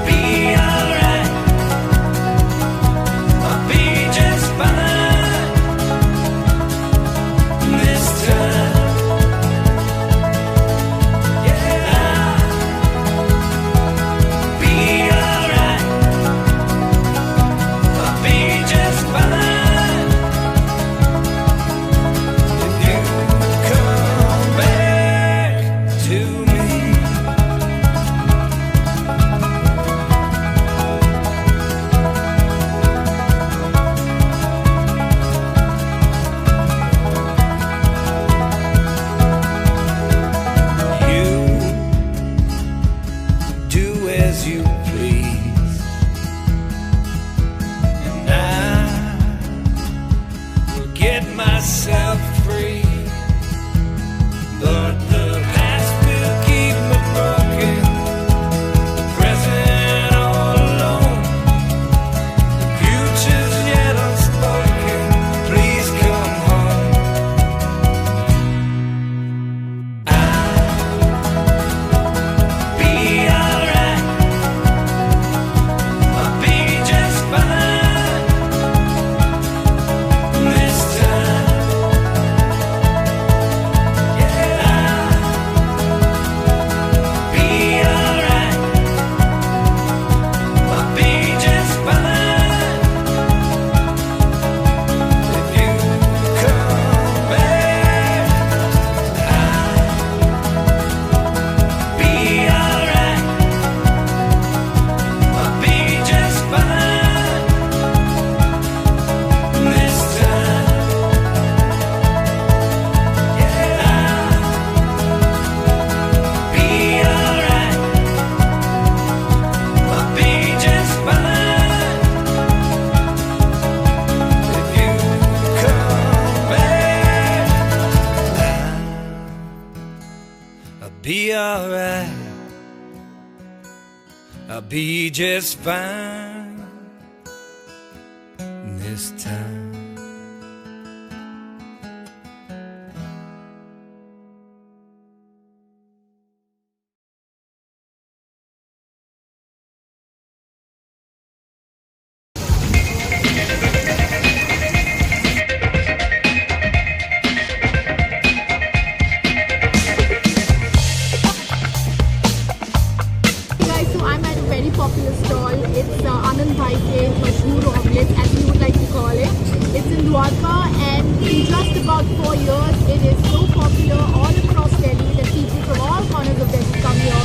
be alright, I'll be just fine this time. Yeah, I'll be alright, I'll be just fine if you come back to me. You do as you please, and I will get myself free. But the past will keep me broken, the present all alone, the future's yet unspoken. Please come home. Be alright, I'll be just fine this time. Yeah, I'll be alright, I'll be just fine if you come back. I'll be alright, I'll be just fine this time. Yeah, I'll be alright, I'll be just fine if you come back. I'll be alright, I'll be just fine this time. Guys, so I'm at a very popular stall. It's Anand Bhai ke Mashhoor Omelette, as we would like to call it. It's in Dwarka, and in just about 4 years, it is so popular all across Delhi that people from all corners of Delhi come here.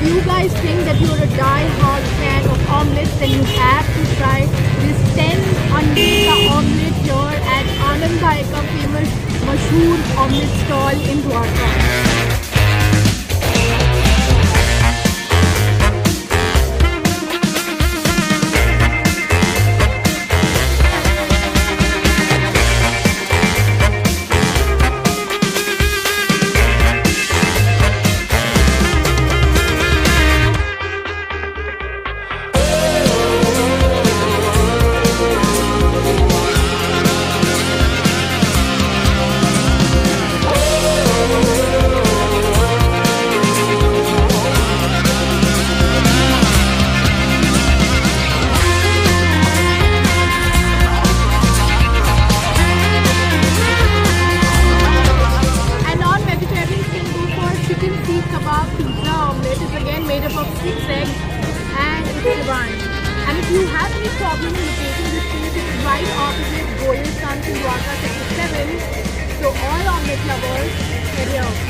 You guys think that you're a die-hard fan of omelets, then you have to try this 10 अंडे का omelette here at Anand Bhai का famous मशहूर omelette stall in Dwarka. chocolate lovers. Here we are.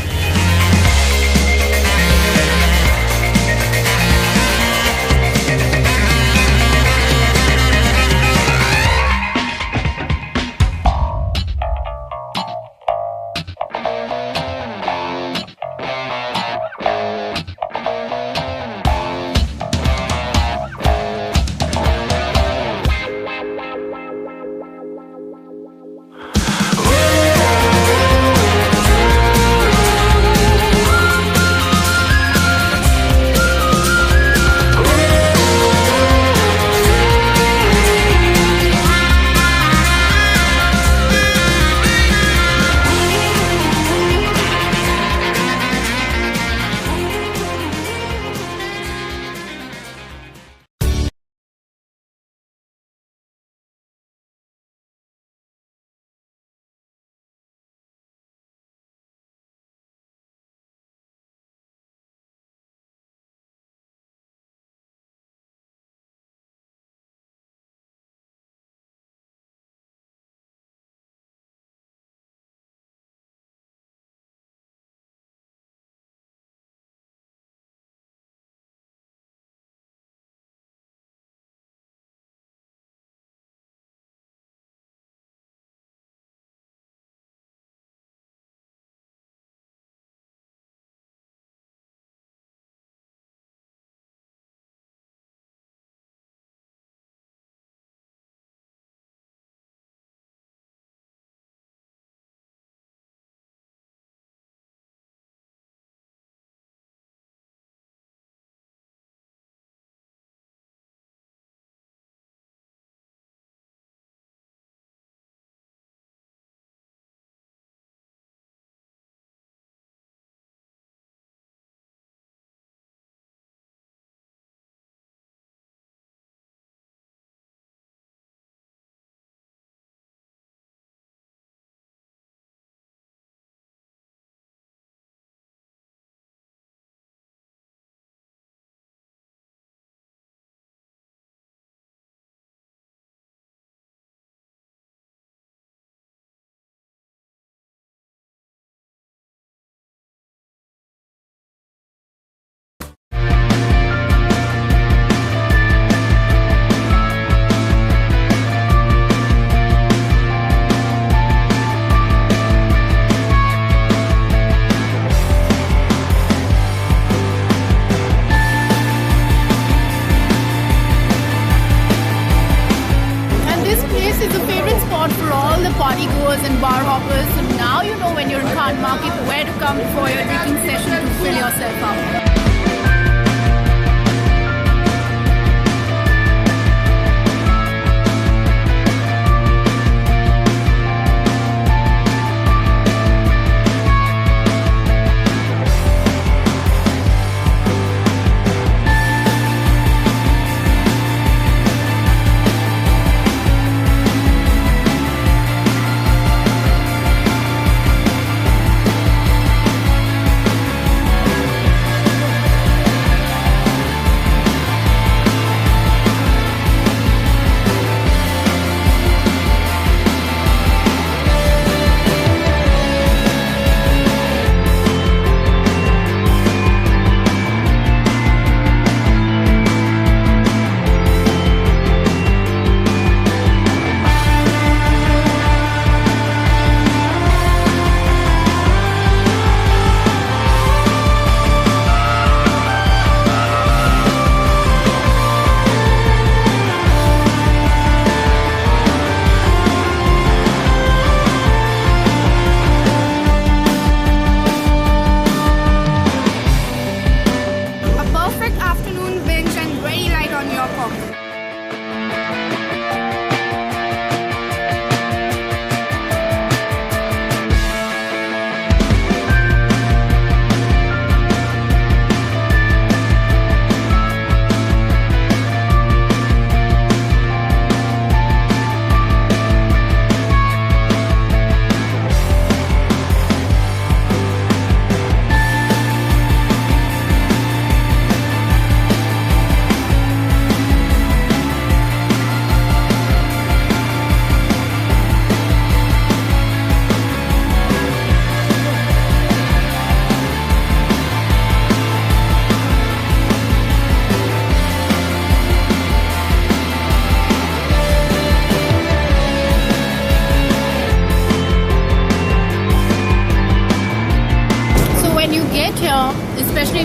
partygoers and bar hoppers. So now you know when you're in Khan Market where to come for your drinking session to fill yourself up.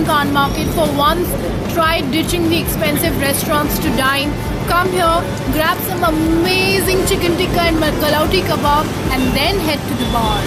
in Khan Market. For once, try ditching the expensive restaurants to dine. Come here, grab some amazing chicken tikka and galauti kebab and then head to the bar.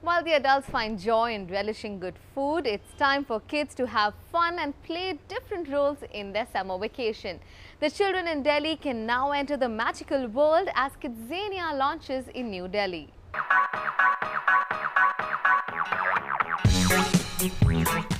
While the adults find joy in relishing good food, it's time for kids to have fun and play different roles in their summer vacation. The children in Delhi can now enter the magical world as Kidzania launches in New Delhi.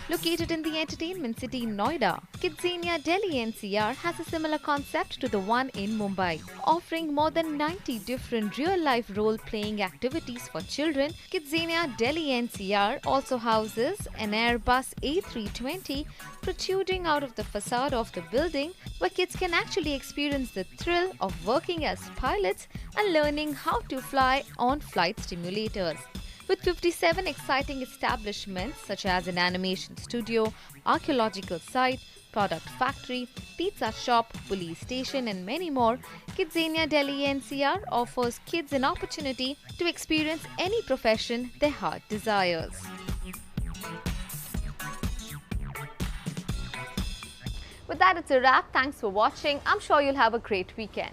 Located in the entertainment city Noida, Kidzania Delhi NCR has a similar concept to the one in Mumbai. Offering more than 90 different real-life role-playing activities for children, Kidzania Delhi NCR also houses an Airbus A320 protruding out of the facade of the building, where kids can actually experience the thrill of working as pilots and learning how to fly on flight simulators. With 57 exciting establishments such as an animation studio, archaeological site, product factory, pizza shop, police station and many more, Kidzania Delhi NCR offers kids an opportunity to experience any profession their heart desires. With that, it's a wrap. Thanks for watching. I'm sure you'll have a great weekend.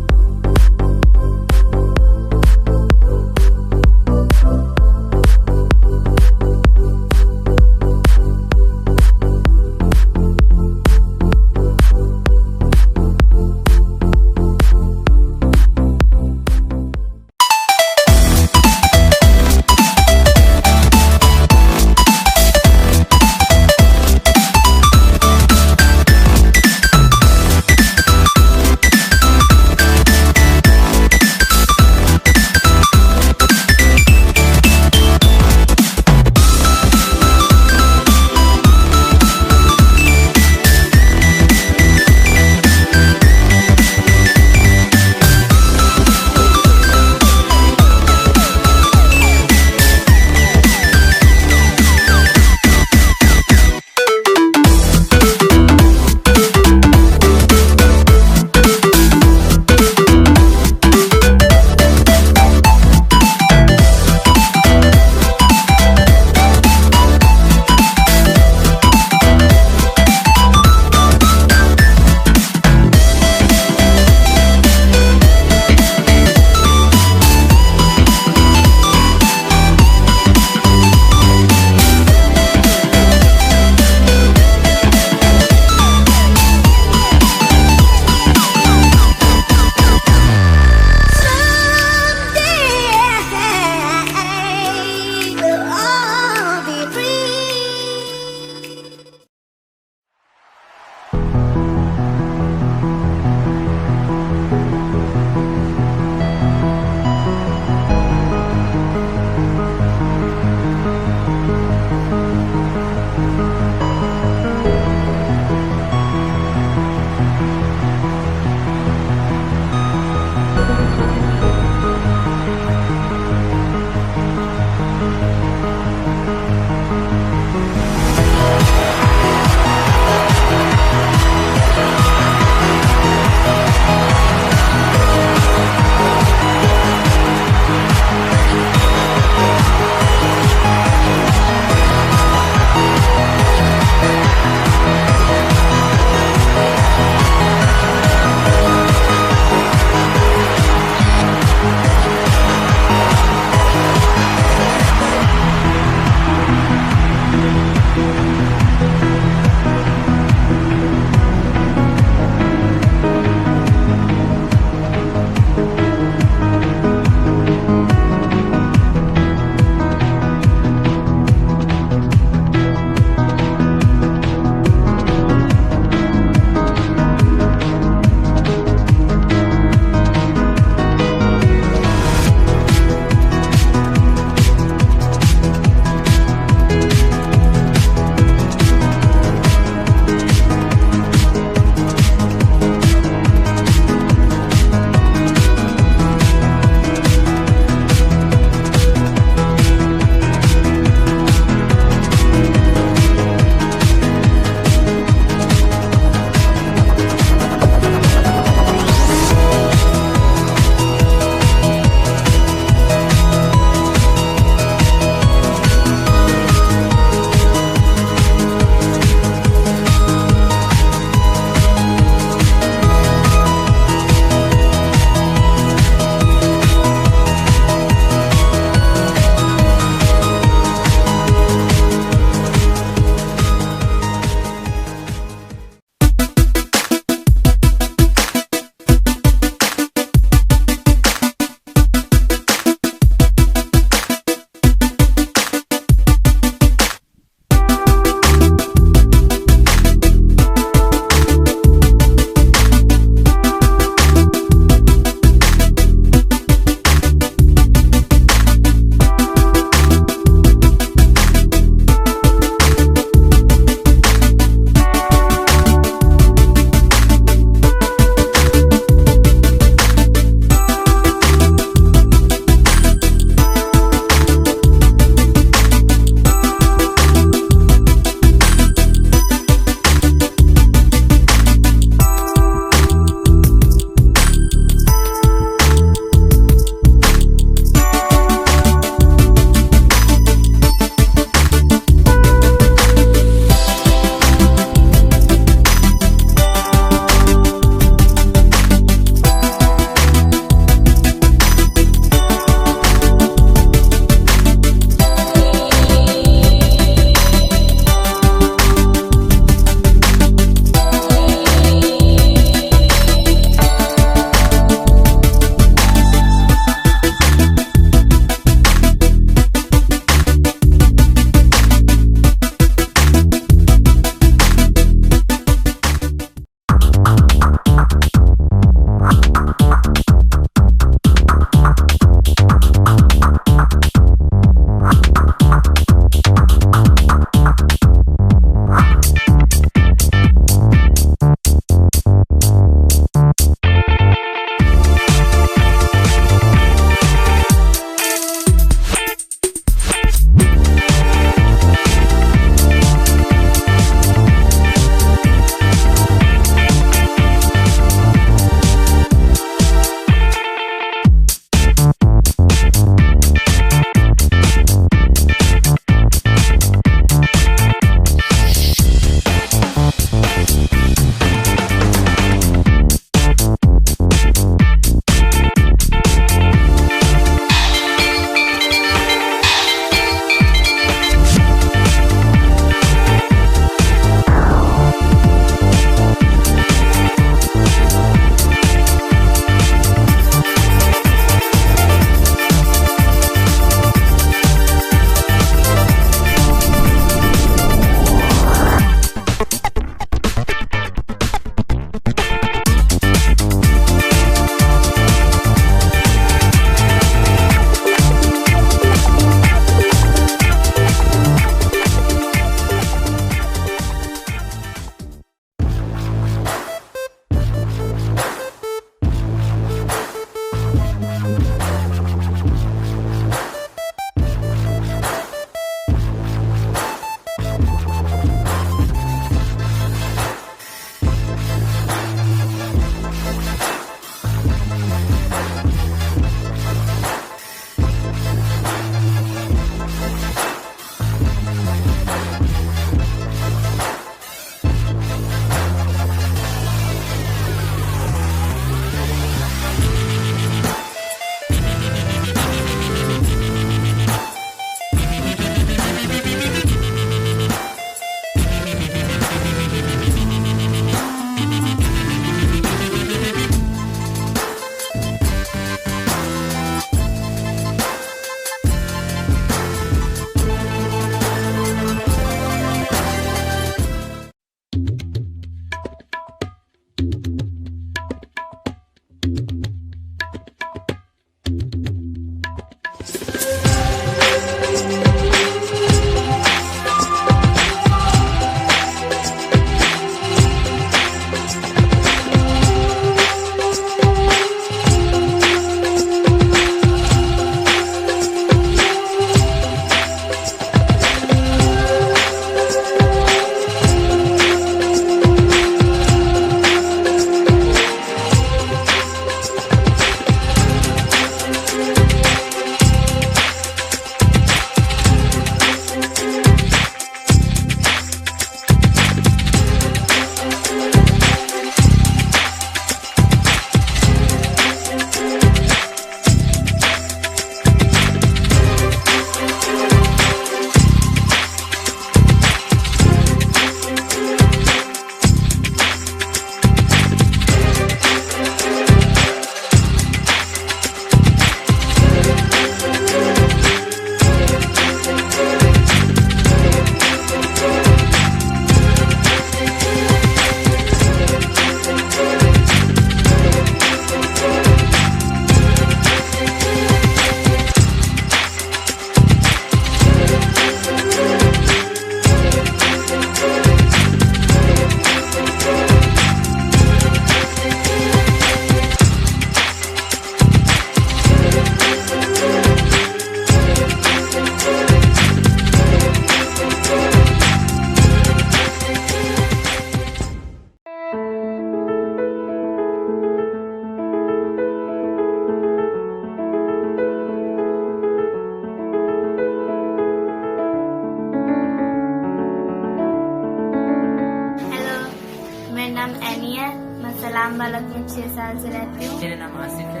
सलाम बालक में 6 साल से रहती हूँ। मेरा नाम आसिफ है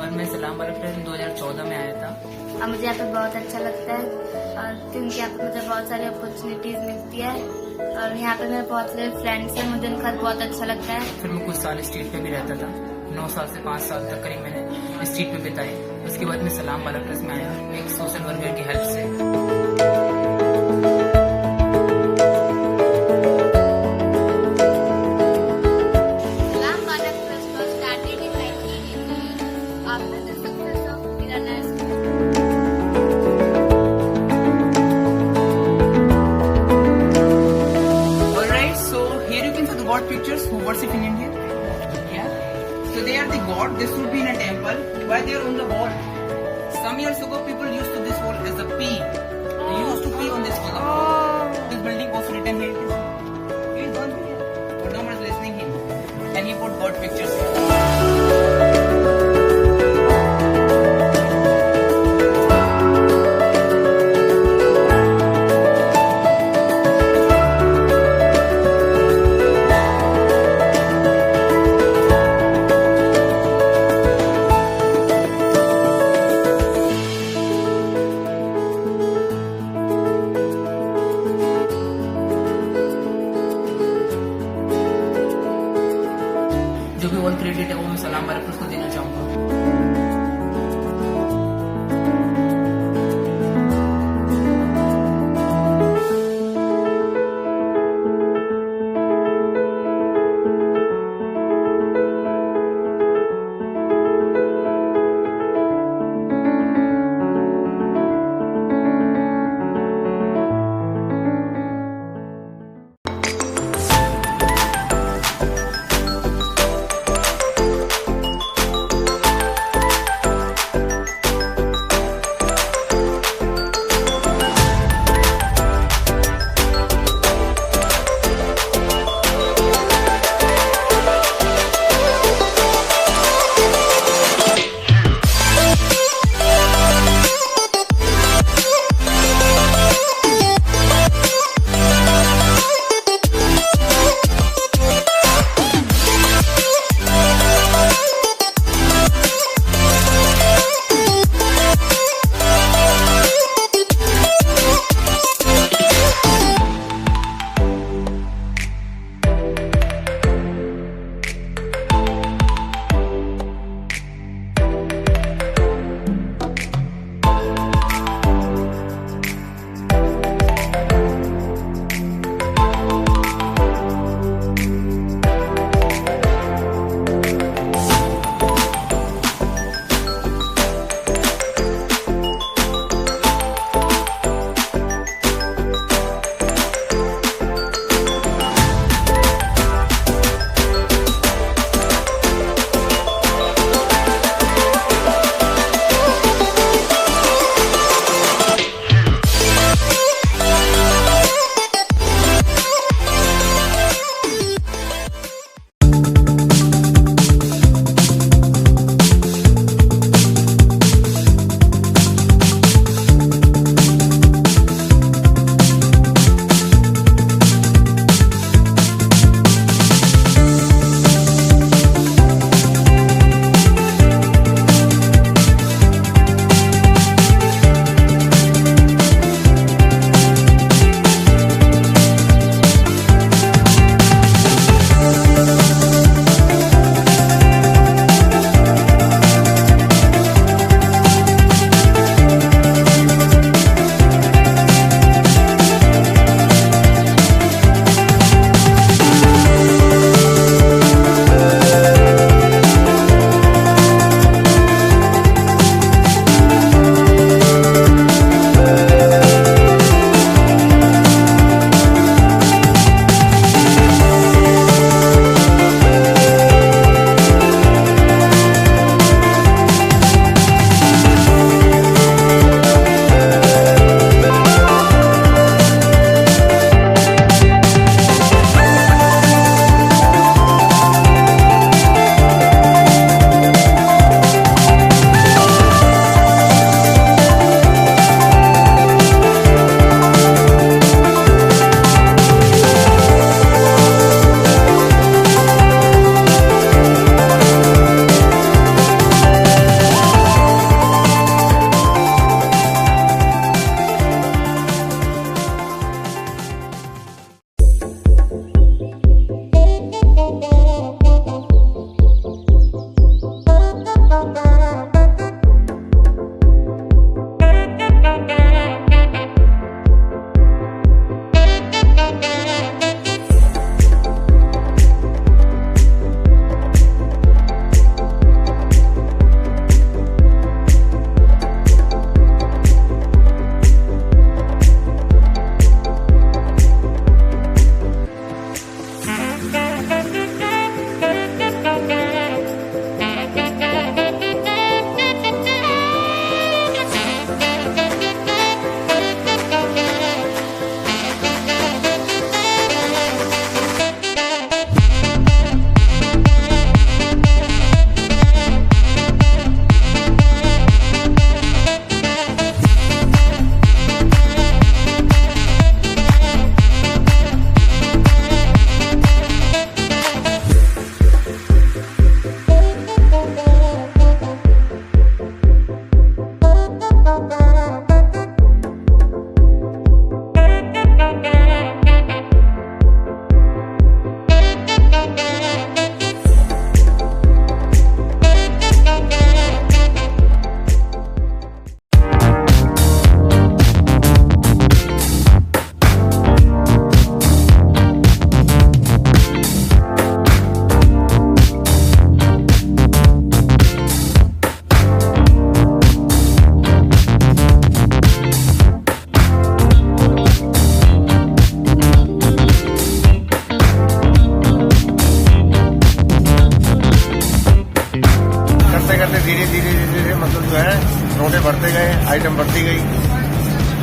और मैं सलाम बालक में 2014 में आया था। और मुझे यहाँ पे बहुत अच्छा लगता है और क्योंकि यहाँ पे मुझे बहुत सारी अपॉर्चुनिटीज मिलती है और यहाँ पे मेरे बहुत सारे फ्रेंड्स हैं, मुझे उनका बहुत अच्छा लगता है। फिर मैं कुछ साल स्ट्रीट पे भी रहता था, 9 साल से 5 साल तक करीब मैंने स्ट्रीट पे बिताए। उसके बाद मैं सलाम बालक प्लस में आया एक सोशल वर्कर की हेल्प से। God pictures who worship in India. Yeah. So they are the god. They should be in a temple. Why they are on the wall? Some years ago, people used to this wall as a pee. They used to pee on this wall. This building was written here. He is gone here. But no one is listening him. And he put God pictures here.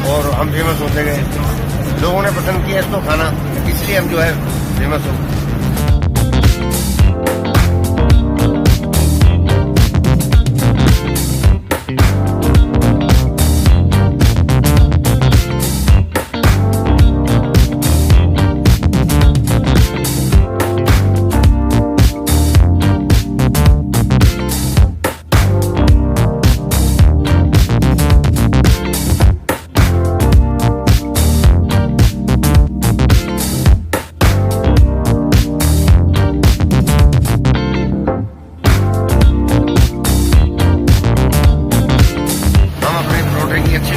और हम famous होते गए। लोगों ने पसंद किया इसको खाना, इसलिए हम जो है फेमस हो।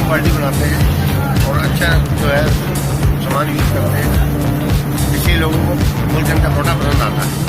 क्वालिटी बनाते हैं और अच्छा जो है सामान यूज करते हैं, इसलिए लोगों को मूलचंद का परोठा पसंद आता है।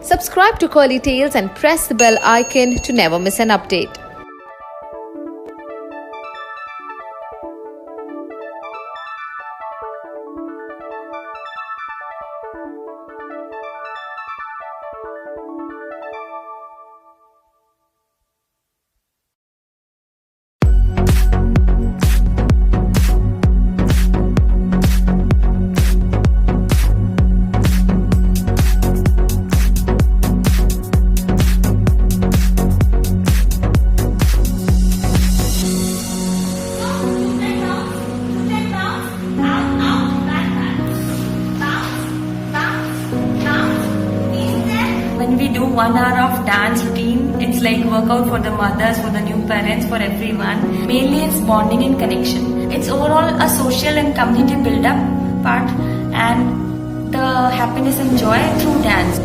Subscribe to Curly Tales and press the bell icon to never miss an update. When we do 1 hour of dance routine, it's like workout for the mothers, for the new parents, for everyone. Mainly it's bonding and connection. It's overall a social and community build-up part and the happiness and joy through dance.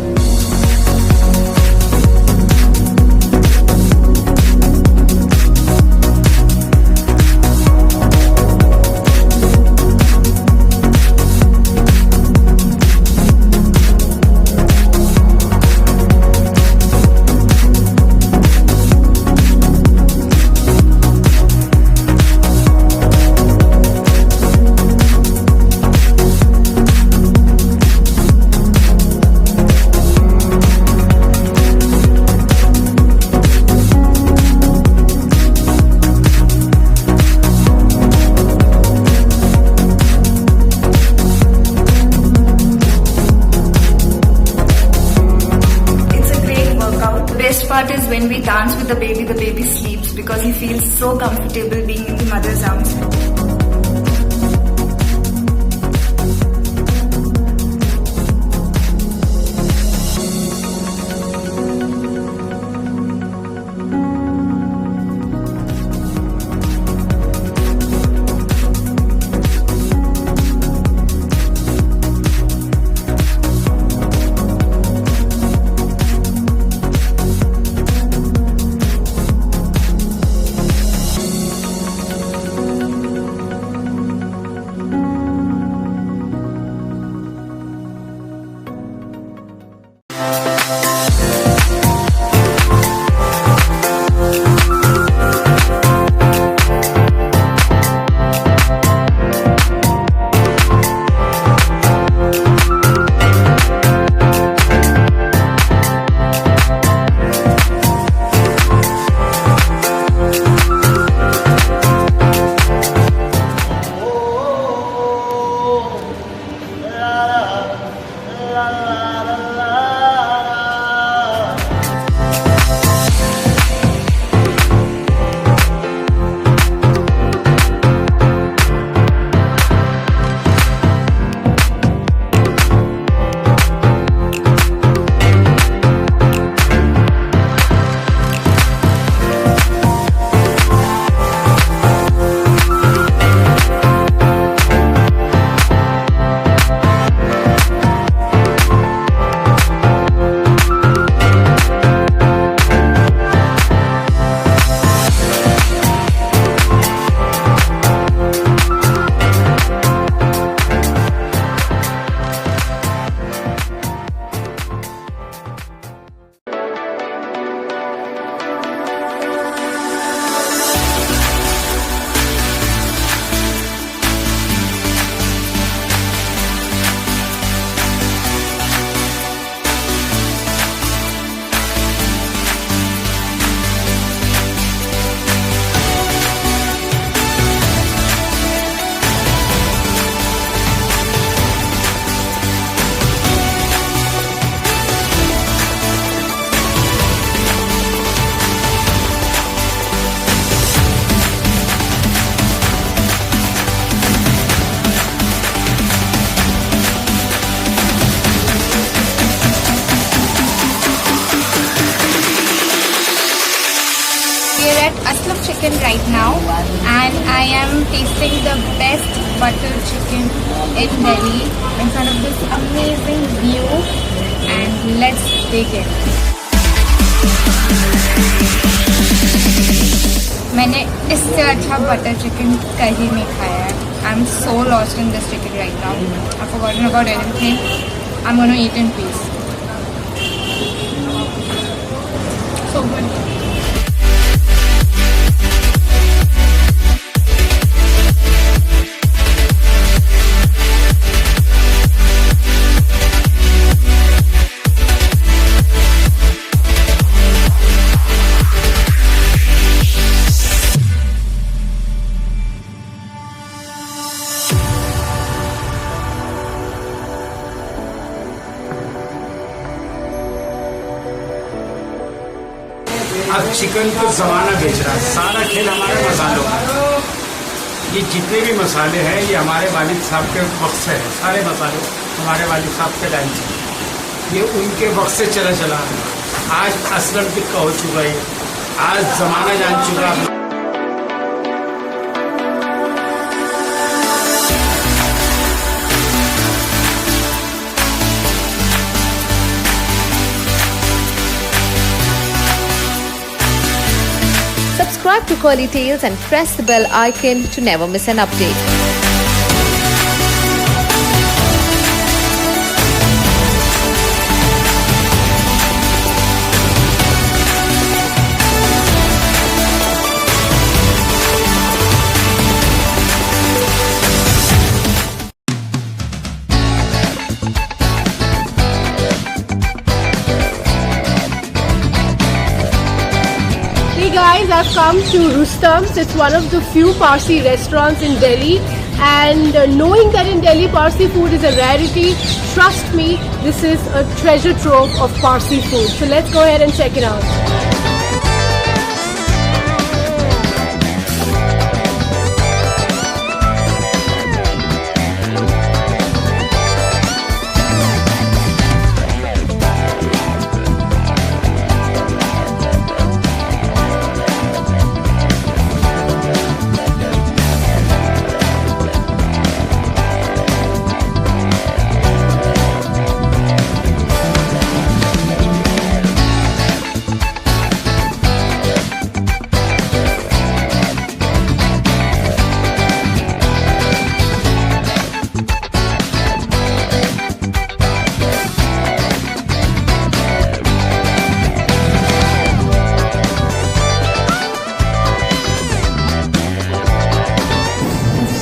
Part is when we dance with the baby sleeps because he feels so comfortable being in the mother's arms. We're at Aslak Chicken right now and I am tasting the best butter chicken in Delhi in front of this amazing view, and let's dig in. मैंने इससे अच्छा butter chicken कहीं नहीं खाया है. I'm so lost in this chicken right now. I've forgotten about everything. I'm going to eat in peace. so good. अब chicken तो जमाना बेच रहा है, सारा खेल हमारे मसालों का। ये जितने भी मसाले हैं ये हमारे वालिद साहब के वक्त से है, सारे मसाले हमारे वालिद साहब के टाइम से, ये उनके वक्त से चला चला। आज असलम टिक्का हो चुका है, आज जमाना जान चुका है। Subscribe to Curly Tales and press the bell icon to never miss an update. Guys, I've come to Rustam's. It's one of the few Parsi restaurants in Delhi, and knowing that in Delhi Parsi food is a rarity, trust me, this is a treasure trove of Parsi food. So let's go ahead and check it out.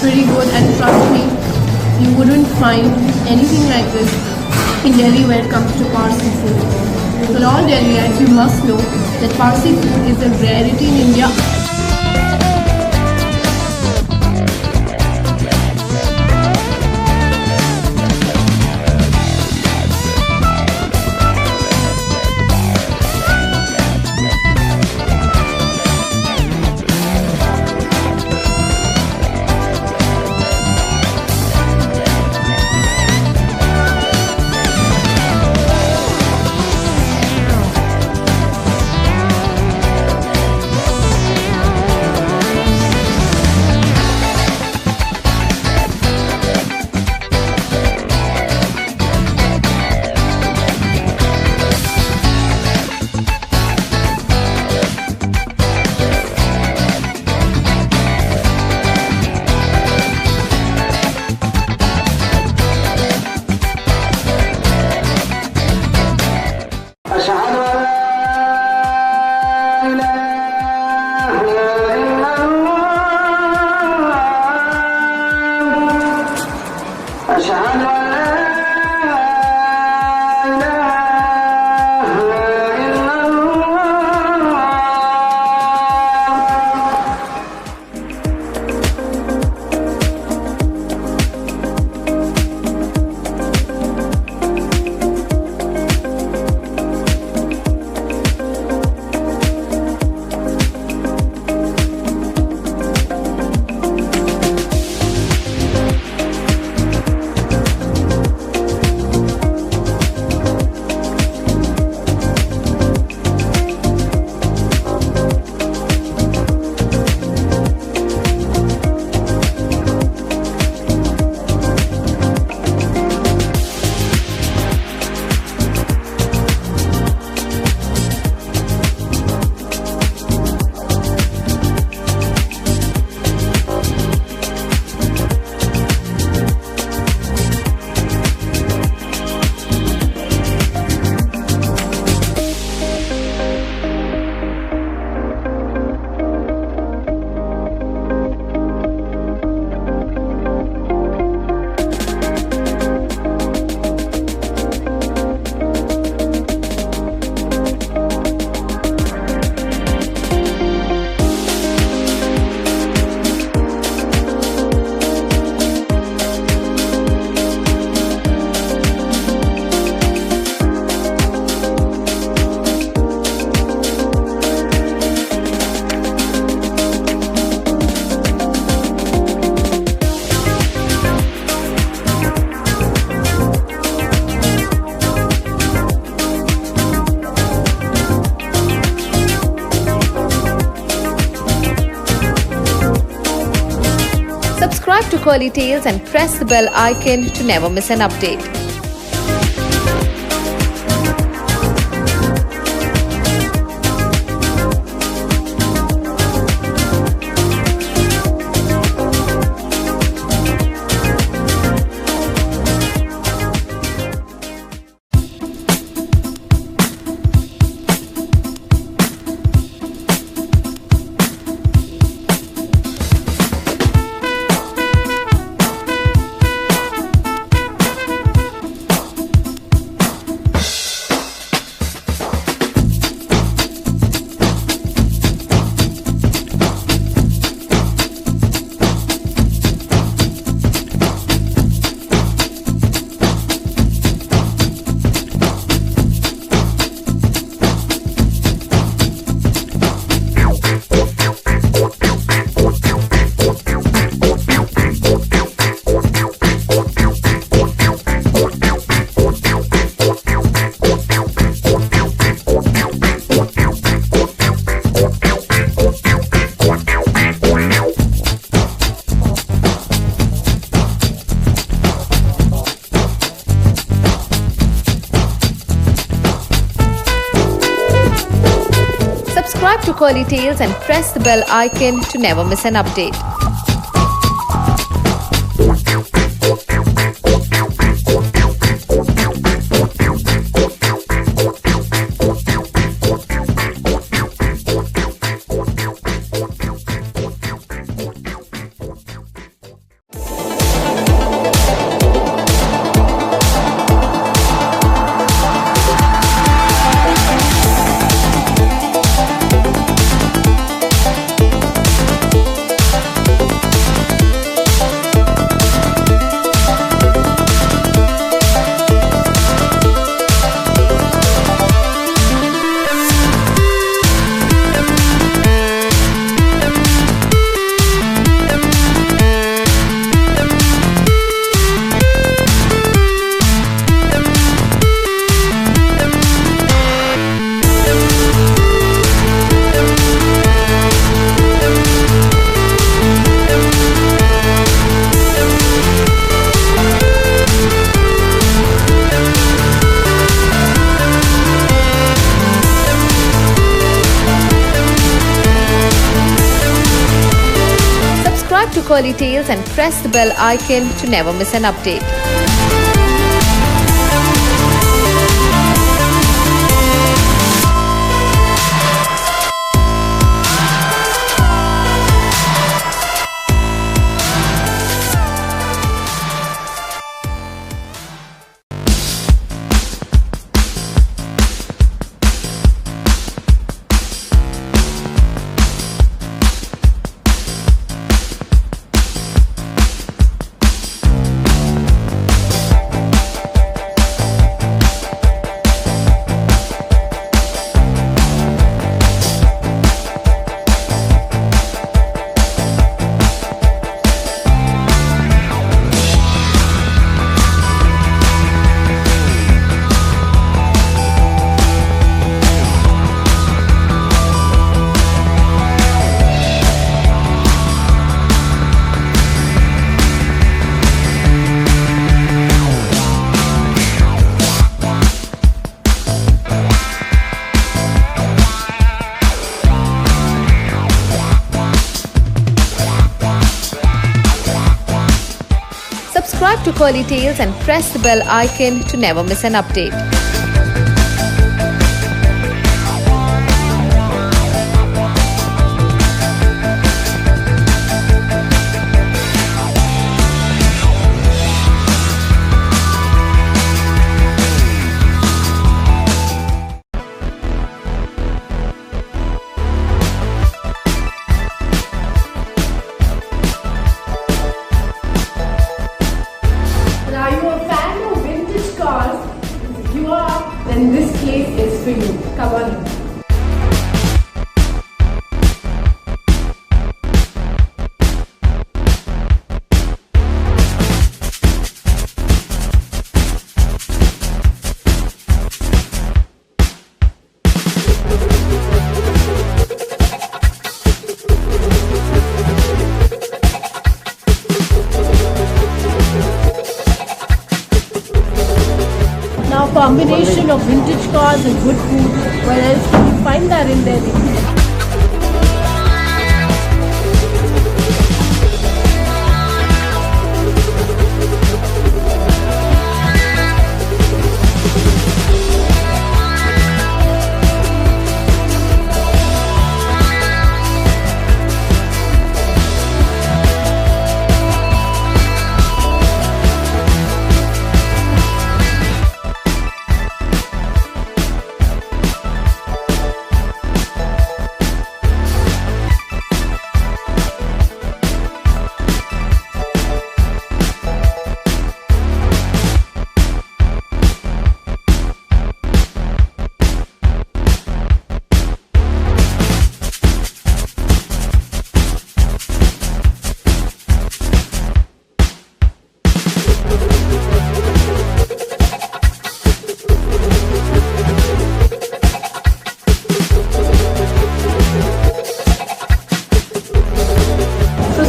Pretty good, and trust me, you wouldn't find anything like this in Delhi when it comes to Parsi food. For all Delhiites, you must know that Parsi food is a rarity in India. Quality Tales and press the bell icon to never miss an update. Subscribe to Curly Tales and press the bell icon to never miss an update. Subscribe to Curly Tales and press the bell icon to never miss an update. Subscribe to Curly Tales and press the bell icon to never miss an update. Then this place is for you. Come on. Now, combination of vintage cars and good food. Where else can you find that in Delhi?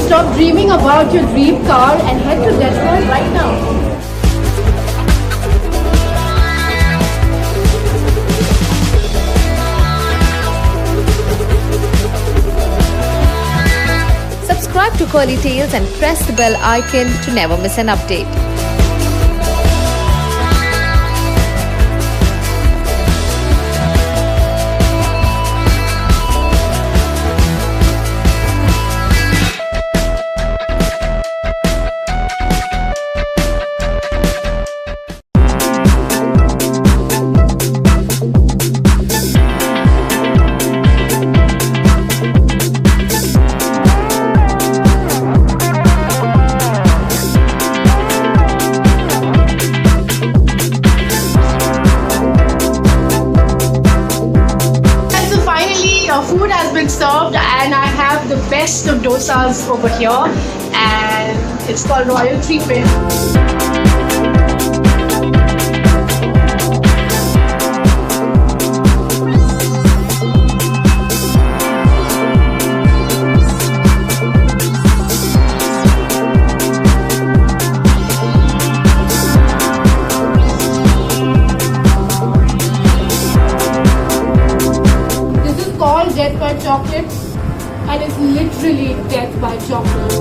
Stop dreaming about your dream car and head to Detroit right now. Subscribe to Curly Tales and press the bell icon to never miss an update. Food has been served and I have the best of dosas over here, and it's called Royal Three-Pin. Death by chocolate, and it's literally death by chocolate.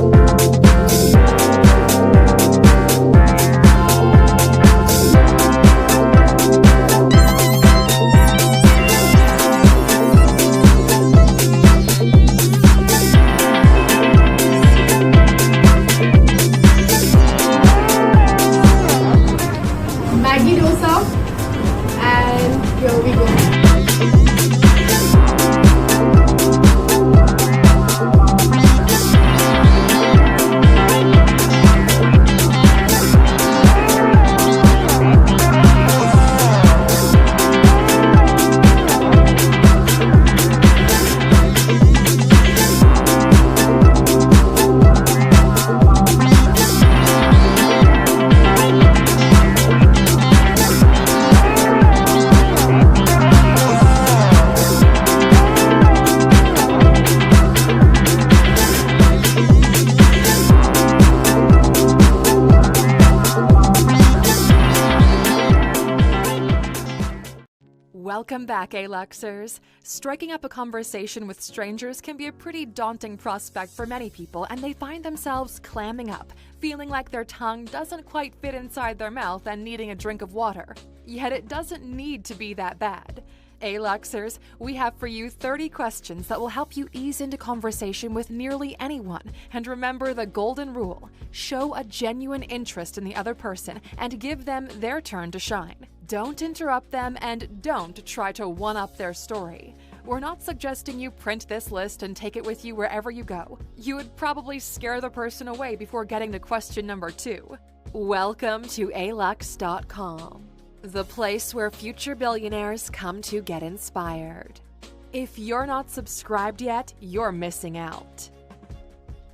Maggi dosa, and here we go. Welcome back, A-Luxers. Striking up a conversation with strangers can be a pretty daunting prospect for many people, and they find themselves clamming up, feeling like their tongue doesn't quite fit inside their mouth and needing a drink of water. Yet it doesn't need to be that bad. A-Luxers, we have for you 30 questions that will help you ease into conversation with nearly anyone. And remember the golden rule: show a genuine interest in the other person and give them their turn to shine. Don't interrupt them and don't try to one-up their story. We're not suggesting you print this list and take it with you wherever you go. You would probably scare the person away before getting to question number 2. Welcome to alux.com, the place where future billionaires come to get inspired. If you're not subscribed yet, you're missing out.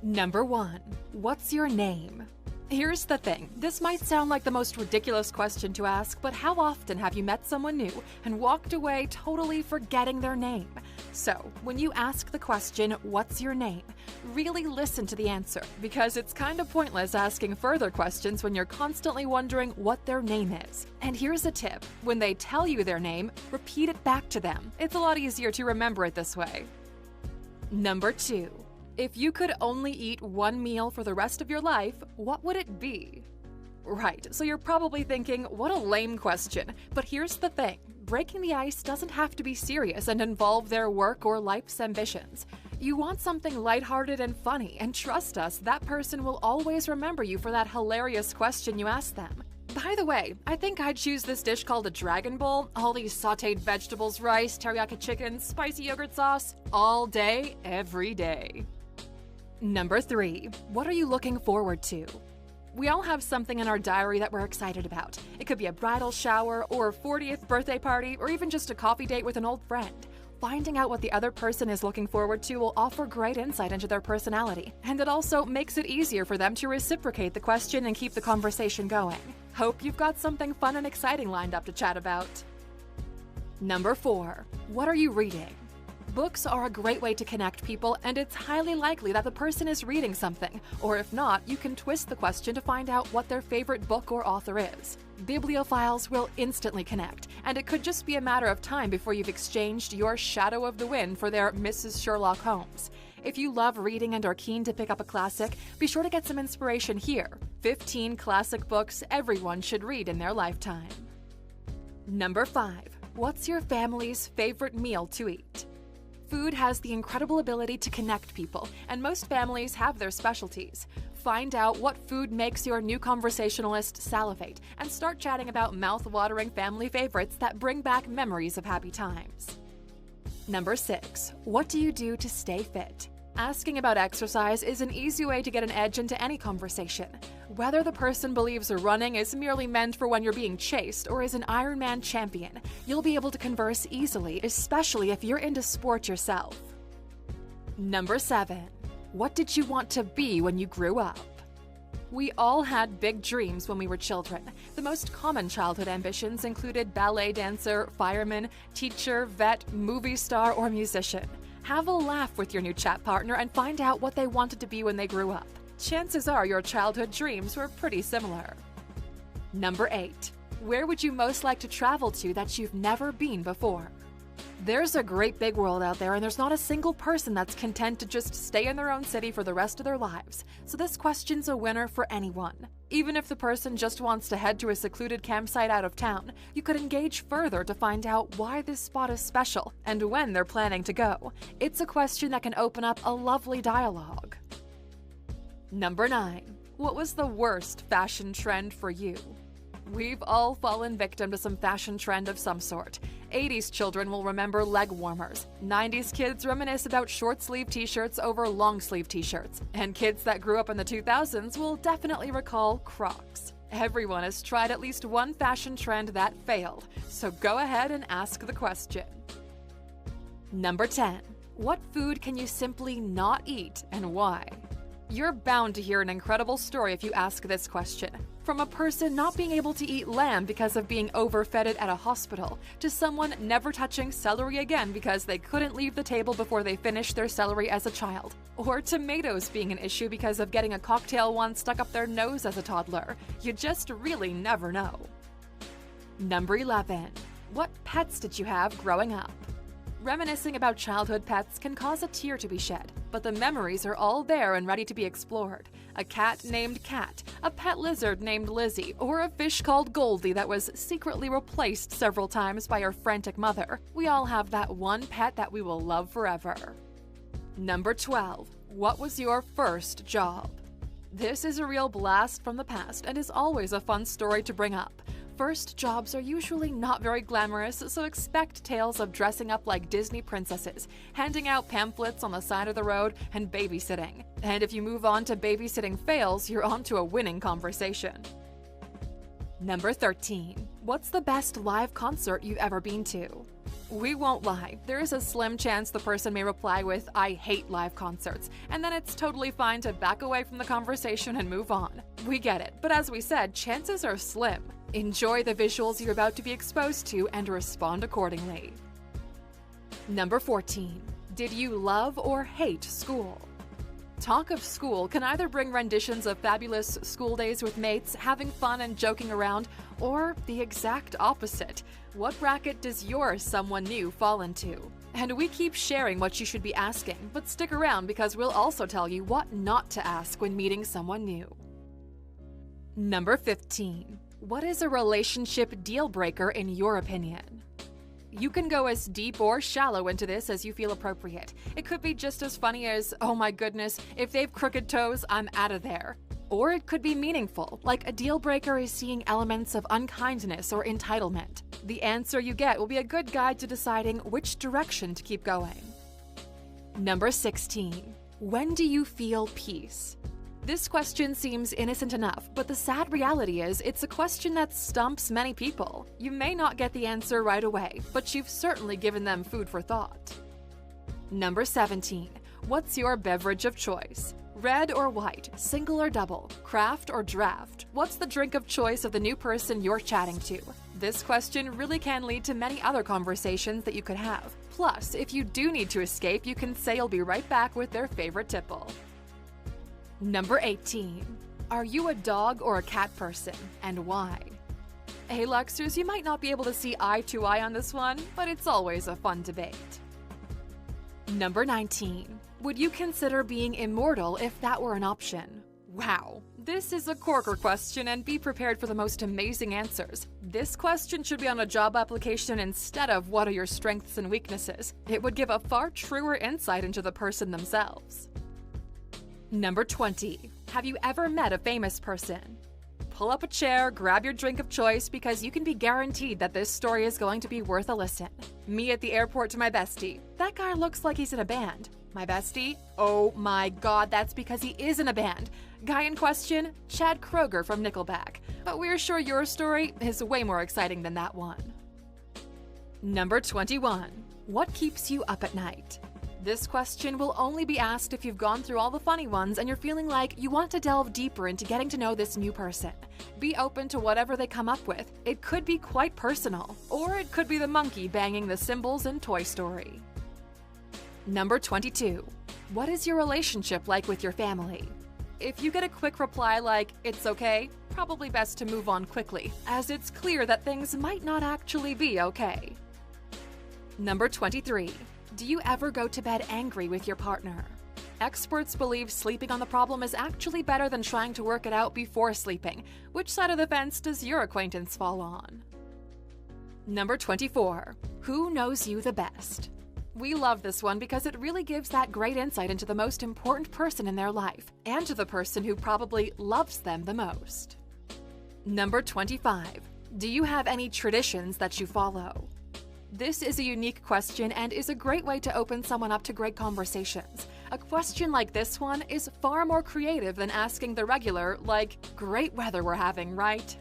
Number 1. What's your name? Here's the thing. This might sound like the most ridiculous question to ask, but how often have you met someone new and walked away totally forgetting their name? So, when you ask the question, "What's your name?" really listen to the answer, because it's kind of pointless asking further questions when you're constantly wondering what their name is. And here's a tip. When they tell you their name, repeat it back to them. It's a lot easier to remember it this way. Number 2. If you could only eat one meal for the rest of your life, what would it be? Right, so you're probably thinking, what a lame question. But here's the thing. Breaking the ice doesn't have to be serious and involve their work or life's ambitions. You want something lighthearted and funny, and trust us, that person will always remember you for that hilarious question you asked them. By the way, I think I'd choose this dish called a Dragon Bowl. All these sauteed vegetables, rice, teriyaki chicken, spicy yogurt sauce, all day, every day. Number 3. What are you looking forward to? We all have something in our diary that we're excited about. It could be a bridal shower, or a 40th birthday party, or even just a coffee date with an old friend. Finding out what the other person is looking forward to will offer great insight into their personality, and it also makes it easier for them to reciprocate the question and keep the conversation going. Hope you've got something fun and exciting lined up to chat about. Number 4. What are you reading? Books are a great way to connect people, and it's highly likely that the person is reading something, or if not, you can twist the question to find out what their favorite book or author is. Bibliophiles will instantly connect, and it could just be a matter of time before you've exchanged your Shadow of the Wind for their Mrs. Sherlock Holmes. If you love reading and are keen to pick up a classic, be sure to get some inspiration here. 15 classic books everyone should read in their lifetime. Number 5. What's your family's favorite meal to eat? Food has the incredible ability to connect people, and most families have their specialties. Find out what food makes your new conversationalist salivate, and start chatting about mouth-watering family favorites that bring back memories of happy times. Number 6. What do you do to stay fit? Asking about exercise is an easy way to get an edge into any conversation. Whether the person believes running is merely meant for when you're being chased or is an Ironman champion, you'll be able to converse easily, especially if you're into sport yourself. Number 7. What did you want to be when you grew up? We all had big dreams when we were children. The most common childhood ambitions included ballet dancer, fireman, teacher, vet, movie star, or musician. Have a laugh with your new chat partner and find out what they wanted to be when they grew up. Chances are your childhood dreams were pretty similar. Number 8. Where would you most like to travel to that you've never been before? There's a great big world out there, and there's not a single person that's content to just stay in their own city for the rest of their lives, so this question's a winner for anyone. Even if the person just wants to head to a secluded campsite out of town, you could engage further to find out why this spot is special and when they're planning to go. It's a question that can open up a lovely dialogue. Number 9. What was the worst fashion trend for you? We've all fallen victim to some fashion trend of some sort. 80s children will remember leg warmers. 90s kids reminisce about short-sleeve t-shirts over long-sleeve t-shirts. And kids that grew up in the 2000s will definitely recall Crocs. Everyone has tried at least one fashion trend that failed, so go ahead and ask the question. Number 10. What food can you simply not eat and why? You're bound to hear an incredible story if you ask this question. From a person not being able to eat lamb because of being overfed it at a hospital, to someone never touching celery again because they couldn't leave the table before they finished their celery as a child, or tomatoes being an issue because of getting a cocktail one stuck up their nose as a toddler. You just really never know. Number 11. What pets did you have growing up? Reminiscing about childhood pets can cause a tear to be shed, but the memories are all there and ready to be explored. A cat named Cat, a pet lizard named Lizzie, or a fish called Goldie that was secretly replaced several times by her frantic mother. We all have that one pet that we will love forever. Number 12. What was your first job? This is a real blast from the past and is always a fun story to bring up. First jobs are usually not very glamorous, so expect tales of dressing up like Disney princesses, handing out pamphlets on the side of the road, and babysitting. And if you move on to babysitting fails, you're on to a winning conversation. Number 13. What's the best live concert you've ever been to? We won't lie, there is a slim chance the person may reply with, "I hate live concerts," and then it's totally fine to back away from the conversation and move on. We get it, but as we said, chances are slim. Enjoy the visuals you're about to be exposed to and respond accordingly. Number 14. Did you love or hate school? Talk of school can either bring renditions of fabulous school days with mates, having fun and joking around, or the exact opposite. What bracket does your someone new fall into? And we keep sharing what you should be asking, but stick around because we'll also tell you what not to ask when meeting someone new. Number 15. What is a relationship deal breaker in your opinion? You can go as deep or shallow into this as you feel appropriate. It could be just as funny as, "Oh my goodness, if they've crooked toes, I'm out of there." Or it could be meaningful, like a deal breaker is seeing elements of unkindness or entitlement. The answer you get will be a good guide to deciding which direction to keep going. Number 16. When do you feel peace? This question seems innocent enough, but the sad reality is it's a question that stumps many people. You may not get the answer right away, but you've certainly given them food for thought. Number 17. What's your beverage of choice? Red or white, single or double, craft or draft? What's the drink of choice of the new person you're chatting to? This question really can lead to many other conversations that you could have. Plus, if you do need to escape, you can say you'll be right back with their favorite tipple. Number 18. Are you a dog or a cat person, and why? Hey Luxers, you might not be able to see eye to eye on this one, but it's always a fun debate. Number 19. Would you consider being immortal if that were an option? Wow, this is a corker question, and be prepared for the most amazing answers. This question should be on a job application instead of what are your strengths and weaknesses. It would give a far truer insight into the person themselves. Number 20. Have you ever met a famous person? Pull up a chair, grab your drink of choice, because you can be guaranteed that this story is going to be worth a listen. Me at the airport to my bestie. That guy looks like he's in a band. My bestie? Oh my god, that's because he is in a band. Guy in question? Chad Kroeger from Nickelback. But we're sure your story is way more exciting than that one. Number 21. What keeps you up at night? This question will only be asked if you've gone through all the funny ones and you're feeling like you want to delve deeper into getting to know this new person. Be open to whatever they come up with. It could be quite personal, or it could be the monkey banging the cymbals in Toy Story. Number 22. What is your relationship like with your family? If you get a quick reply like, "It's okay," probably best to move on quickly, as it's clear that things might not actually be okay. Number 23. Do you ever go to bed angry with your partner? Experts believe sleeping on the problem is actually better than trying to work it out before sleeping. Which side of the fence does your acquaintance fall on? Number 24. Who knows you the best? We love this one because it really gives that great insight into the most important person in their life, and to the person who probably loves them the most. Number 25. Do you have any traditions that you follow? This is a unique question and is a great way to open someone up to great conversations. A question like this one is far more creative than asking the regular, like, "Great weather we're having, right?"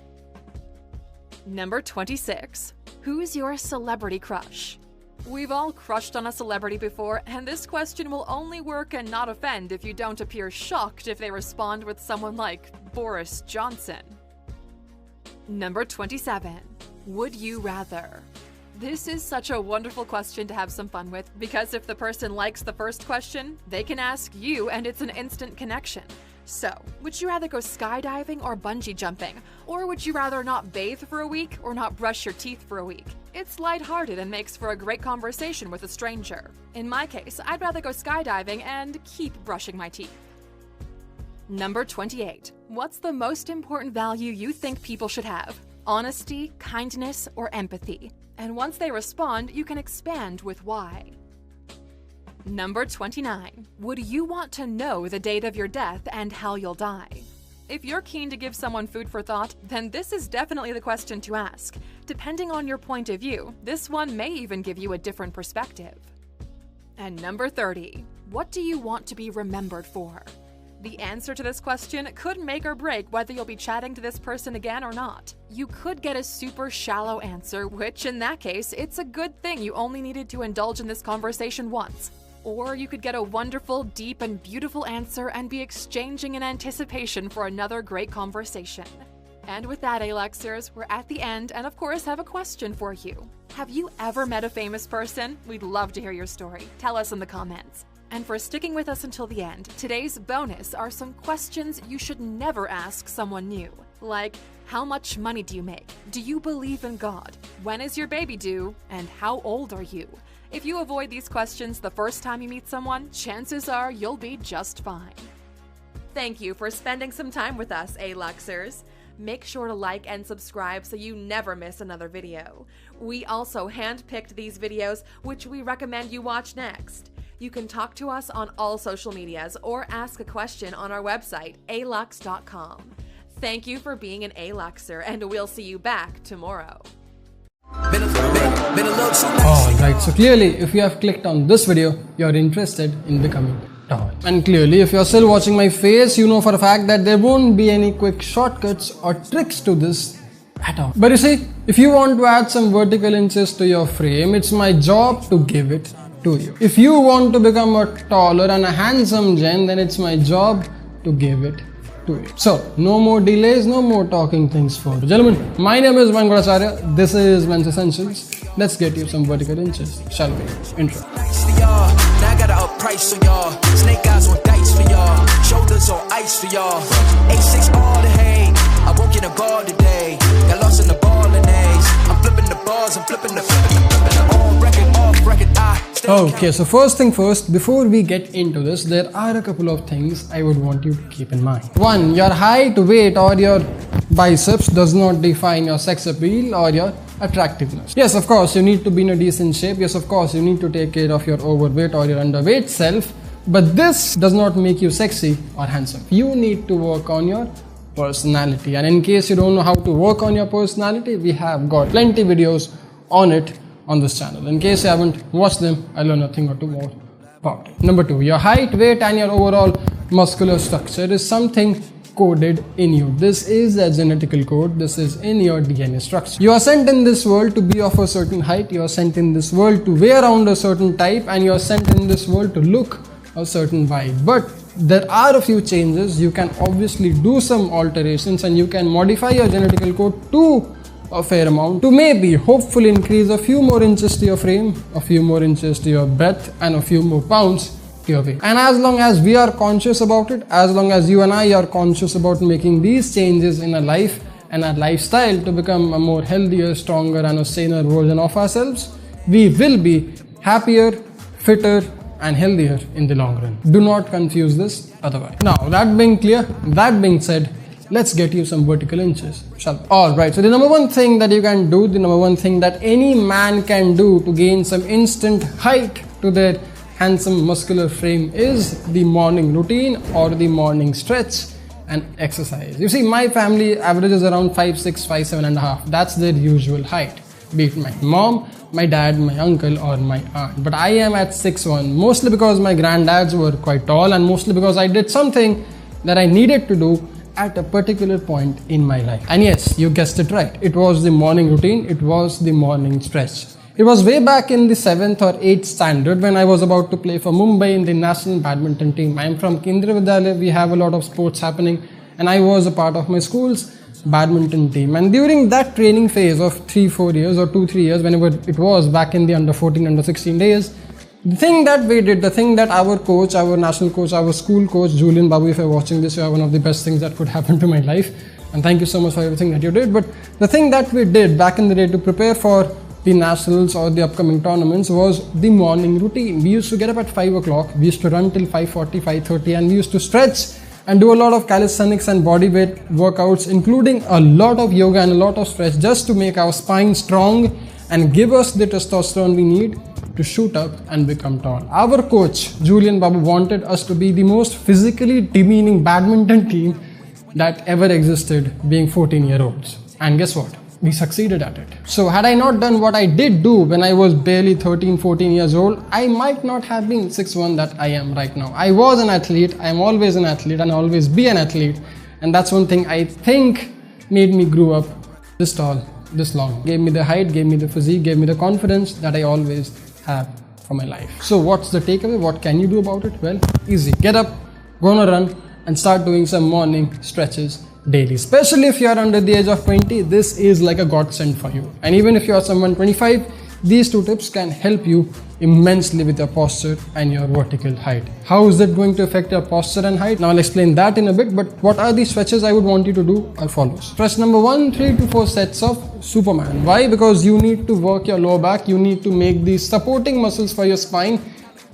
Number 26. Who's your celebrity crush? We've all crushed on a celebrity before, and this question will only work and not offend if you don't appear shocked if they respond with someone like Boris Johnson. Number 27. Would you rather? This is such a wonderful question to have some fun with, because if the person likes the first question, they can ask you and it's an instant connection. So, would you rather go skydiving or bungee jumping? Or would you rather not bathe for a week or not brush your teeth for a week? It's lighthearted and makes for a great conversation with a stranger. In my case, I'd rather go skydiving and keep brushing my teeth. Number 28. What's the most important value you think people should have? Honesty, kindness, or empathy? And once they respond, you can expand with why. Number 29. Would you want to know the date of your death and how you'll die? If you're keen to give someone food for thought, then this is definitely the question to ask. Depending on your point of view, this one may even give you a different perspective. And number 30. What do you want to be remembered for? The answer to this question could make or break whether you'll be chatting to this person again or not. You could get a super shallow answer, which in that case, it's a good thing you only needed to indulge in this conversation once. Or you could get a wonderful, deep, and beautiful answer and be exchanging in anticipation for another great conversation. And with that, Aluxers, we're at the end and of course have a question for you. Have you ever met a famous person? We'd love to hear your story. Tell us in the comments. And for sticking with us until the end, today's bonus are some questions you should never ask someone new. Like, how much money do you make? Do you believe in God? When is your baby due? And how old are you? If you avoid these questions the first time you meet someone, chances are you'll be just fine. Thank you for spending some time with us, Aluxers. Make sure to like and subscribe so you never miss another video. We also handpicked these videos, which we recommend you watch next. You can talk to us on all social medias or ask a question on our website, alux.com. Thank you for being an Aluxer, and we'll see you back tomorrow. Alright, so clearly if you have clicked on this video, you're interested in becoming tall. And clearly if you're still watching my face, you know for a fact that there won't be any quick shortcuts or tricks to this at all. But you see, if you want to add some vertical inches to your frame, it's my job to give it to you. If you want to become a taller and a handsome gen, then it's my job to give it to you. So, no more delays, no more talking things for. Gentlemen, my name is Mayank Bhattacharya. This is Men's Essentials. Let's get you some vertical inches, shall we? Intro. Now I got an up price for y'all. Snake eyes on dice for y'all. Shoulders on ice for y'all. 8-6 all the hate. I won't get a ball today. Got lost in the ball and A's. I'm flipping the balls, I'm flipping the on record, off record. Okay, so first thing first, before we get into this, there are a couple of things I would want you to keep in mind. One, your height, weight or your biceps does not define your sex appeal or your attractiveness. Yes, of course, you need to be in a decent shape. Yes, of course, you need to take care of your overweight or your underweight self. But this does not make you sexy or handsome. You need to work on your personality. And in case you don't know how to work on your personality, we have got plenty videos on it on this channel. In case you haven't watched them, I'll learn a thing or two more about it. Number two, your height, weight and your overall muscular structure is something coded in you. This is a genetical code. This is in your DNA structure. You are sent in this world to be of a certain height. You are sent in this world to wear around a certain type, and you are sent in this world to look a certain vibe. But there are a few changes. You can obviously do some alterations and you can modify your genetical code to a fair amount to maybe hopefully increase a few more inches to your frame, a few more inches to your breadth and a few more pounds to your weight. And as long as we are conscious about it, as long as you and I are conscious about making these changes in our life and our lifestyle to become a more healthier, stronger and a saner version of ourselves, we will be happier, fitter and healthier in the long run. Do not confuse this otherwise. Now, that being clear, that being said, let's get you some vertical inches, shall we? Alright, so the number one thing that you can do, the number one thing that any man can do to gain some instant height to their handsome muscular frame is the morning routine or the morning stretch and exercise. You see, my family averages around 5'6", 5'7.5". That's their usual height. Be it my mom, my dad, my uncle or my aunt. But I am at 6'1", mostly because my granddads were quite tall and mostly because I did something that I needed to do at a particular point in my life. And yes, you guessed it right. It was the morning routine. It was the morning stretch. It was way back in the 7th or 8th standard when I was about to play for Mumbai in the national badminton team. I am from Kendriya Vidyalaya. We have a lot of sports happening and I was a part of my school's badminton team. And during that training phase of 3-4 years or 2-3 years, whenever it was back in the under 14, under 16 days, the thing that we did, the thing that our coach, our national coach, our school coach, Julian Babu, if you're watching this, you are one of the best things that could happen to my life. And thank you so much for everything that you did. But the thing that we did back in the day to prepare for the nationals or the upcoming tournaments was the morning routine. We used to get up at 5 o'clock. We used to run till 5:40, 5:30 and we used to stretch and do a lot of calisthenics and body weight workouts, including a lot of yoga and a lot of stretch just to make our spine strong and give us the testosterone we need to shoot up and become tall. Our coach, Julian Babu, wanted us to be the most physically demeaning badminton team that ever existed, being 14-year-olds. And guess what? we succeeded at it. So had I not done what I did do when I was barely 13, 14 years old, I might not have been 6'1" that I am right now. I was an athlete, I am always an athlete, and I'll always be an athlete. And that's one thing I think made me grow up this tall, this long. Gave me the height, gave me the physique, gave me the confidence that I always have for my life. So what's the takeaway? What can you do about it? Well, easy. Get up, go on a run, and start doing some morning stretches daily. Especially if you are under the age of 20, this is like a godsend for you. And even if you are someone 25, these two tips can help you immensely with your posture and your vertical height. How is it going to affect your posture and height? Now I'll explain that in a bit, but what are the stretches I would want you to do are follows. Stretch number 1, 3 to 4 sets of Superman. Why? Because you need to work your lower back, you need to make these supporting muscles for your spine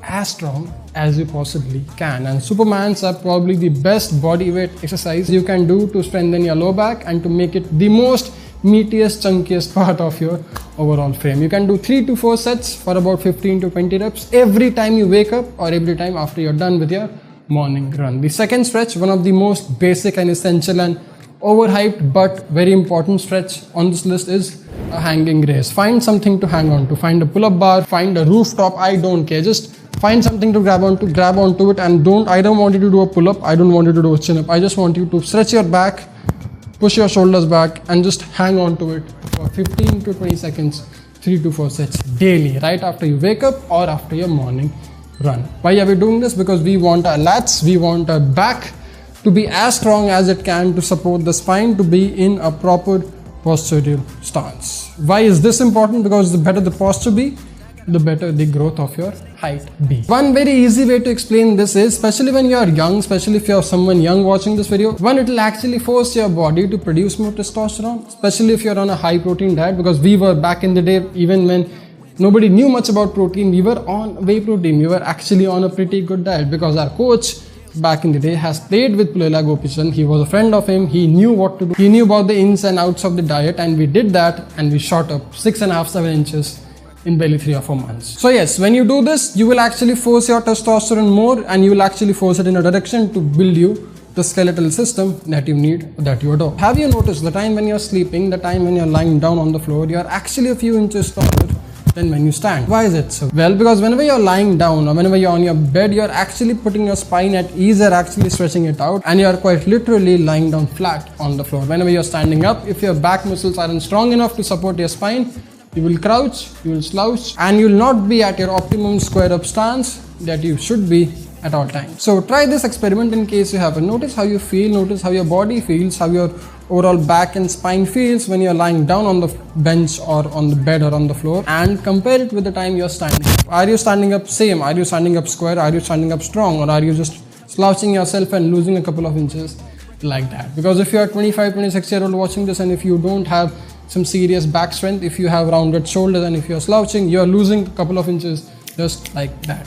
as strong as you possibly can. And Supermans are probably the best body weight exercise you can do to strengthen your lower back and to make it the most meatiest, chunkiest part of your overall frame. You can do 3 to 4 sets for about 15 to 20 reps every time you wake up or every time after you're done with your morning run. The second stretch, one of the most basic and essential and overhyped but very important stretch on this list, is a hanging raise. Find something to hang on to. Find a pull-up bar, find a rooftop, I don't care. Just find something to grab onto it, and I don't want you to do a pull-up, I don't want you to do a chin-up. I just want you to stretch your back, push your shoulders back, and just hang on to it for 15 to 20 seconds, 3 to 4 sets daily, right after you wake up or after your morning run. Why are we doing this? Because we want our lats, we want our back to be as strong as it can to support the spine, to be in a proper postural stance. Why is this important? Because the better the posture be, the better the growth of your height be. One very easy way to explain this is, especially when you are young, especially if you are someone young watching this video, one, it will actually force your body to produce more testosterone, especially if you are on a high protein diet, because we were back in the day, even when nobody knew much about protein, we were on whey protein. We were actually on a pretty good diet because our coach back in the day has played with Pullela Gopichand. He was a friend of him. He knew what to do. He knew about the ins and outs of the diet, and we did that, and we shot up 6.5, 7 inches in barely 3 or 4 months. So yes, when you do this, you will actually force your testosterone more, and you will actually force it in a direction to build you the skeletal system that you need, that you adore. Have you noticed the time when you're sleeping, the time when you're lying down on the floor, you're actually a few inches taller than when you stand? Why is it so? Well, because whenever you're lying down or whenever you're on your bed, you're actually putting your spine at ease, you're actually stretching it out, and you're quite literally lying down flat on the floor. Whenever you're standing up, if your back muscles aren't strong enough to support your spine, you will crouch, you will slouch, and you will not be at your optimum square up stance that you should be at all times. So try this experiment in case you haven't. Notice how you feel, notice how your body feels, how your overall back and spine feels when you're lying down on the bench or on the bed or on the floor, and compare it with the time you're standing up. Are you standing up same? Are you standing up square? Are you standing up strong? Or are you just slouching yourself and losing a couple of inches like that? Because if you're a 25, 26-year-old watching this, and if you don't have some serious back strength, if you have rounded shoulders, and if you're slouching, you're losing a couple of inches just like that.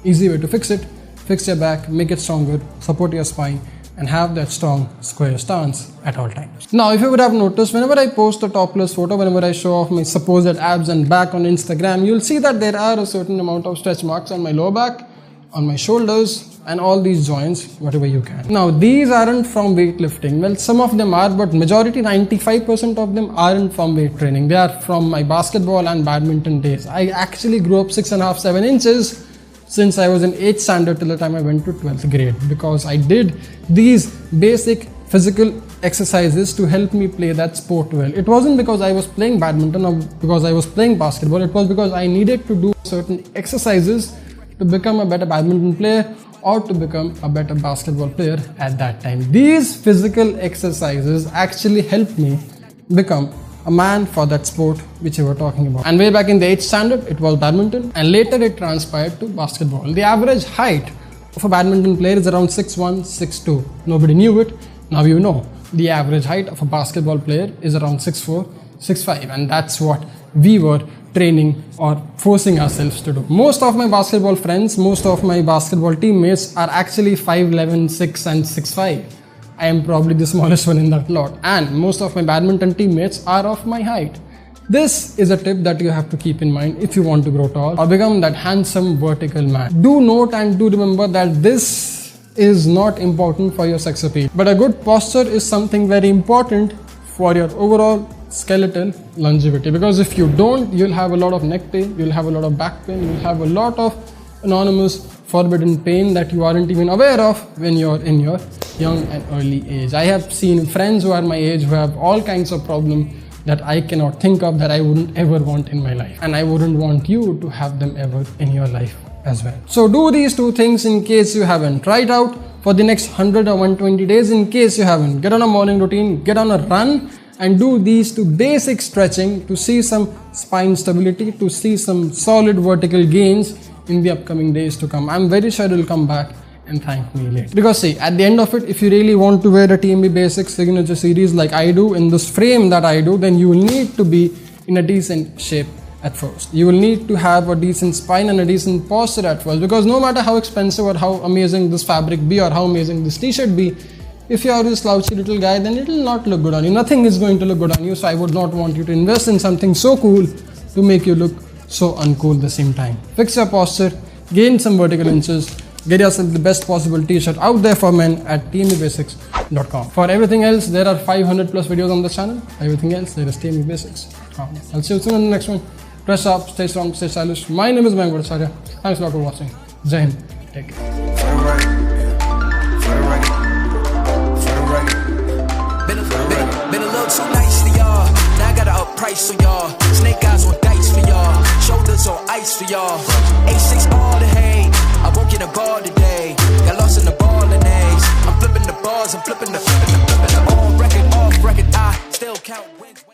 Easy way to fix it. Fix your back, make it stronger, support your spine, and have that strong square stance at all times. Now, if you would have noticed, whenever I post a topless photo, whenever I show off my supposed abs and back on Instagram, you'll see that there are a certain amount of stretch marks on my lower back, on my shoulders, and all these joints, whatever you can. Now, these aren't from weightlifting. Well, some of them are, but majority, 95% of them aren't from weight training. They are from my basketball and badminton days. I actually grew up 6.5, 7 inches since I was in 8th standard till the time I went to 12th grade, because I did these basic physical exercises to help me play that sport well. It wasn't because I was playing badminton or because I was playing basketball. It was because I needed to do certain exercises to become a better badminton player or to become a better basketball player at that time. These physical exercises actually helped me become a man for that sport which we were talking about. And way back in the 8th standard, it was badminton, and later it transpired to basketball. The average height of a badminton player is around 6'1", 6'2". Nobody knew it, now you know. The average height of a basketball player is around 6'4", 6'5", and that's what we were training or forcing ourselves to do. Most of my basketball friends, most of my basketball teammates are actually 5'11", 6 and 6'5". I am probably the smallest one in that lot, and most of my badminton teammates are of my height. This is a tip that you have to keep in mind if you want to grow tall or become that handsome vertical man. Do note and do remember that this is not important for your sex appeal, but a good posture is something very important for your overall skeletal longevity, because if you don't, you'll have a lot of neck pain, you'll have a lot of back pain, you'll have a lot of anonymous forbidden pain that you aren't even aware of when you're in your young and early age. I have seen friends who are my age who have all kinds of problems that I cannot think of, that I wouldn't ever want in my life, and I wouldn't want you to have them ever in your life as well. So do these two things in case you haven't. Try it out for the next 100 or 120 days in case you haven't. Get on a morning routine, get on a run, and do these two basic stretching to see some spine stability, to see some solid vertical gains in the upcoming days to come. I'm very sure it'll come back and thank me later. Because see, at the end of it, if you really want to wear a TMB Basics signature series like I do, in this frame that I do, then you will need to be in a decent shape at first. You will need to have a decent spine and a decent posture at first, because no matter how expensive or how amazing this fabric be or how amazing this t-shirt be, if you are a slouchy little guy, then it will not look good on you. Nothing is going to look good on you. So I would not want you to invest in something so cool to make you look so uncool at the same time. Fix your posture, gain some vertical inches, get yourself the best possible t-shirt out there for men at tmbasics.com. For everything else, there are 500 plus videos on the channel. Everything else, there is tmbasics.com. I'll see you soon in the next one. Dress up, stay strong, stay stylish. My name is Mayank Bhattacharya. Thanks a lot for watching. Jai Hind. Take care. Been a little too nice for y'all. Now I gotta up price on y'all. Snake eyes on dice for y'all. Shoulders on ice for y'all. A6 all the hate. I won't get a ball today. Got lost in the ball and A's. I'm flipping the bars, I'm flipping the on record, off record. I still count wins.